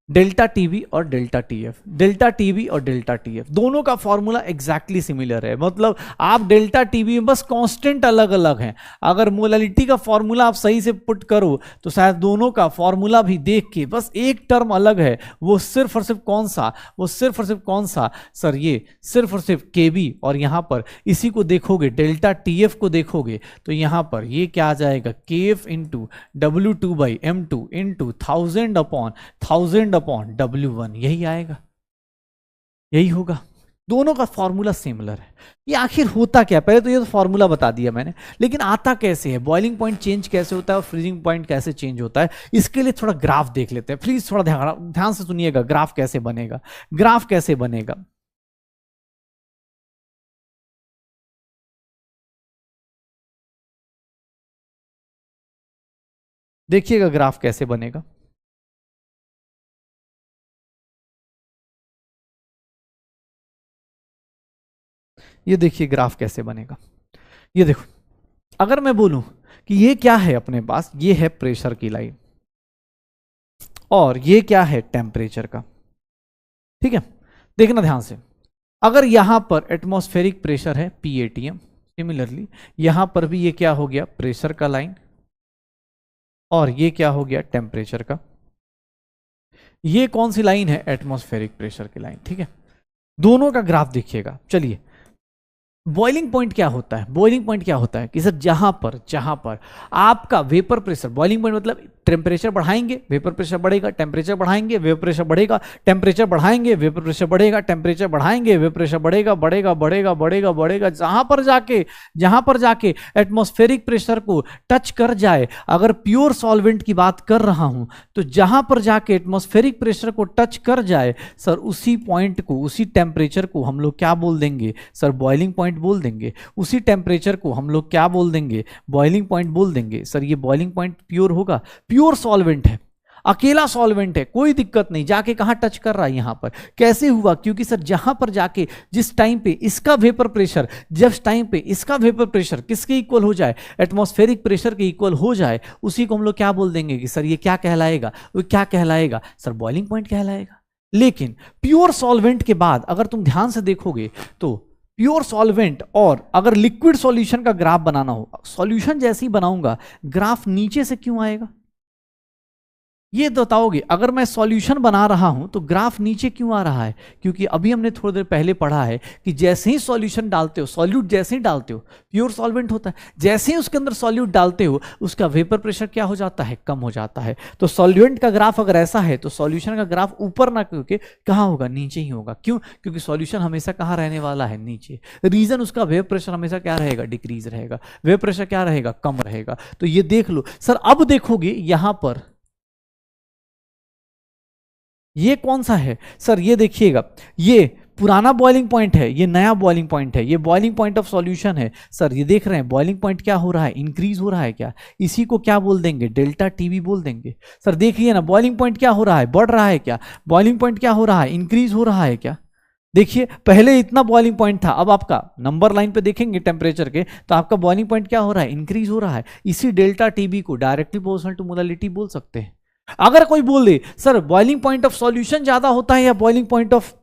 डेल्टा टीबी और डेल्टा टीएफ, डेल्टा टीबी और डेल्टा टीएफ दोनों का फॉर्मूला एग्जैक्टली सिमिलर है। मतलब आप डेल्टा टीबी में बस कांस्टेंट अलग अलग हैं। अगर मोलालिटी का फॉर्मूला आप सही से पुट करो तो शायद दोनों का फॉर्मूला भी देख के बस एक टर्म अलग है, वो सिर्फ और सिर्फ कौन सा? वो सिर्फ और सिर्फ कौन सा? सर ये सिर्फ और सिर्फ केबी, और यहां पर इसी को देखोगे डेल्टा टीएफ को देखोगे तो यहां पर ये क्या आ जाएगा? KF into W2/M2 into 1000/1000 upon W1, यही आएगा, यही होगा। दोनों का फॉर्मूला सिमिलर है। ये आखिर होता क्या? पहले तो ये तो फॉर्मूला बता दिया मैंने, लेकिन आता कैसे है? बॉइलिंग पॉइंट चेंज कैसे होता है और फ्रीजिंग पॉइंट कैसे चेंज होता है, इसके लिए थोड़ा ग्राफ देख लेते हैं। प्लीज थोड़ा ध्यान से सुनिएगा, ग्राफ कैसे बनेगा, ग्राफ कैसे बनेगा। देखिएगा ग्राफ कैसे बनेगा। ये देखिए ग्राफ कैसे बनेगा। ये देखो, अगर मैं बोलूं कि ये क्या है अपने पास, ये है प्रेशर की लाइन और ये क्या है? टेम्परेचर का। ठीक है, देखना ध्यान से। अगर यहां पर एटमॉस्फेरिक प्रेशर है PATM, सिमिलरली यहां पर भी ये क्या हो गया? प्रेशर का लाइन, और ये क्या हो गया? टेम्परेचर का। ये कौन सी लाइन है? एटमॉस्फेरिक प्रेशर की लाइन। ठीक है, दोनों का ग्राफ देखिएगा। चलिए, बॉइलिंग पॉइंट क्या होता है? बॉइलिंग पॉइंट क्या होता है कि सर जहां पर आपका वेपर प्रेशर, बॉइलिंग पॉइंट मतलब टेम्परेचर बढ़ाएंगे वेपर प्रेशर बढ़ेगा, टेम्परेचर बढ़ाएंगे वेपर प्रेशर बढ़ेगा, टेम्परेचर बढ़ाएंगे वेपर प्रेशर बढ़ेगा, टेम्परेचर बढ़ाएंगे वेपर प्रेशर बढ़ेगा, बढ़ेगा बढ़ेगा बढ़ेगा बढ़ेगा, जहां पर जाके एटमॉस्फेरिक प्रेशर को टच कर जाए। अगर प्योर सॉल्वेंट की बात कर रहा हूं तो जहां पर जाके एटमॉस्फेरिक प्रेशर को टच कर जाए सर, उसी पॉइंट को, उसी टेम्परेचर को हम लोग क्या बोल देंगे? सर बॉइलिंग पॉइंट बोल देंगे। उसी टेम्परेचर को हम लोग क्या बोल देंगे? बॉइलिंग पॉइंट बोल देंगे। सर ये बॉइलिंग पॉइंट प्योर होगा, प्योर सॉल्वेंट है, अकेला सॉल्वेंट है, कोई दिक्कत नहीं। जाके कहां टच कर रहा है? यहां पर। कैसे हुआ? क्योंकि सर जहां पर जाके जिस टाइम पे इसका वेपर प्रेशर, जिस टाइम पे इसका वेपर प्रेशर किसके इक्वल हो जाए? एटमॉस्फेरिक प्रेशर के इक्वल हो जाए, उसी को हम लोग क्या बोल देंगे कि सर ये क्या कहलाएगा? वो क्या कहलाएगा? सर बॉइलिंग पॉइंट कहलाएगा। लेकिन प्योर सॉल्वेंट के बाद अगर तुम ध्यान से देखोगे तो प्योर सॉल्वेंट और अगर लिक्विड सॉल्यूशन का ग्राफ बनाना हो, सॉल्यूशन जैसे ही बनाऊंगा ग्राफ नीचे से क्यों आएगा? ये बताओगे अगर मैं सॉल्यूशन बना रहा हूं तो ग्राफ नीचे क्यों आ रहा है? क्योंकि अभी हमने थोड़ी देर पहले पढ़ा है कि जैसे ही सॉल्यूशन डालते हो, सॉल्यूट जैसे ही डालते हो, प्योर सॉल्वेंट होता है, जैसे ही उसके अंदर सॉल्यूट डालते हो उसका वेपर प्रेशर क्या हो जाता है? कम हो जाता है। तो सॉल्वेंट का ग्राफ अगर ऐसा है तो सॉल्यूशन का ग्राफ ऊपर ना करके कहाँ होगा? नीचे ही होगा। क्यों? क्योंकि सॉल्यूशन हमेशा कहाँ रहने वाला है? नीचे। रीजन उसका वेपर प्रेशर हमेशा क्या रहेगा? डिक्रीज रहेगा। वेपर प्रेशर क्या रहेगा? कम रहेगा। तो ये देख लो सर। अब देखोगे यहां पर ये कौन सा है सर? ये देखिएगा, ये पुराना बॉइलिंग पॉइंट है, ये नया बॉइलिंग पॉइंट है, ये बॉइलिंग पॉइंट ऑफ सॉल्यूशन है सर। ये देख रहे हैं बॉइलिंग पॉइंट क्या हो रहा है? इंक्रीज हो रहा है क्या? इसी को क्या बोल देंगे? डेल्टा टीबी बोल देंगे सर। देखिए ना बॉइलिंग पॉइंट क्या हो रहा है? बढ़ रहा है क्या? बॉइलिंग पॉइंट क्या हो रहा है? इंक्रीज हो रहा है क्या? देखिए पहले इतना बॉइलिंग पॉइंट था, अब आपका नंबर लाइन पे देखेंगे टेम्परेचर के तो आपका बॉइलिंग पॉइंट क्या हो रहा है? इंक्रीज हो रहा है। इसी डेल्टा टीबी को डायरेक्टली प्रोपोर्शनल टू मोलालिटी बोल सकते हैं। अगर कोई बोल दे sir boiling point of solution ज्यादा होता है या बॉइलिंग पॉइंट ऑफ,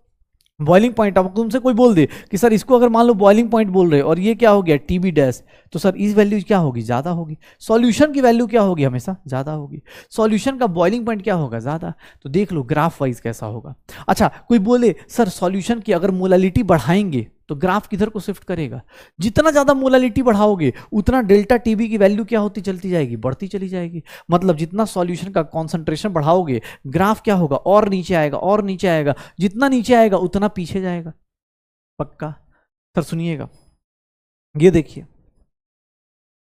तुमसे कोई बोल दे कि सर इसको अगर मान लो बॉइलिंग पॉइंट बोल रहे और ये क्या हो गया? टीबी डैश, तो सर इस वैल्यू क्या होगी? ज्यादा होगी। सॉल्यूशन की वैल्यू क्या होगी? हमेशा ज्यादा होगी। सॉल्यूशन का बॉइलिंग पॉइंट क्या होगा? ज्यादा। तो देख लो ग्राफ वाइज कैसा होगा। अच्छा कोई बोले सर सॉल्यूशन की अगर मोलालिटी बढ़ाएंगे तो ग्राफ किधर को शिफ्ट करेगा? जितना ज्यादा मोलालिटी बढ़ाओगे उतना डेल्टा टीबी की वैल्यू क्या होती चलती जाएगी? बढ़ती चली जाएगी। मतलब जितना सॉल्यूशन का कॉन्सेंट्रेशन बढ़ाओगे ग्राफ क्या होगा? और नीचे आएगा, और नीचे आएगा। जितना नीचे आएगा उतना पीछे जाएगा। पक्का? सर सुनिएगा, ये देखिए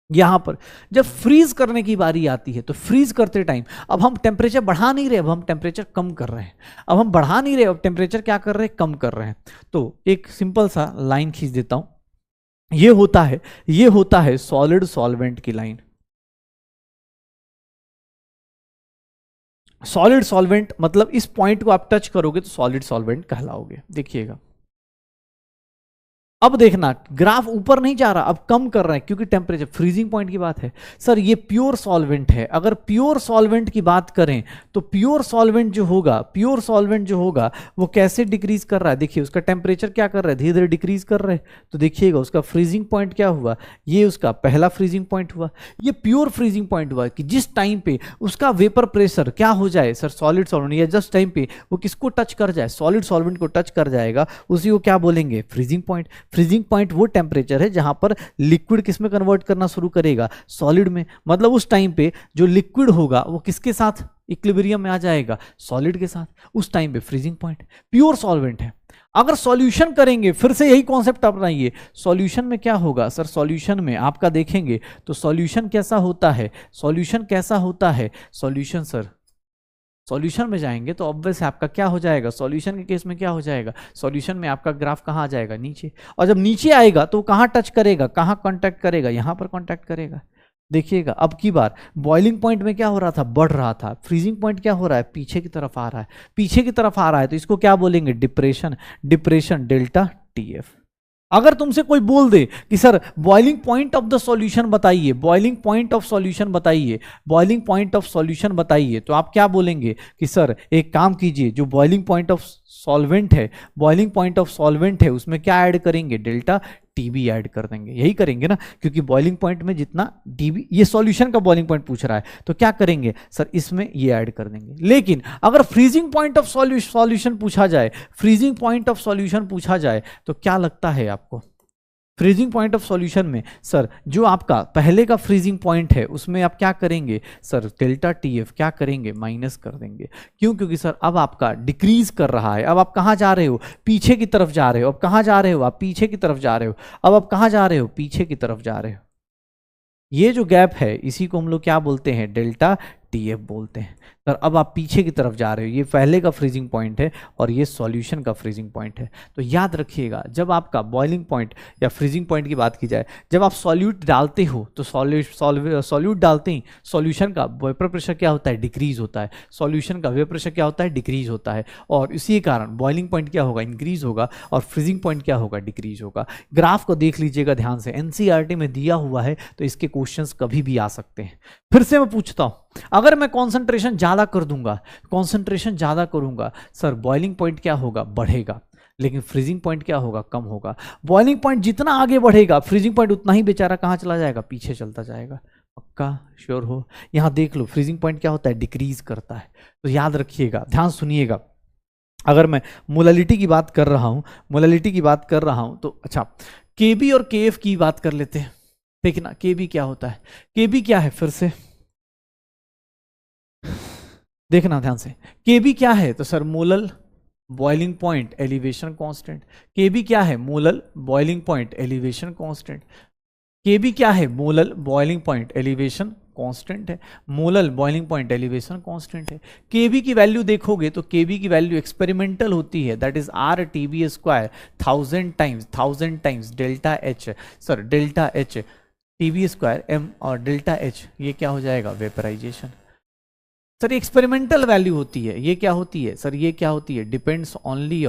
यहां पर जब फ्रीज करने की बारी आती है तो फ्रीज करते टाइम अब हम टेम्परेचर बढ़ा नहीं रहे, अब हम टेम्परेचर कम कर रहे हैं। अब हम बढ़ा नहीं रहे, अब टेम्परेचर क्या कर रहे हैं? कम कर रहे हैं। तो एक सिंपल सा लाइन खींच देता हूं। ये होता है सॉलिड सॉल्वेंट की लाइन। सॉलिड सॉल्वेंट मतलब इस पॉइंट को आप टच करोगे तो सॉलिड सॉल्वेंट कहलाओगे। देखिएगा अब देखना ग्राफ ऊपर नहीं जा रहा, अब कम कर रहे हैं क्योंकि टेम्परेचर फ्रीजिंग पॉइंट की बात है। सर ये प्योर सॉल्वेंट है। अगर प्योर सॉल्वेंट की बात करें तो प्योर सॉल्वेंट जो होगा वो कैसे डिक्रीज कर रहा है? देखिए उसका टेम्परेचर क्या कर रहा है? धीरे धीरे डिक्रीज कर रहा है। तो देखिएगा उसका फ्रीजिंग पॉइंट क्या हुआ? ये उसका पहला फ्रीजिंग पॉइंट हुआ। ये प्योर फ्रीजिंग पॉइंट हुआ कि जिस टाइम पे उसका वेपर प्रेशर क्या हो जाए सर? सॉलिड सॉल्वेंट, या जस्ट टाइम पे वो किसको टच कर जाए? सॉलिड सॉल्वेंट को टच कर जाएगा, उसी को क्या बोलेंगे? Freezing point. फ्रीजिंग पॉइंट वो टेम्परेचर है जहां पर लिक्विड किस में कन्वर्ट करना शुरू करेगा? सॉलिड में। मतलब उस टाइम पे जो लिक्विड होगा वो किसके साथ इक्विलिब्रियम में आ जाएगा? सॉलिड के साथ। उस टाइम पे फ्रीजिंग पॉइंट प्योर सॉल्वेंट है। अगर सॉल्यूशन करेंगे, फिर से यही कॉन्सेप्ट अपनाइए, सॉल्यूशन में क्या होगा सर? सॉल्यूशन में आपका देखेंगे तो सॉल्यूशन कैसा होता है? सॉल्यूशन सर सॉल्यूशन में जाएंगे तो ऑब्वियस आपका क्या हो जाएगा? सॉल्यूशन के केस में क्या हो जाएगा? सॉल्यूशन में आपका ग्राफ कहाँ आ जाएगा? नीचे। और जब नीचे आएगा तो कहाँ टच करेगा? कहाँ कांटेक्ट करेगा? यहाँ पर कांटेक्ट करेगा। देखिएगा अब की बार बॉइलिंग पॉइंट में क्या हो रहा था? बढ़ रहा था। फ्रीजिंग पॉइंट क्या हो रहा है? पीछे की तरफ आ रहा है। तो इसको क्या बोलेंगे? Depression delta TF. अगर तुमसे कोई बोल दे कि sir boiling point of solution बताइए, तो आप क्या बोलेंगे कि सर एक काम कीजिए, जो बॉइलिंग पॉइंट ऑफ सॉल्वेंट है उसमें क्या ऐड करेंगे? डेल्टा टीबी ऐड कर देंगे। यही करेंगे ना, क्योंकि बॉइलिंग पॉइंट में जितना टीबी, ये सॉल्यूशन का बॉइलिंग पॉइंट पूछ रहा है तो क्या करेंगे सर? इसमें ये ऐड कर देंगे। लेकिन अगर फ्रीजिंग पॉइंट ऑफ सॉल्यूशन पूछा जाए तो क्या लगता है आपको? फ्रीजिंग पॉइंट ऑफ सॉल्यूशन में सर जो आपका पहले का फ्रीजिंग पॉइंट है उसमें आप क्या करेंगे सर? डेल्टा टीएफ क्या करेंगे? माइनस कर देंगे। क्यों? क्योंकि सर अब आपका डिक्रीज कर रहा है। अब आप कहाँ जा रहे हो? पीछे की तरफ जा रहे हो। अब कहाँ जा रहे हो? आप पीछे की तरफ जा रहे हो। अब आप कहाँ जा रहे हो? पीछे की तरफ जा रहे हो। ये जो गैप है इसी को हम लोग क्या बोलते हैं? डेल्टा टीएफ बोलते हैं। सर अब आप पीछे की तरफ जा रहे हो, ये पहले का फ्रीजिंग पॉइंट है और ये सॉल्यूशन का फ्रीजिंग पॉइंट है। तो याद रखिएगा जब आपका बॉइलिंग पॉइंट या फ्रीजिंग पॉइंट की बात की जाए, जब आप सॉल्यूट डालते हो तो सॉल्यूट डालते ही सॉल्यूशन का वेपर प्रेशर क्या होता है? डिक्रीज होता है। सॉल्यूशन का वेपर प्रेशर क्या होता है? डिक्रीज होता है। और इसी कारण बॉइलिंग पॉइंट क्या होगा? इंक्रीज होगा और फ्रीजिंग पॉइंट क्या होगा? डिक्रीज होगा। ग्राफ को देख लीजिएगा ध्यान से, एनसीईआरटी में दिया हुआ है तो इसके क्वेश्चंस कभी भी आ सकते हैं। फिर से मैं पूछता हूं, अगर मैं कंसंट्रेशन ज्यादा करूंगा सर बॉइलिंग पॉइंट क्या होगा? बढ़ेगा। लेकिन फ्रीजिंग पॉइंट क्या होगा? कम होगा। बॉइलिंग पॉइंट जितना आगे बढ़ेगा फ्रीजिंग पॉइंट उतना ही बेचारा कहां चला जाएगा? पीछे चलता जाएगा। पक्का श्योर हो? यहां देख लो फ्रीजिंग पॉइंट क्या होता है, डिक्रीज करता है। तो याद रखिएगा, ध्यान सुनिएगा, अगर मैं मोलालिटी की बात कर रहा हूं, मोलालिटी की बात कर रहा हूं तो अच्छा केबी और केएफ की बात कर लेते हैं। देखना केबी क्या होता है, केबी क्या है, फिर से देखना ध्यान से, केबी क्या है तो sir molal boiling point elevation constant. KB क्या है, molal boiling point elevation constant. KB क्या है, molal boiling point elevation constant है, molal boiling point elevation constant है। केबी की वैल्यू देखोगे तो केबी की वैल्यू एक्सपेरिमेंटल होती है, that is R TB square 1000 times delta H, sir delta H TB square M और डेल्टा एच, ये क्या हो जाएगा, वेपराइजेशन। सर ये एक्सपेरिमेंटल वैल्यू होती है, ये क्या होती है सर, ये क्या होती है, डिपेंड्स ओनली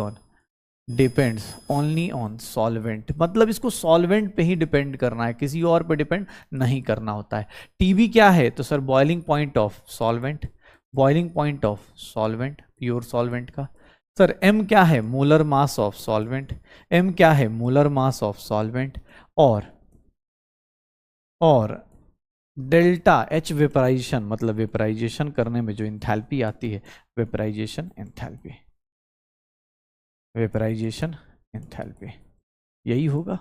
ऑन सॉल्वेंट, मतलब इसको सॉल्वेंट पे ही डिपेंड करना है, किसी और पे डिपेंड नहीं करना होता है। टीबी क्या है तो sir boiling point of solvent, boiling point of solvent, pure solvent का। सर एम क्या है, molar mass of solvent, M क्या है, मोलर मास ऑफ सॉल्वेंट, और डेल्टा एच वेपराइजेशन, मतलब वेपराइजेशन करने में जो इंथैल्पी आती है, वेपराइजेशन एंथैल्पी, वेपराइजेशन एंथैल्पी, यही होगा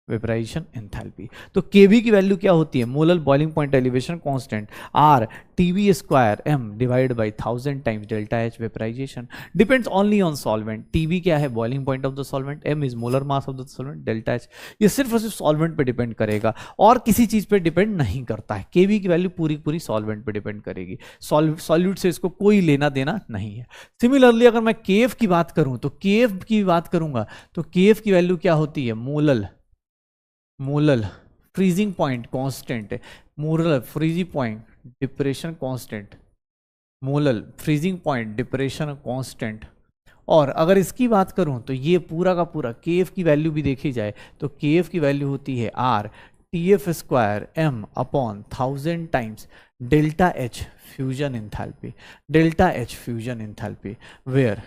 वेपराइजेशन एंथैल्पी। तो केवी की वैल्यू क्या होती है, molar boiling point elevation constant R TV square M divide by 1000 times delta H vaporisation, depends only on solvent. TV क्या है, boiling point of the solvent, M is molar mass of the solvent, delta H ये सिर्फ और सिर्फ solvent पे depend करेगा और किसी चीज पे डिपेंड नहीं करता है। केवी की वैल्यू पूरी पूरी सॉल्वेंट पे डिपेंड करेगी, सॉल्यूट से इसको कोई लेना देना नहीं है। सिमिलरली अगर मैं केएफ की बात करूं तो केएफ की बात करूंगा तो केएफ की वैल्यू क्या होती है, मोलल फ्रीजिंग पॉइंट कांस्टेंट है, molal freezing point depression constant, molal freezing point depression constant. और अगर इसकी बात करूं तो ये पूरा का पूरा केएफ की वैल्यू भी देखी जाए तो केएफ की वैल्यू होती है R TF square M upon 1000 times delta H fusion enthalpy, delta H fusion enthalpy, where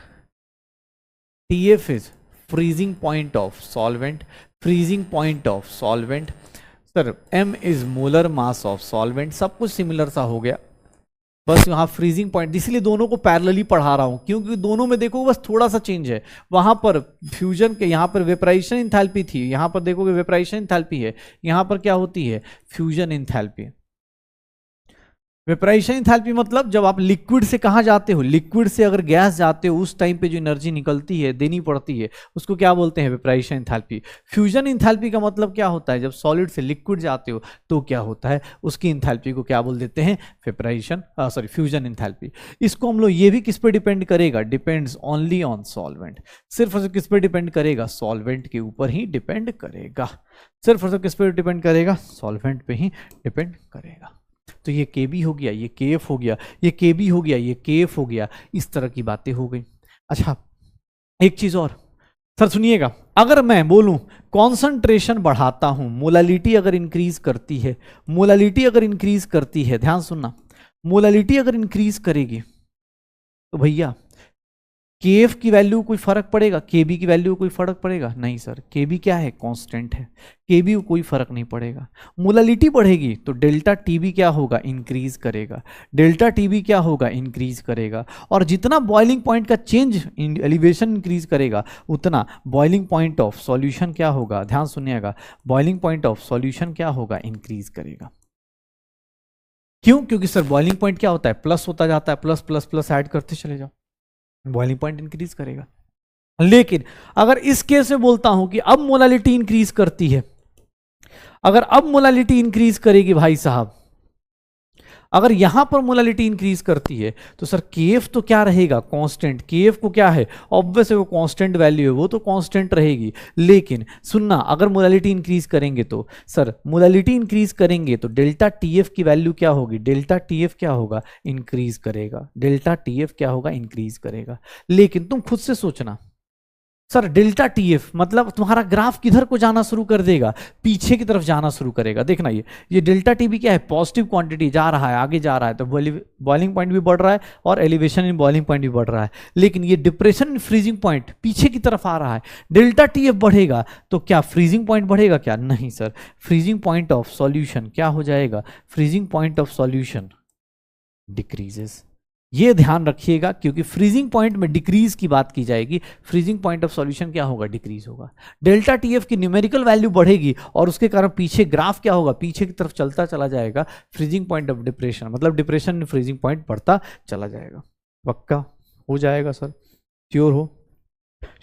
TF is freezing point of solvent, freezing point of solvent, sir m is molar mass of solvent, सब कुछ similar सा हो गया, बस यहाँ freezing point, इसलिए दोनों को पैरेलली पढ़ा रहा हूं क्योंकि दोनों में देखो बस थोड़ा सा चेंज है, वहां पर फ्यूजन के, यहाँ पर वेपराइजेशन एंथैल्पी थी, यहाँ पर देखोगे वेपराइजेशन एंथैल्पी है, यहाँ पर क्या होती है, फ्यूजन एंथैल्पी। वेपराइजेशन एंथैल्पी मतलब जब आप लिक्विड से कहाँ जाते हो, लिक्विड से अगर गैस जाते हो उस टाइम पे जो एनर्जी निकलती है, देनी पड़ती है, उसको क्या बोलते हैं, वेपराइजेशन एंथैल्पी। फ्यूजन एंथैल्पी का मतलब क्या होता है, जब सॉलिड से लिक्विड जाते हो तो क्या होता है, उसकी एंथैल्पी को क्या बोल देते हैं, वेपराइजेशन सॉरी फ्यूजन एंथैल्पी। इसको हम लोग, ये भी किस पे डिपेंड करेगा, डिपेंड्स ओनली ऑन सॉल्वेंट, सिर्फ और सिर्फ किस पे डिपेंड करेगा, सॉल्वेंट के ऊपर ही डिपेंड करेगा, सिर्फ और सिर्फ किस पे डिपेंड करेगा, सॉल्वेंट पे ही डिपेंड करेगा। तो ये केबी हो गया, ये केएफ हो गया, ये केबी हो गया, ये केएफ हो गया, इस तरह की बातें हो गई। अच्छा एक चीज और सर सुनिएगा, अगर मैं बोलूं कॉन्सेंट्रेशन बढ़ाता हूं, मोलालिटी अगर इंक्रीज करती है, मोलालिटी अगर इंक्रीज करती है, ध्यान सुनना, मोलालिटी अगर इंक्रीज करेगी तो भैया केएफ की वैल्यू कोई फर्क पड़ेगा, केबी की वैल्यू कोई फर्क पड़ेगा नहीं सर, केबी क्या है, कांस्टेंट है, केबी को कोई फर्क नहीं पड़ेगा। मोलालिटी बढ़ेगी तो डेल्टा टीबी क्या होगा, इंक्रीज करेगा, डेल्टा टीबी क्या होगा, इंक्रीज करेगा, और जितना बॉइलिंग पॉइंट का चेंज एलिवेशन इंक्रीज करेगा उतना बॉइलिंग पॉइंट ऑफ सॉल्यूशन क्या होगा, ध्यान सुनिएगा, बॉइलिंग पॉइंट ऑफ सॉल्यूशन क्या होगा, इंक्रीज करेगा। क्यों, क्योंकि सर बॉइलिंग पॉइंट क्या होता है, प्लस होता जाता है, प्लस प्लस प्लस ऐड करते चले जाओ, बॉइलिंग पॉइंट इंक्रीज करेगा। लेकिन अगर इस केस में बोलता हूं कि अब मोलालिटी इंक्रीज करती है, अगर अब मोलालिटी इंक्रीज करेगी भाई साहब, अगर यहां पर मोलालिटी इंक्रीज करती है तो सर केएफ तो क्या रहेगा, कांस्टेंट, केएफ को क्या है, ऑब्वियस है वो कांस्टेंट वैल्यू है, वो तो कांस्टेंट रहेगी। लेकिन सुनना, अगर मोलालिटी इंक्रीज करेंगे तो सर मोलालिटी इंक्रीज करेंगे तो डेल्टा टीएफ की वैल्यू क्या होगी, डेल्टा टीएफ क्या होगा, इंक्रीज करेगा, डेल्टा टीएफ क्या होगा, इंक्रीज करेगा। लेकिन तुम खुद से सोचना, सर डेल्टा टीएफ मतलब तुम्हारा ग्राफ किधर को जाना शुरू कर देगा, पीछे की तरफ जाना शुरू करेगा। देखना ये डेल्टा टीबी क्या है, पॉजिटिव क्वांटिटी जा रहा है, आगे जा रहा है, तो बॉइलिंग पॉइंट भी बढ़ रहा है और एलिवेशन इन बॉइलिंग पॉइंट भी बढ़ रहा है। लेकिन ये डिप्रेशन इन फ्रीजिंग पॉइंट पीछे की तरफ आ रहा है। डेल्टा टीएफ बढ़ेगा तो क्या फ्रीजिंग पॉइंट बढ़ेगा क्या, नहीं sir, freezing point of solution क्या हो जाएगा, freezing point of solution decreases. ये ध्यान रखिएगा क्योंकि फ्रीजिंग पॉइंट में डिक्रीज की बात की जाएगी, फ्रीजिंग पॉइंट ऑफ सॉल्यूशन क्या होगा, डिक्रीज होगा। डेल्टा टीएफ की न्यूमेरिकल वैल्यू बढ़ेगी और उसके कारण पीछे ग्राफ क्या होगा, पीछे की तरफ चलता चला जाएगा, फ्रीजिंग पॉइंट ऑफ डिप्रेशन मतलब डिप्रेशन में फ्रीजिंग पॉइंट बढ़ता चला जाएगा। पक्का हो जाएगा सर, श्योर हो,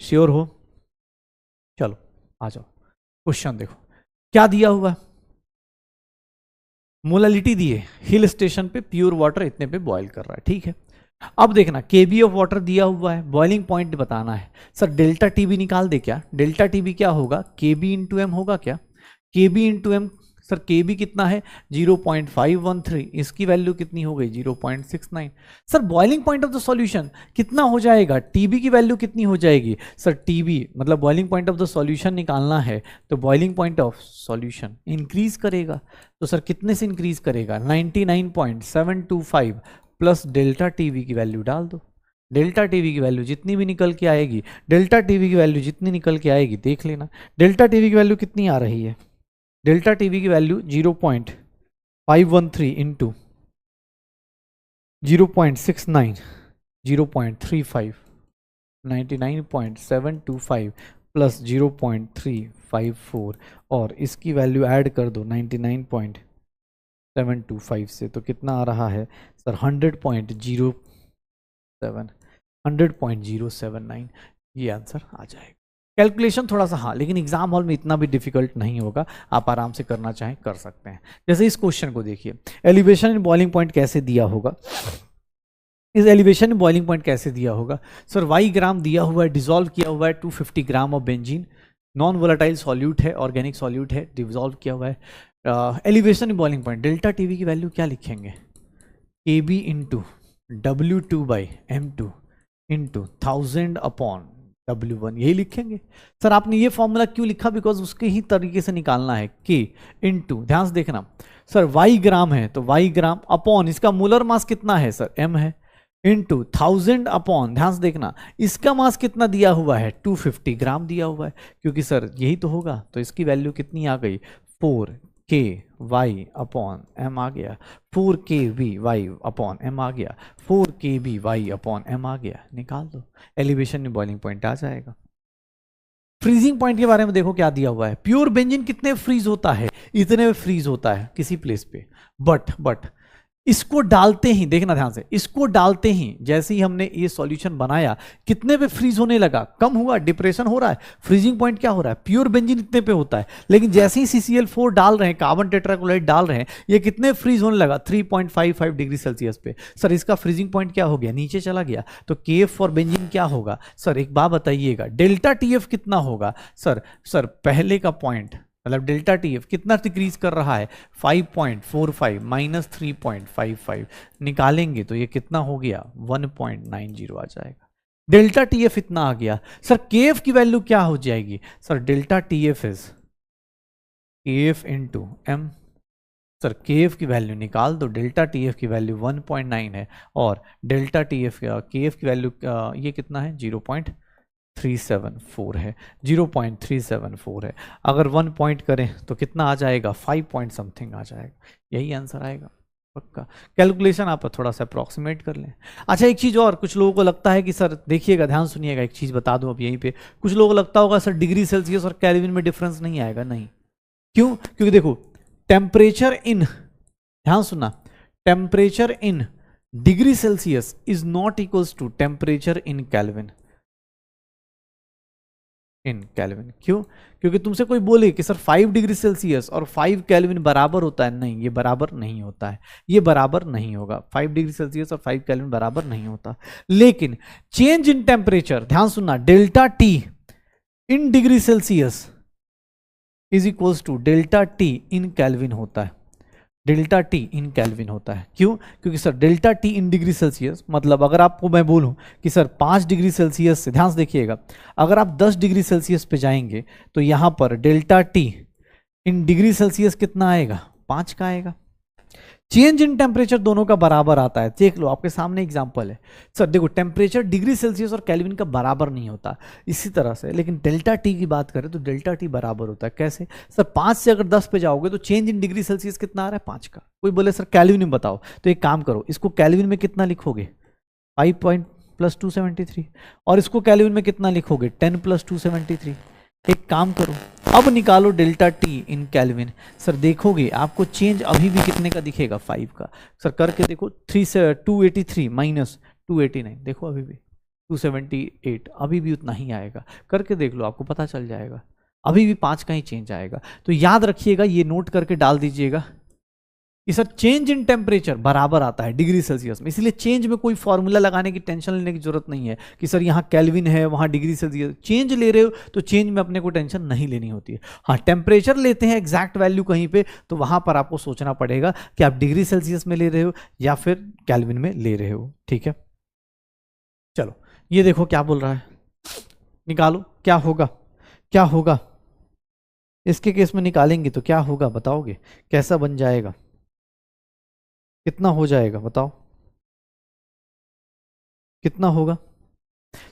श्योर हो। चलो आ जाओ, क्वेश्चन देखो क्या दिया हुआ है, मोलालिटी दिए, हिल स्टेशन पे प्योर वाटर इतने पे बॉयल कर रहा है, ठीक है। अब देखना केबी ऑफ वाटर दिया हुआ है, बॉइलिंग पॉइंट बताना है। सर डेल्टा टीबी निकाल दे क्या, डेल्टा टीबी क्या होगा, केबी इंटू एम होगा क्या, केबी इंटू एम। सर केबी कितना है 0.513, इसकी वैल्यू कितनी हो गई 0.69। Sir boiling point of the solution कितना हो जाएगा, टीबी की वैल्यू कितनी हो जाएगी, सर टीबी मतलब boiling point of the solution निकालना है तो boiling point of solution increase करेगा, तो सर कितने से इंक्रीज करेगा 99.725 प्लस डेल्टा टीवी की वैल्यू डाल दो। डेल्टा टीवी की वैल्यू जितनी भी निकल के आएगी, डेल्टा टीवी की वैल्यू जितनी निकल के आएगी देख लेना, डेल्टा टीवी की वैल्यू कितनी आ रही है, डेल्टा टीवी की वैल्यू 0.513 इंटू 0.69 0.35 99.725 प्लस 0.354 और इसकी वैल्यू ऐड कर दो 99.725 से, तो कितना आ रहा है सर 100.079, ये आंसर आ जाएगा। कैलकुलेशन थोड़ा सा हाँ, लेकिन एग्जाम हॉल में इतना भी डिफिकल्ट नहीं होगा, आप आराम से करना चाहें कर सकते हैं। जैसे इस क्वेश्चन को देखिए, एलिवेशन इन बॉइलिंग पॉइंट कैसे दिया होगा, इस एलिवेशन इन बॉइलिंग पॉइंट कैसे दिया होगा, सर वाई ग्राम दिया हुआ है, डिजोल्व किया हुआ है 250 gram of benzene, non volatile solute है, ऑर्गेनिक सॉल्यूट है, डिजोल्व किया हुआ है। Elevation in boiling point, delta TV की वैल्यू क्या लिखेंगे, के B into W2/M2 into 1000 upon W1, यही लिखेंगे। सर आपने ये फॉर्मूला क्यों लिखा, बिकॉज उसके ही तरीके से निकालना है, K इंटू, ध्यान से देखना सर Y ग्राम है तो Y ग्राम अपॉन इसका मोलर मास कितना है सर M है, इंटू 1000 अपॉन, ध्यान से देखना इसका मास कितना दिया हुआ है 250 ग्राम दिया हुआ है, क्योंकि सर यही तो होगा, तो इसकी वैल्यू कितनी आ गई 4KY अपॉन M आ गया, 4KVY अपॉन M आ गया, 4KBY अपॉन M आ गया, निकाल दो, एलिवेशन में बॉइलिंग पॉइंट आ जाएगा। फ्रीजिंग पॉइंट के बारे में देखो क्या दिया हुआ है, प्योर बेंजीन कितने फ्रीज होता है, इतने में फ्रीज होता है किसी प्लेस पे, बट इसको डालते ही, देखना ध्यान से, इसको डालते ही जैसे ही हमने ये सॉल्यूशन बनाया कितने पे फ्रीज होने लगा, कम हुआ, डिप्रेशन हो रहा है, फ्रीजिंग पॉइंट क्या हो रहा है, प्योर बेंजीन इतने पे होता है, लेकिन जैसे ही CCl4 डाल रहे हैं, कार्बन टेट्राक्लोराइड डाल रहे हैं, ये कितने फ्रीज होने लगा 3.55 डिग्री सेल्सियस पे। सर इसका फ्रीजिंग पॉइंट क्या हो गया, नीचे चला गया, तो KF फॉर बेंजीन क्या होगा, सर एक बात बताइएगा, डेल्टा TF कितना होगा, सर पहले का पॉइंट मतलब डेल्टा TF कितना डिक्रीज कर रहा है 5.45 माइनस 3.55, निकालेंगे तो ये कितना हो गया 1.90 आ जाएगा। डेल्टा TF इतना आ गया, सर KF की वैल्यू क्या हो जाएगी, sir delta TF is KF into M, sir KF की वैल्यू निकाल दो, डेल्टा TF की वैल्यू 1.9 है और डेल्टा TF KF की वैल्यू ये कितना है 0.374 है, 0.374 है, अगर 1 पॉइंट करें तो कितना आ जाएगा 5 पॉइंट समथिंग आ जाएगा, यही आंसर आएगा पक्का। कैलकुलेशन आप थोड़ा सा अप्रॉक्सीमेट कर लें। अच्छा एक चीज़ और, कुछ लोगों को लगता है कि सर देखिएगा ध्यान सुनिएगा, एक चीज़ बता दूं अब यहीं पे, कुछ लोगों को लगता होगा सर डिग्री सेल्सियस और केल्विन में डिफरेंस नहीं आएगा, नहीं, क्यों, क्योंकि देखो टेम्परेचर इन, ध्यान सुनना, temperature in degree Celsius is not equals to temperature in kelvin, क्यों, क्योंकि तुमसे कोई बोले कि सर 5 डिग्री सेल्सियस और 5 केल्विन बराबर होता है, नहीं, ये बराबर नहीं होता है, ये बराबर नहीं होगा, 5 डिग्री सेल्सियस और 5 केल्विन बराबर नहीं होता। लेकिन चेंज इन टेम्परेचर, ध्यान सुनना, delta T in degree Celsius is equals to delta T in kelvin होता है। डेल्टा टी इन केल्विन होता है। क्यों? क्योंकि सर डेल्टा टी इन डिग्री सेल्सियस, मतलब अगर आपको मैं बोलूं कि सर 5 डिग्री सेल्सियस से, ध्यान से देखिएगा, अगर आप 10 डिग्री सेल्सियस पे जाएंगे तो यहां पर डेल्टा टी इन डिग्री सेल्सियस कितना आएगा? 5 का आएगा। चेंज इन टेम्परेचर दोनों का बराबर आता है। देख लो, आपके सामने एग्जांपल है। सर देखो, टेम्परेचर डिग्री सेल्सियस और केल्विन का बराबर नहीं होता इसी तरह से, लेकिन डेल्टा टी की बात करें तो डेल्टा टी बराबर होता है। कैसे? सर 5 से अगर 10 पे जाओगे तो चेंज इन डिग्री सेल्सियस कितना आ रहा है? 5 का। कोई बोले सर केल्विन में बताओ, तो एक काम करो, इसको केल्विन में कितना लिखोगे? 5 पॉइंट प्लस 273, और इसको केल्विन में कितना लिखोगे? 10 प्लस 273। एक काम करो, अब निकालो डेल्टा टी इन केल्विन। सर देखोगे आपको चेंज अभी भी कितने का दिखेगा? 5 का। सर करके देखो, 3 से 283 माइनस 289, देखो अभी भी 278, अभी भी उतना ही आएगा। करके देख लो, आपको पता चल जाएगा, अभी भी 5 का ही चेंज आएगा। तो याद रखिएगा, ये नोट करके डाल दीजिएगा कि सर चेंज इन टेम्परेचर बराबर आता है डिग्री सेल्सियस में, इसलिए चेंज में कोई फॉर्मूला लगाने की, टेंशन लेने की जरूरत नहीं है कि सर यहाँ केल्विन है वहाँ डिग्री सेल्सियस। चेंज ले रहे हो तो चेंज में अपने को टेंशन नहीं लेनी होती है। हाँ, टेम्परेचर लेते हैं एग्जैक्ट वैल्यू कहीं पे, तो वहां पर आपको सोचना पड़ेगा कि आप डिग्री सेल्सियस में ले रहे हो या फिर केल्विन में ले रहे हो। ठीक है, चलो ये देखो क्या बोल रहा है, निकालो क्या होगा। क्या होगा इसके केस में? निकालेंगे तो क्या होगा बताओगे? कैसा बन जाएगा? कितना हो जाएगा बताओ, कितना होगा?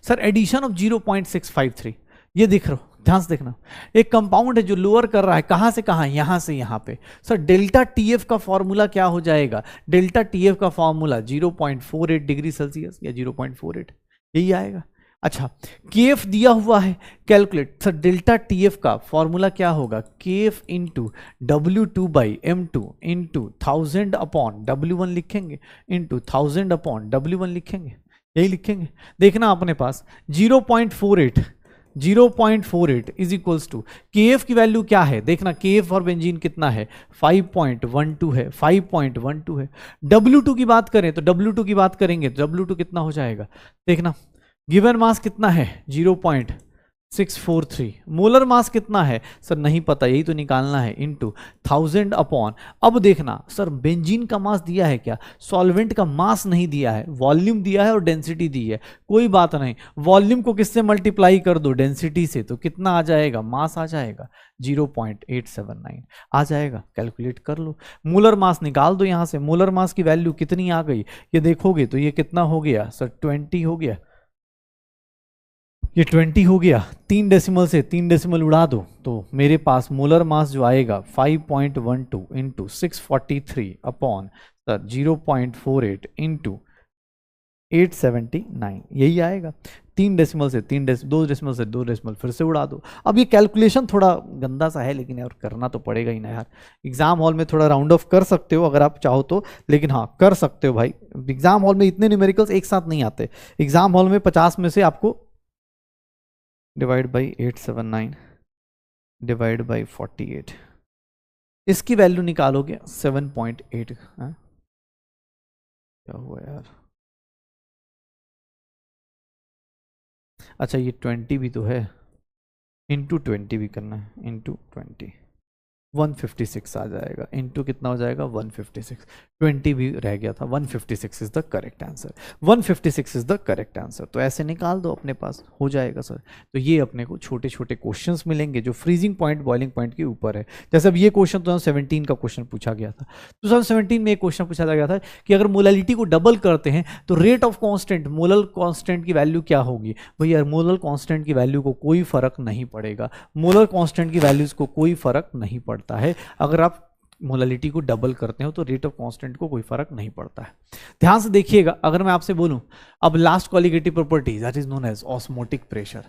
सर एडिशन ऑफ 0.653, ये दिख रहा हो, ध्यान से देखना, एक कंपाउंड है जो लोअर कर रहा है, कहां से कहां? यहां से यहां पे। सर डेल्टा टीएफ का फॉर्मूला क्या हो जाएगा? डेल्टा टीएफ का फॉर्मूला 0.48 डिग्री सेल्सियस या 0.48, यही आएगा। अच्छा, केएफ दिया हुआ है, कैलकुलेट। सर डेल्टा टीएफ का फॉर्मूला क्या होगा? KF into W2 by M2 into 1000 upon W1 लिखेंगे, इंटू 1000 अपॉन W1 लिखेंगे, यही लिखेंगे। देखना अपने पास 0.48 इज इक्वल्स टू केएफ की वैल्यू क्या है? देखना केएफ फॉर बेंजीन कितना है? 5.12 है, 5.12 है। W2 की बात करें तो W2 की बात करेंगे तो W2 कितना हो जाएगा? देखना, गिवन मास कितना है? 0.643। मोलर मास कितना है? सर नहीं पता, यही तो निकालना है, इनटू 1000 अपॉन। अब देखना सर बेंजीन का मास दिया है क्या? सॉल्वेंट का मास नहीं दिया है, वॉल्यूम दिया है और डेंसिटी दी है। कोई बात नहीं, वॉल्यूम को किससे मल्टीप्लाई कर दो? डेंसिटी से, तो कितना आ जाएगा? मास आ जाएगा 0.879 आ जाएगा। कैलकुलेट कर लो, मोलर मास निकाल दो यहां से। मोलर मास की वैल्यू कितनी आ गई ये देखोगे तो ये कितना हो गया? सर 20 हो गया, ये 20 हो गया। 3 डेसिमल से 3 डेसिमल उड़ा दो तो मेरे पास मोलर मास जो आएगा 5.12 इंटू 643 अपॉन सर 0.48 इंटू 879, यही आएगा। 3 डेसिमल से 3 2 डेसिमल से 2 डेसिमल फिर से उड़ा दो। अब ये कैलकुलेशन थोड़ा गंदा सा है, लेकिन यार करना तो पड़ेगा ही ना यार। एग्जाम हॉल में थोड़ा राउंड ऑफ कर सकते हो अगर आप चाहो तो, लेकिन हाँ कर सकते हो भाई। एग्जाम हॉल में इतने न्यूमेरिकल्स एक साथ नहीं आते। एग्जाम हॉल में 50 में से आपको डिवाइड बाई 879 डिवाइड बाई 48, इसकी वैल्यू निकालोगे 7.8। क्या हुआ यार? अच्छा ये 20 भी तो है, इंटू 20 भी करना है, इंटू 20 156 आ जाएगा। इंटू कितना हो जाएगा? 156। 20 भी रह गया था, 156 is the correct answer. 156 is the correct answer. तो ऐसे निकाल दो, अपने पास हो जाएगा सर। तो ये अपने को छोटे छोटे क्वेश्चंस मिलेंगे जो फ्रीजिंग पॉइंट बॉइलिंग पॉइंट के ऊपर है। जैसे अब ये क्वेश्चन 2017 का क्वेश्चन पूछा गया था। 2017 में एक क्वेश्चन पूछा गया था कि अगर मोलैलिटी को डबल करते हैं तो rate of constant, molal constant की वैल्यू क्या होगी? भैया मोलल कॉन्स्टेंट की वैल्यू को कोई फर्क नहीं पड़ेगा, मोलर कॉन्स्टेंट की वैल्यूज को कोई फर्क नहीं पड़ता है। अगर आप मोलैलिटी को डबल करते हो तो रेट ऑफ कांस्टेंट को कोई फर्क नहीं पड़ता है। ध्यान से देखिएगा, अगर मैं आपसे बोलूं अब last colligative property that is known as osmotic pressure.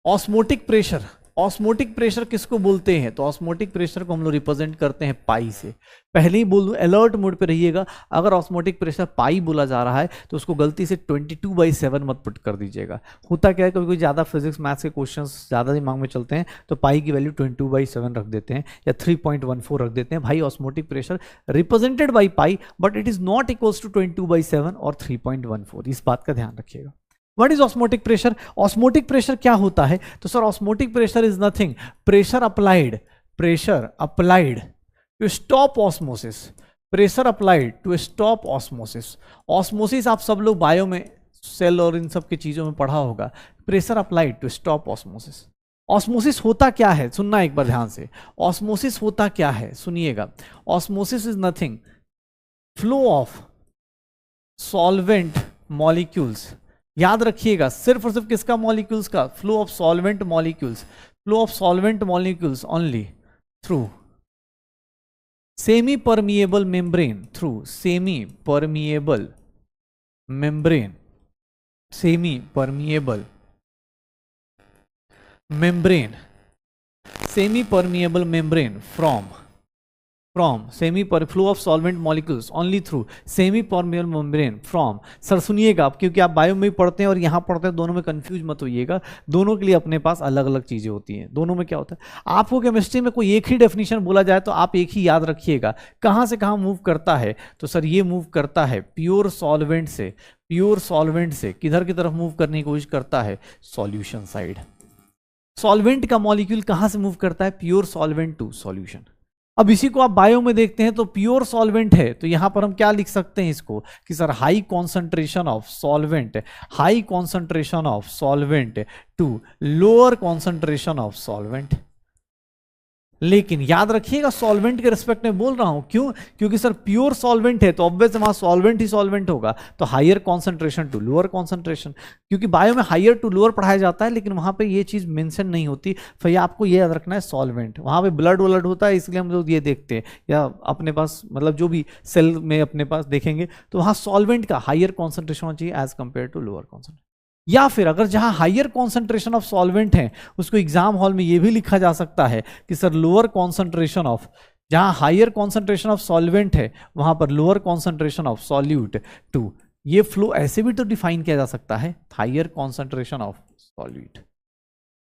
Osmotic pressure, osmotic pressure किसको बोलते हैं? तो ऑस्मोटिक प्रेशर को हम लोग रिप्रेजेंट करते हैं पाई से। पहले ही बोल दूं, अलर्ट मोड पे रहिएगा। अगर ऑस्मोटिक प्रेशर पाई बोला जा रहा है तो उसको गलती से 22/7 मत पुट कर दीजिएगा। होता क्या है, कभी कोई ज़्यादा फिजिक्स मैथ्स के क्वेश्चंस ज़्यादा दिमाग में चलते हैं तो पाई की वैल्यू 22/7 रख देते हैं या 3.14 रख देते हैं। भाई osmotic pressure represented by pi, but it is not equals to 22/7 और 3.14। इस बात का ध्यान रखिएगा। What is osmotic pressure? Osmotic pressure क्या होता है? तो sir osmotic pressure is nothing, pressure applied to stop osmosis, pressure applied to stop osmosis. Osmosis आप सब लोग बायो में सेल और इन सब की चीजों में पढ़ा होगा। Pressure applied to stop osmosis. Osmosis होता क्या है, सुनना एक बार ध्यान से। ऑस्मोसिस होता क्या है, सुनिएगा। Osmosis is nothing, flow of solvent molecules. याद रखिएगा, सिर्फ और सिर्फ किसका मॉलिक्यूल्स का, flow of solvent molecules, flow of solvent molecules only through semi permeable membrane, through semi permeable membrane, semi permeable membrane, semi permeable membrane from semi flow of solvent molecules only through semi permeable membrane from। Sir सुनिएगा आप, क्योंकि आप bio में भी पढ़ते हैं और यहाँ पढ़ते हैं, दोनों में कंफ्यूज मत होइएगा। दोनों के लिए अपने पास अलग अलग चीजें होती हैं। दोनों में क्या होता है, आपको केमिस्ट्री में कोई एक ही डेफिनेशन बोला जाए तो आप एक ही याद रखिएगा, कहाँ से कहाँ मूव करता है। तो सर ये मूव करता है प्योर सॉल्वेंट से, प्योर सॉल्वेंट से किधर की तरफ मूव करने की कोशिश करता है, सॉल्यूशन साइड। सॉल्वेंट का मॉलिक्यूल कहां से मूव करता है, प्योर सॉल्वेंट टू सॉल्यूशन। अब इसी को आप बायो में देखते हैं तो प्योर सॉल्वेंट है, तो यहां पर हम क्या लिख सकते हैं इसको कि sir high concentration of solvent, high concentration of solvent to lower concentration of solvent. लेकिन याद रखिएगा सॉल्वेंट के रिस्पेक्ट में बोल रहा हूं, क्यों, क्योंकि सर प्योर सॉल्वेंट है तो ऑब्वियस वहां सॉल्वेंट ही सॉल्वेंट होगा, तो higher concentration to lower concentration. क्योंकि बायो में हायर टू लोअर पढ़ाया जाता है, लेकिन वहां पे ये चीज मेंशन नहीं होती, फिर आपको ये याद रखना है सॉल्वेंट। वहां पे ब्लड वलड होता है, इसलिए हम लोग ये देखते हैं, या अपने पास मतलब जो भी सेल में अपने पास देखेंगे तो वहां सॉल्वेंट का हायर कॉन्सेंट्रेशन होना चाहिए as compare to lower concentration. या फिर अगर जहां हायर कॉन्सेंट्रेशन ऑफ सॉल्वेंट है उसको एग्जाम हॉल में यह भी लिखा जा सकता है कि सर लोअर कॉन्सेंट्रेशन ऑफ, जहां हायर कॉन्सेंट्रेशन ऑफ सॉल्वेंट है वहां पर lower concentration of solute to. ये फ्लो ऐसे भी तो डिफाइन किया जा सकता है, higher concentration of solute,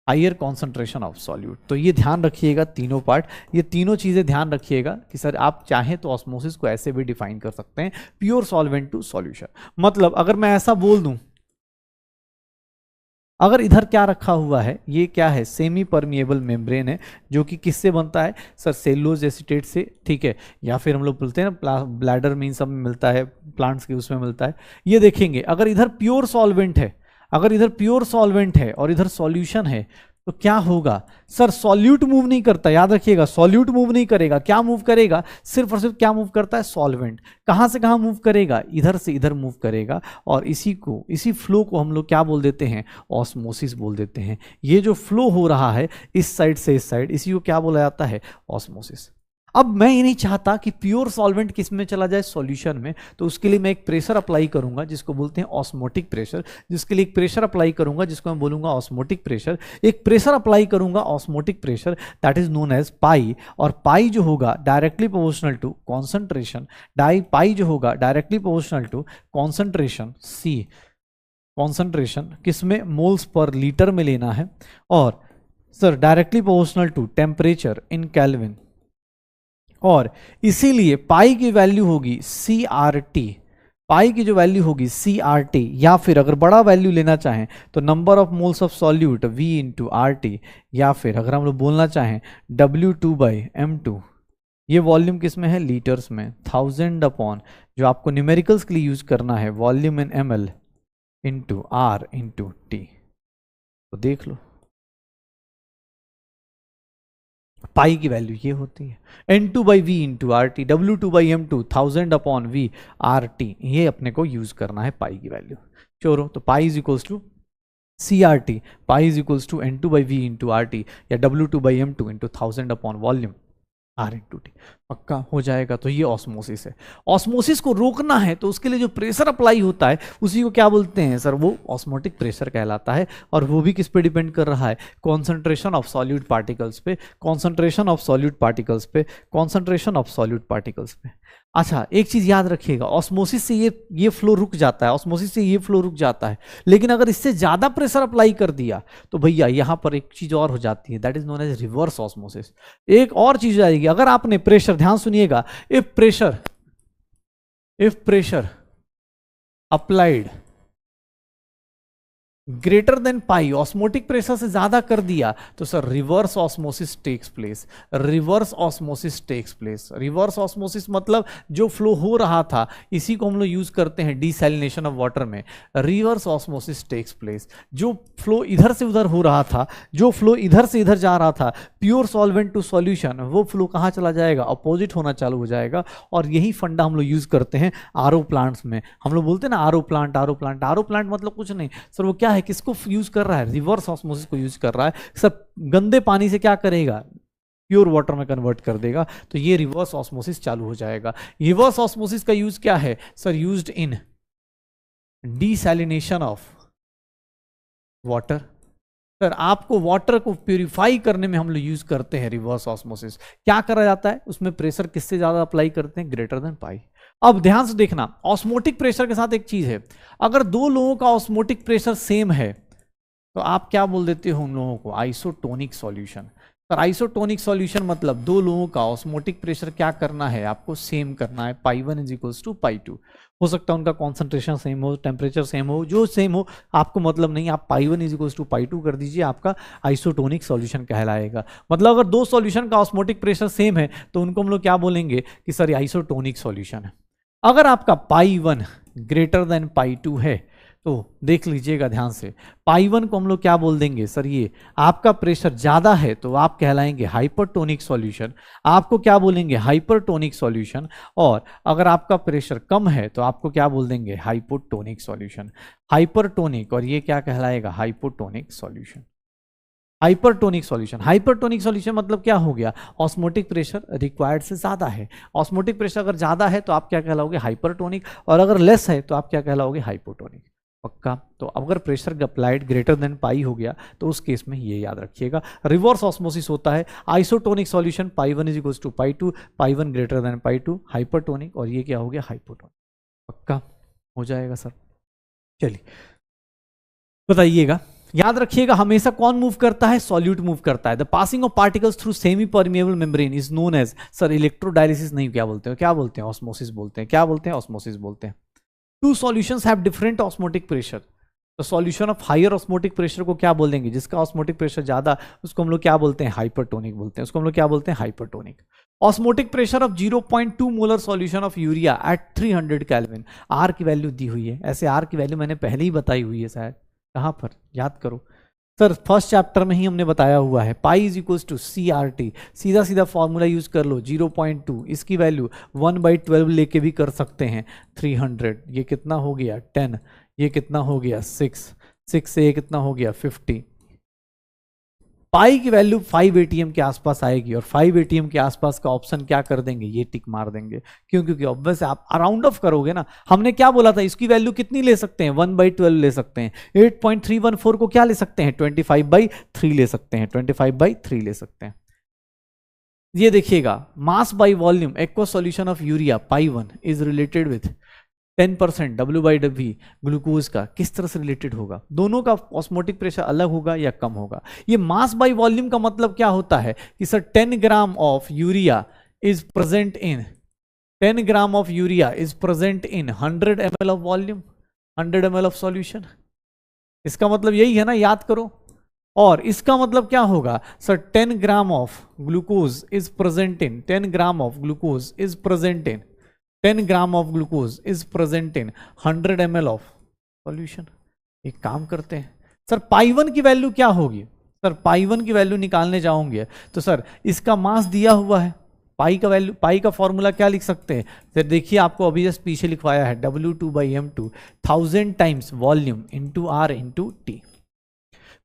higher concentration of solute. तो ये ध्यान रखिएगा, तीनों पार्ट, ये तीनों चीजें ध्यान रखिएगा कि सर आप चाहें तो ऑस्मोसिस को ऐसे भी डिफाइन कर सकते हैं, प्योर सॉल्वेंट टू सॉल्यूशन। मतलब अगर मैं ऐसा बोल दूं, अगर इधर क्या रखा हुआ है, ये क्या है, सेमी परमिएबल मेम्ब्रेन है, जो कि किससे बनता है सर, सेलुलोज एसीटेट से, ठीक है, या फिर हम लोग बोलते हैं ना ब्लैडर में इन सब में मिलता है, प्लांट्स के उसमें मिलता है। ये देखेंगे अगर इधर प्योर सॉल्वेंट है, अगर इधर प्योर सॉल्वेंट है और इधर सॉल्यूशन है तो क्या होगा सर, सॉल्यूट मूव नहीं करता, याद रखिएगा सॉल्यूट मूव नहीं करेगा, क्या मूव करेगा, सिर्फ और सिर्फ क्या मूव करता है, सॉल्वेंट। कहां से कहां मूव करेगा, इधर से इधर मूव करेगा, और इसी फ्लो को हम लोग क्या बोल देते हैं, ऑस्मोसिस बोल देते हैं। ये जो फ्लो हो रहा है इस साइड से इस साइड, इसी को क्या बोला जाता है, ऑस्मोसिस। अब मैं ये नहीं चाहता कि प्योर सॉल्वेंट किस में चला जाए, सॉल्यूशन में, तो उसके लिए मैं एक प्रेशर अप्लाई करूंगा जिसको बोलते हैं ऑस्मोटिक प्रेशर, जिसके लिए एक प्रेशर अप्लाई करूंगा जिसको मैं बोलूंगा ऑस्मोटिक प्रेशर। एक प्रेशर अप्लाई करूंगा osmotic pressure, that is known as pi, और पाई जो होगा directly proportional to concentration, pi जो होगा directly proportional to concentration C, concentration किसमें, मोल्स पर लीटर में लेना है, और sir directly proportional to temperature in kelvin, और इसीलिए पाई की वैल्यू होगी CRT, पाई की जो वैल्यू होगी CRT, या फिर अगर बड़ा वैल्यू लेना चाहें तो number of moles of solute V into RT, या फिर अगर हम लोग बोलना चाहें W2/M2। ये वॉल्यूम किस में है, लीटर्स में, 1000 अपॉन जो आपको न्यूमेरिकल्स के लिए यूज करना है, वॉल्यूम इन ml into R into T। तो देख लो पाई की वैल्यू ये होती है, N2/V into RT, W2/M2, 1000 upon V RT, ये अपने को यूज करना है पाई की वैल्यू। चलो तो pi is equals to CRT, pi is equals to N2/V into RT या W2/M2 into 1000 upon volume R into T, पक्का हो जाएगा। तो ये ऑस्मोसिस है। ऑस्मोसिस को रोकना है तो उसके लिए जो प्रेशर अप्लाई होता है उसी को क्या बोलते हैं सर, वो ऑस्मोटिक प्रेशर कहलाता है, और वो भी किस पे डिपेंड कर रहा है, कॉन्सेंट्रेशन ऑफ सॉल्यूट पार्टिकल्स पे, कॉन्सेंट्रेशन ऑफ सॉल्यूट पार्टिकल्स पे, कॉन्सेंट्रेशन ऑफ सॉल्यूट पार्टिकल्स पे। अच्छा एक चीज याद रखिएगा, ऑस्मोसिस से ये फ्लो रुक जाता है, ऑस्मोसिस से ये फ्लो रुक जाता है, लेकिन अगर इससे ज्यादा प्रेशर अप्लाई कर दिया तो भैया यहां पर एक चीज और हो जाती है, that is known as reverse osmosis. एक और चीज आएगी, अगर आपने प्रेशर, ध्यान सुनिएगा, if pressure applied greater than pi, osmotic pressure से ज्यादा कर दिया तो sir reverse osmosis takes place. Reverse osmosis takes place, reverse osmosis मतलब जो फ्लो हो रहा था इसी को हम लोग यूज करते हैं डीसैलिनेशन ऑफ वाटर में। रिवर्स ऑस्मोसिस टेक्स प्लेस, जो फ्लो इधर से उधर हो रहा था, जो फ्लो इधर से इधर जा रहा था प्योर सॉल्वेंट टू सॉल्यूशन, वो फ्लो कहाँ चला जाएगा, अपोजिट होना चालू हो जाएगा। और यही फंडा हम लोग यूज करते हैं आरओ प्लांट्स में। हम लोग बोलते हैं ना RO plant, RO plant, RO plant मतलब कुछ नहीं सर, वो क्या है, किसको यूज कर रहा है, रिवर्स ऑस्मोसिस को यूज कर रहा है। सब गंदे पानी से क्या करेगा, प्योर वाटर में कन्वर्ट कर देगा, तो ये रिवर्स ऑस्मोसिस चालू हो जाएगा। रिवर्स ऑस्मोसिस का यूज क्या है sir, used in desalination of water. Sir आपको वाटर को प्यूरिफाई करने में हम लोग यूज करते हैं रिवर्स ऑस्मोसिस। क्या करा जाता है उसमें, प्रेशर किससे ज्यादा अप्लाई करते हैं, ग्रेटर देन पाई। अब ध्यान से देखना, ऑस्मोटिक प्रेशर के साथ एक चीज है, अगर दो लोगों का ऑस्मोटिक प्रेशर सेम है तो आप क्या बोल देते हो उन लोगों को, isotonic solution. Sir isotonic solution मतलब दो लोगों का ऑस्मोटिक प्रेशर क्या करना है, आपको सेम करना है, पाई 1 इज इक्वल्स टू पाई 2। हो सकता है उनका कॉन्सेंट्रेशन सेम हो, टेम्परेचर सेम हो, जो सेम हो आपको मतलब नहीं, आप पाई 1 इज इक्वल्स टू पाई 2 कर दीजिए, आपका आइसोटोनिक सॉल्यूशन कहलाएगा। मतलब अगर दो सॉल्यूशन का ऑस्मोटिक प्रेशर सेम है तो उनको हम लोग क्या बोलेंगे कि सर आइसोटोनिक सॉल्यूशन है। अगर आपका पाई 1 ग्रेटर देन पाई 2 है तो देख लीजिएगा ध्यान से, पाई 1 को हम लोग क्या बोल देंगे सर, ये आपका प्रेशर ज्यादा है तो आप कहलाएंगे हाइपरटोनिक सॉल्यूशन, आपको क्या बोलेंगे, हाइपरटोनिक सॉल्यूशन। और अगर आपका प्रेशर कम है तो आपको क्या बोल देंगे, हाइपोटोनिक सॉल्यूशन। हाइपरटोनिक और ये क्या कहलाएगा, hypotonic solution. Hypertonic solution, hypertonic solution मतलब क्या हो गया, ऑस्मोटिक प्रेशर रिक्वायर्ड से ज्यादा है। ऑस्मोटिक प्रेशर अगर ज्यादा है तो आप क्या कहलाओगे, हाइपरटोनिक, और अगर लेस है तो आप क्या कहलाओगे, हाइपोटोनिक। पक्का। तो अगर प्रेशर अप्लाइड ग्रेटर देन पाई हो गया तो उस केस में ये याद रखिएगा, रिवर्स ऑस्मोसिस होता है, isotonic solution pi 1 is equals to pi 2, pi 1 greater than pi 2, hypertonic, और ये क्या हो गया, हाइपोटोनिक। पक्का हो जाएगा सर। चलिए बताइएगा, याद रखिएगा हमेशा कौन मूव करता है, सॉल्यूट मूव करता है। The passing of particles through semi permeable membrane is known as, sir electrodialysis नहीं, क्या बोलते हैं, क्या बोलते हैं, ऑस्मोसिस बोलते हैं, क्या बोलते हैं, ऑस्मोसिस बोलते हैं। Two solutions have different osmotic pressure, तो solution of higher osmotic pressure को क्या बोल देंगे, जिसका ऑस्मोटिक प्रेशर ज्यादा उसको हम लोग क्या बोलते हैं, हाइपरटोनिक बोलते हैं, उसको हम लोग क्या बोलते हैं, hypertonic. Osmotic pressure of 0.2 molar solution of urea at 300 kelvin, R की वैल्यू दी हुई है, ऐसे आर की वैल्यू मैंने पहले ही बताई हुई है शायद, कहां पर याद करो सर, फर्स्ट चैप्टर में ही हमने बताया हुआ है, pi is equals to C R T, सीधा सीधा फॉर्मूला यूज कर लो, 0.2, इसकी वैल्यू 1/12 लेके भी कर सकते हैं, 300, ये कितना हो गया 10, ये कितना हो गया 6 से ये कितना हो गया 50। पाई की वैल्यू 5 ATM के आसपास आएगी, और 5 ATM के आसपास का ऑप्शन क्या कर देंगे, ये टिक मार देंगे। क्यों, क्योंकि ऑब्वियस आप राउंड ऑफ करोगे ना, हमने क्या बोला था, इसकी वैल्यू कितनी ले सकते हैं, 1/12 ले सकते हैं, 8.314 को क्या ले सकते हैं, 25/3 ले सकते हैं, 25/3 ले सकते हैं। ये देखिएगा, mass by volume aqua solution of urea pi 1 is related with 10% W/W glucose का किस तरह से रिलेटेड होगा, दोनों का ऑस्मोटिक प्रेशर अलग होगा या कम होगा। ये मास बाय वॉल्यूम का मतलब क्या होता है कि sir 10 gram of urea is present in 10 gram of urea is present in 100 ml of volume, 100 ml of solution. इसका मतलब यही है ना, याद करो। और इसका मतलब क्या होगा sir, 10 gram of glucose is present in 10 gram of glucose is present in 10 gram of glucose is present in 100 ml of solution. एक काम करते हैं सर, पाई 1 की वैल्यू क्या होगी, सर पाई 1 की वैल्यू निकालने जाओगे तो सर इसका मास दिया हुआ है, पाई का वैल्यू, पाई का फॉर्मूला क्या लिख सकते हैं, सर देखिए आपको अभी जस्ट पीछे लिखवाया है, W2/m2 1000 times volume into R into T।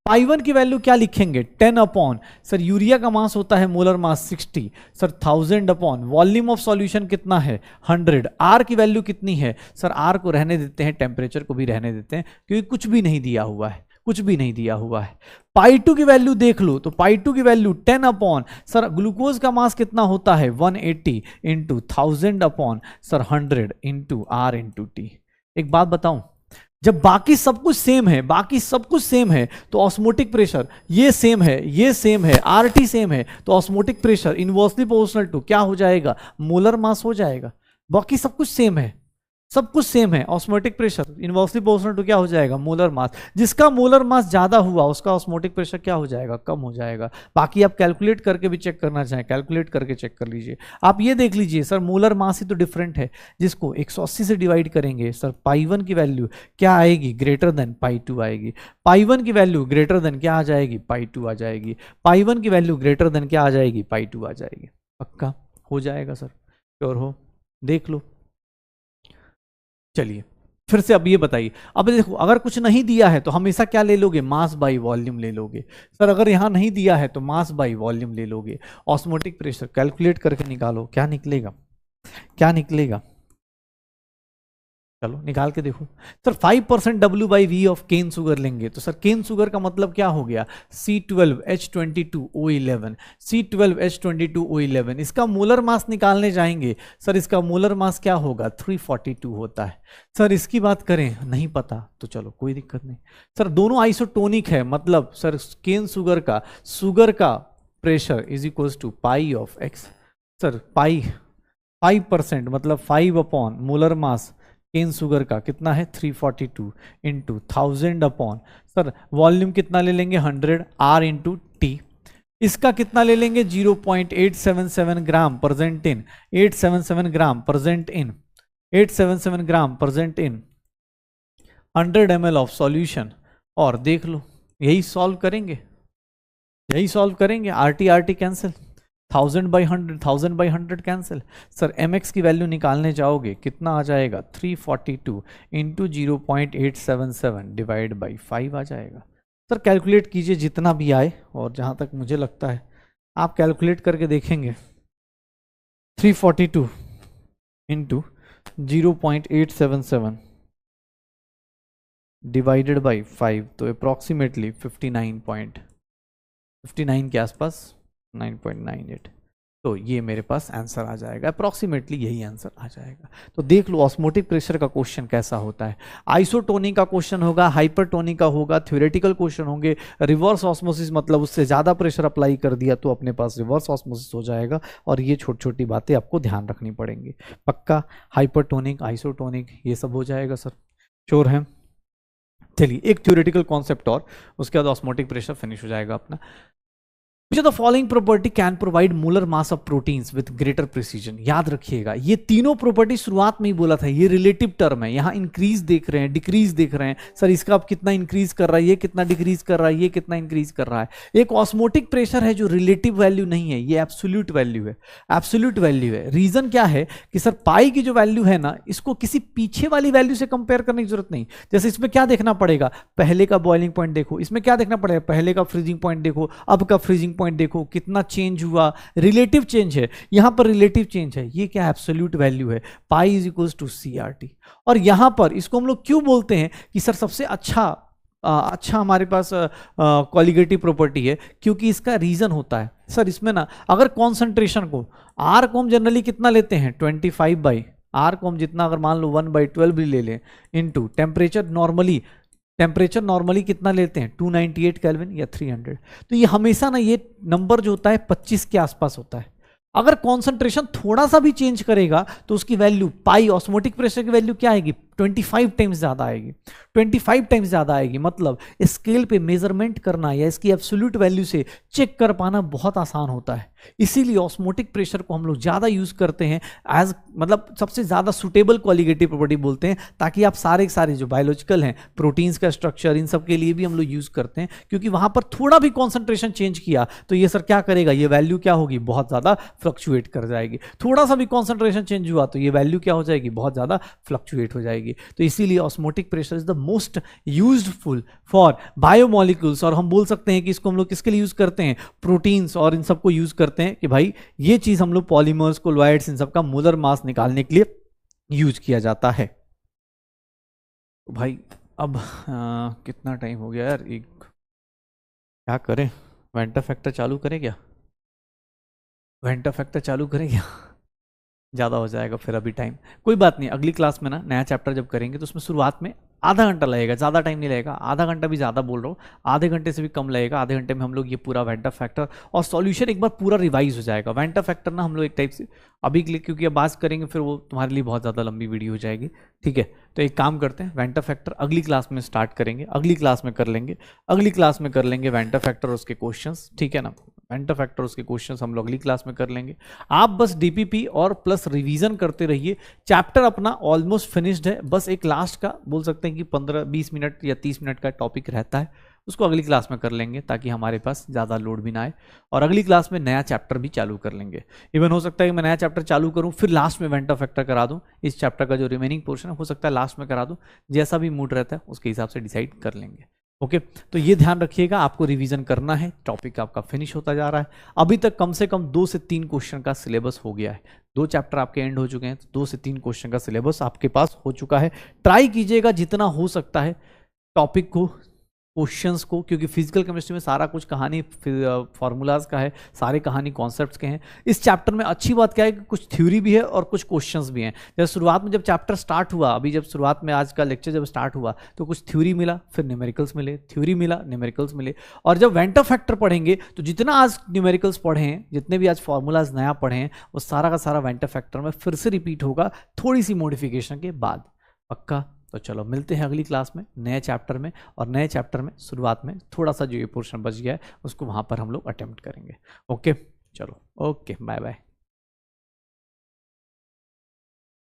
पाई 1 की वैल्यू क्या लिखेंगे, 10 अपॉन, सर यूरिया का मास होता है molar mass 60, sir 1000 upon volume of solution कितना है 100, आर की वैल्यू कितनी है, सर आर को रहने देते हैं, टेम्परेचर को भी रहने देते हैं क्योंकि कुछ भी नहीं दिया हुआ है, कुछ भी नहीं दिया हुआ है। पाई 2 की वैल्यू देख लो, तो पाई 2 की वैल्यू 10 अपॉन, सर ग्लूकोज का मास कितना होता है 180 into 1000 upon sir 100 into R into T। एक बात बताऊं, जब बाकी सब कुछ सेम है, बाकी सब कुछ सेम है तो ऑस्मोटिक प्रेशर ये सेम है, ये सेम है, RT सेम है, तो osmotic pressure inversely proportional to क्या हो जाएगा, मोलर मास हो जाएगा। बाकी सब कुछ सेम है, सब कुछ सेम है। Osmotic pressure inversely proportional to क्या हो जाएगा, मोलर मास। जिसका मोलर मास ज्यादा हुआ उसका ऑस्मोटिक प्रेशर क्या हो जाएगा, कम हो जाएगा। बाकी आप कैलकुलेट करके भी चेक करना चाहें, कैलकुलेट करके चेक कर लीजिए। आप ये देख लीजिए सर, मोलर मास ही तो डिफरेंट है। जिसको 180 से डिवाइड करेंगे सर, पाई 1 की वैल्यू क्या आएगी, ग्रेटर देन पाई 2 आएगी। पाई 1 की वैल्यू ग्रेटर देन क्या आ जाएगी, पाई 2 आ जाएगी। पाई 1 की वैल्यू ग्रेटर देन क्या आ जाएगी, पाई 2 आ जाएगी। पक्का हो जाएगा सर, श्योर हो, देख लो। चलिए फिर से अब ये बताइए, अब देखो अगर कुछ नहीं दिया है तो हमेशा क्या ले लोगे, मास बाई वॉल्यूम ले लोगे। सर अगर यहां नहीं दिया है तो मास बाई वॉल्यूम ले लोगे। ऑस्मोटिक प्रेशर कैलकुलेट करके निकालो, क्या निकलेगा, क्या निकलेगा, चलो निकाल के देखो। Sir 5% W/V of cane sugar लेंगे तो सर केन शुगर का मतलब क्या हो गया, C12H22O11, C12H22O11। इसका मोलर मास निकालने जाएंगे सर, इसका मोलर मास क्या होगा, 342 होता है। सर इसकी बात करें नहीं पता तो चलो कोई दिक्कत नहीं। सर दोनों आइसोटोनिक है, मतलब सर केन शुगर का pressure is equal to pi of X. Sir pi 5% मतलब 5 upon molar mass cane sugar का कितना है 342 इंटू 1000 अपॉन सर वॉल्यूम कितना ले लेंगे 100 R इंटू टी। इसका कितना ले लेंगे 0.877 ग्राम present in 877 gram present in 877 gram present in 100 ml of solution. और देख लो यही सॉल्व करेंगे, यही सॉल्व करेंगे। RT RT cancel, 1000/100 1000/100 cancel. Sir mx की वैल्यू निकालने जाओगे कितना आ जाएगा 342 इंटू 0.877 डिवाइड बाई 5 आ जाएगा। सर कैलकुलेट कीजिए जितना भी आए, और जहां तक मुझे लगता है आप कैलकुलेट करके देखेंगे 342 इंटू 0.877 डिवाइडेड बाई 5 तो अप्रॉक्सीमेटली 59 के आसपास 9.98। तो ये मेरे पास आंसर आ जाएगा, अप्रॉक्सीमेटली यही आंसर आ जाएगा। तो देख लो ऑस्मोटिक प्रेशर का क्वेश्चन कैसा होता है। आइसोटोनिक का क्वेश्चन होगा, हाइपरटोनिक का होगा, थ्योरेटिकल क्वेश्चन होंगे। रिवर्स ऑस्मोसिस मतलब उससे ज्यादा प्रेशर अप्लाई कर दिया तो अपने पास रिवर्स ऑस्मोसिस हो जाएगा। और ये छोटी छोटी बातें आपको ध्यान रखनी पड़ेंगी। पक्का हाइपरटोनिक आइसोटोनिक ये सब हो जाएगा सर, श्योर है। चलिए एक थ्योरेटिकल कॉन्सेप्ट और, उसके बाद ऑस्मोटिक प्रेशर फिनिश हो जाएगा अपना। Which of the following property can provide molar mass of proteins with greater precision? याद रखिएगा ये तीनों प्रॉपर्टी शुरुआत में ही बोला था, ये रिलेटिव टर्म है। यहाँ इंक्रीज देख रहे हैं, डिक्रीज देख रहे हैं। सर इसका अब कितना इंक्रीज कर रहा है, ये कितना डिक्रीज कर रहा है, ये कितना इंक्रीज कर रहा है। एक ऑस्मोटिक प्रेशर है जो रिलेटिव वैल्यू नहीं है, ये एब्सोल्यूट वैल्यू है, एब्सोल्यूट वैल्यू है। रीजन क्या है कि सर पाई की जो वैल्यू है ना, इसको किसी पीछे वाली वैल्यू से कंपेयर करने की जरूरत नहीं। जैसे इसमें क्या देखना पड़ेगा, पहले का बॉइलिंग पॉइंट देखो, इसमें क्या देखना पड़ेगा, पहले का फ्रीजिंग पॉइंट देखो, अब का फ्रीजिंग पॉइंट देखो, कितना चेंज हुआ, रिलेटिव चेंज है। यहां पर रिलेटिव चेंज है, ये क्या एब्सोल्यूट वैल्यू है, pi is equals to CRT। और यहां पर इसको हम लोग क्यों बोलते हैं कि सर सबसे अच्छा हमारे पास कॉलिगेटिव प्रॉपर्टी है, क्योंकि इसका रीजन होता है। सर इसमें ना अगर कॉन्सेंट्रेशन को R को हम जनरली कितना लेते हैं 25/R को हम जितना अगर मान लो 1/12 भी ले लें इनटू टेम्परेचर नॉर्मली कितना लेते हैं 298 केल्विन या 300। तो ये हमेशा ना ये नंबर जो होता है 25 के आसपास होता है। अगर कॉन्सेंट्रेशन थोड़ा सा भी चेंज करेगा तो उसकी वैल्यू पाई ऑस्मोटिक प्रेशर की वैल्यू क्या आएगी 25 टाइम्स ज्यादा आएगी, 25 टाइम्स ज्यादा आएगी। मतलब स्केल पे मेजरमेंट करना या इसकी एब्सोल्यूट वैल्यू से चेक कर पाना बहुत आसान होता है। इसीलिए ऑस्मोटिक प्रेशर को हम लोग ज्यादा यूज करते हैं एज मतलब सबसे ज्यादा सुटेबल कॉलिगेटिव प्रॉपर्टी बोलते हैं, ताकि आप सारे जो बायोलॉजिकल हैं प्रोटीन्स का स्ट्रक्चर इन सब के लिए भी हम लोग यूज करते हैं। क्योंकि वहां पर थोड़ा भी कॉन्सेंट्रेशन चेंज किया तो ये सर क्या करेगा, ये वैल्यू क्या होगी, बहुत ज्यादा फ्लक्चुएट कर जाएगी। थोड़ा सा भी कॉन्सेंट्रेशन चेंज हुआ तो ये वैल्यू क्या हो जाएगी, बहुत ज्यादा फ्लक्चुएट हो जाएगी। तो इसीलिए osmotic pressure is the most useful for biomolecules. और हम बोल सकते हैं कि इसको हम लोग किसके लिए यूज करते हैं, प्रोटीन्स और इन सबको यूज करते हैं कि भाई ये चीज हम लोग पॉलीमर्स कोलॉइड्स इन सबका मोलर मास निकालने के लिए यूज किया जाता है। तो भाई अब कितना टाइम हो गया यार, एक क्या करें, वेंटा फैक्टर चालू करें क्या, वेंटा फैक्टर चालू करें क्या, ज़्यादा हो जाएगा फिर अभी टाइम। कोई बात नहीं, अगली क्लास में ना नया चैप्टर जब करेंगे तो उसमें शुरुआत में आधा घंटा लगेगा, ज़्यादा टाइम नहीं लगेगा, आधा घंटा भी ज़्यादा बोल रहा हूँ, आधे घंटे से भी कम लगेगा। आधे घंटे में हम लोग ये पूरा वेंटा फैक्टर और सॉल्यूशन एक बार पूरा रिवाइज हो जाएगा। वेंटा फैक्टर ना हम लोग एक टाइप से अभी के लिए, क्योंकि अब बात करेंगे फिर वो तुम्हारे लिए बहुत ज़्यादा लंबी वीडियो हो जाएगी, ठीक है। तो एक काम करते हैं, वेंटा फैक्टर अगली क्लास में स्टार्ट करेंगे, अगली क्लास में कर लेंगे, अगली क्लास में कर लेंगे वेंटा फैक्टर और उसके क्वेश्चंस, ठीक है ना। वेंटा फैक्टर उसके क्वेश्चंस हम लोग अगली क्लास में कर लेंगे। आप बस डीपीपी और प्लस रिवीजन करते रहिए। चैप्टर अपना ऑलमोस्ट फिनिश्ड है, बस एक लास्ट का बोल सकते हैं कि 15-20 मिनट या 30 मिनट का टॉपिक रहता है, उसको अगली क्लास में कर लेंगे ताकि हमारे पास ज़्यादा लोड भी ना आए। और अगली क्लास में नया चैप्टर भी चालू कर लेंगे। इवन हो सकता है कि मैं नया चैप्टर चालू करूं फिर लास्ट में वेंटा फैक्टर करा दूं। इस चैप्टर का जो रिमेनिंग पोर्शन है हो सकता है लास्ट में करा दूं, जैसा भी मूड रहता है उसके हिसाब से डिसाइड कर लेंगे। ओके, तो ये ध्यान रखिएगा, आपको रिवीजन करना है, टॉपिक आपका फिनिश होता जा रहा है। अभी तक कम से कम 2 से 3 क्वेश्चन का सिलेबस हो गया है, 2 चैप्टर आपके एंड हो चुके हैं, तो 2 से 3 क्वेश्चन का सिलेबस आपके पास हो चुका है। ट्राई कीजिएगा जितना हो सकता है टॉपिक को, क्वेश्चंस को, क्योंकि फिजिकल केमिस्ट्री में सारा कुछ कहानी फार्मूलाज का है, सारे कहानी कॉन्सेप्ट्स के हैं। इस चैप्टर में अच्छी बात क्या है कि कुछ थ्योरी भी है और कुछ क्वेश्चंस भी हैं। जब शुरुआत में जब चैप्टर स्टार्ट हुआ, अभी जब शुरुआत में आज का लेक्चर जब स्टार्ट हुआ तो कुछ थ्योरी मिला, फिर न्यूमेरिकल्स मिले, थ्योरी मिला, न्यूमेरिकल्स मिले। और जब वेंटा फैक्टर पढ़ेंगे तो जितना आज न्यूमेरिकल्स पढ़े हैं, जितने भी आज फार्मूलाज नया पढ़े हैं, वो सारा का सारा वेंटा फैक्टर में फिर से रिपीट होगा थोड़ी सी मॉडिफिकेशन के बाद, पक्का। तो चलो मिलते हैं अगली क्लास में नए चैप्टर में, और नए चैप्टर में शुरुआत में थोड़ा सा जो ये पोर्शन बच गया है उसको वहाँ पर हम लोग अटेम्प्ट करेंगे। ओके, चलो, ओके, बाय बाय।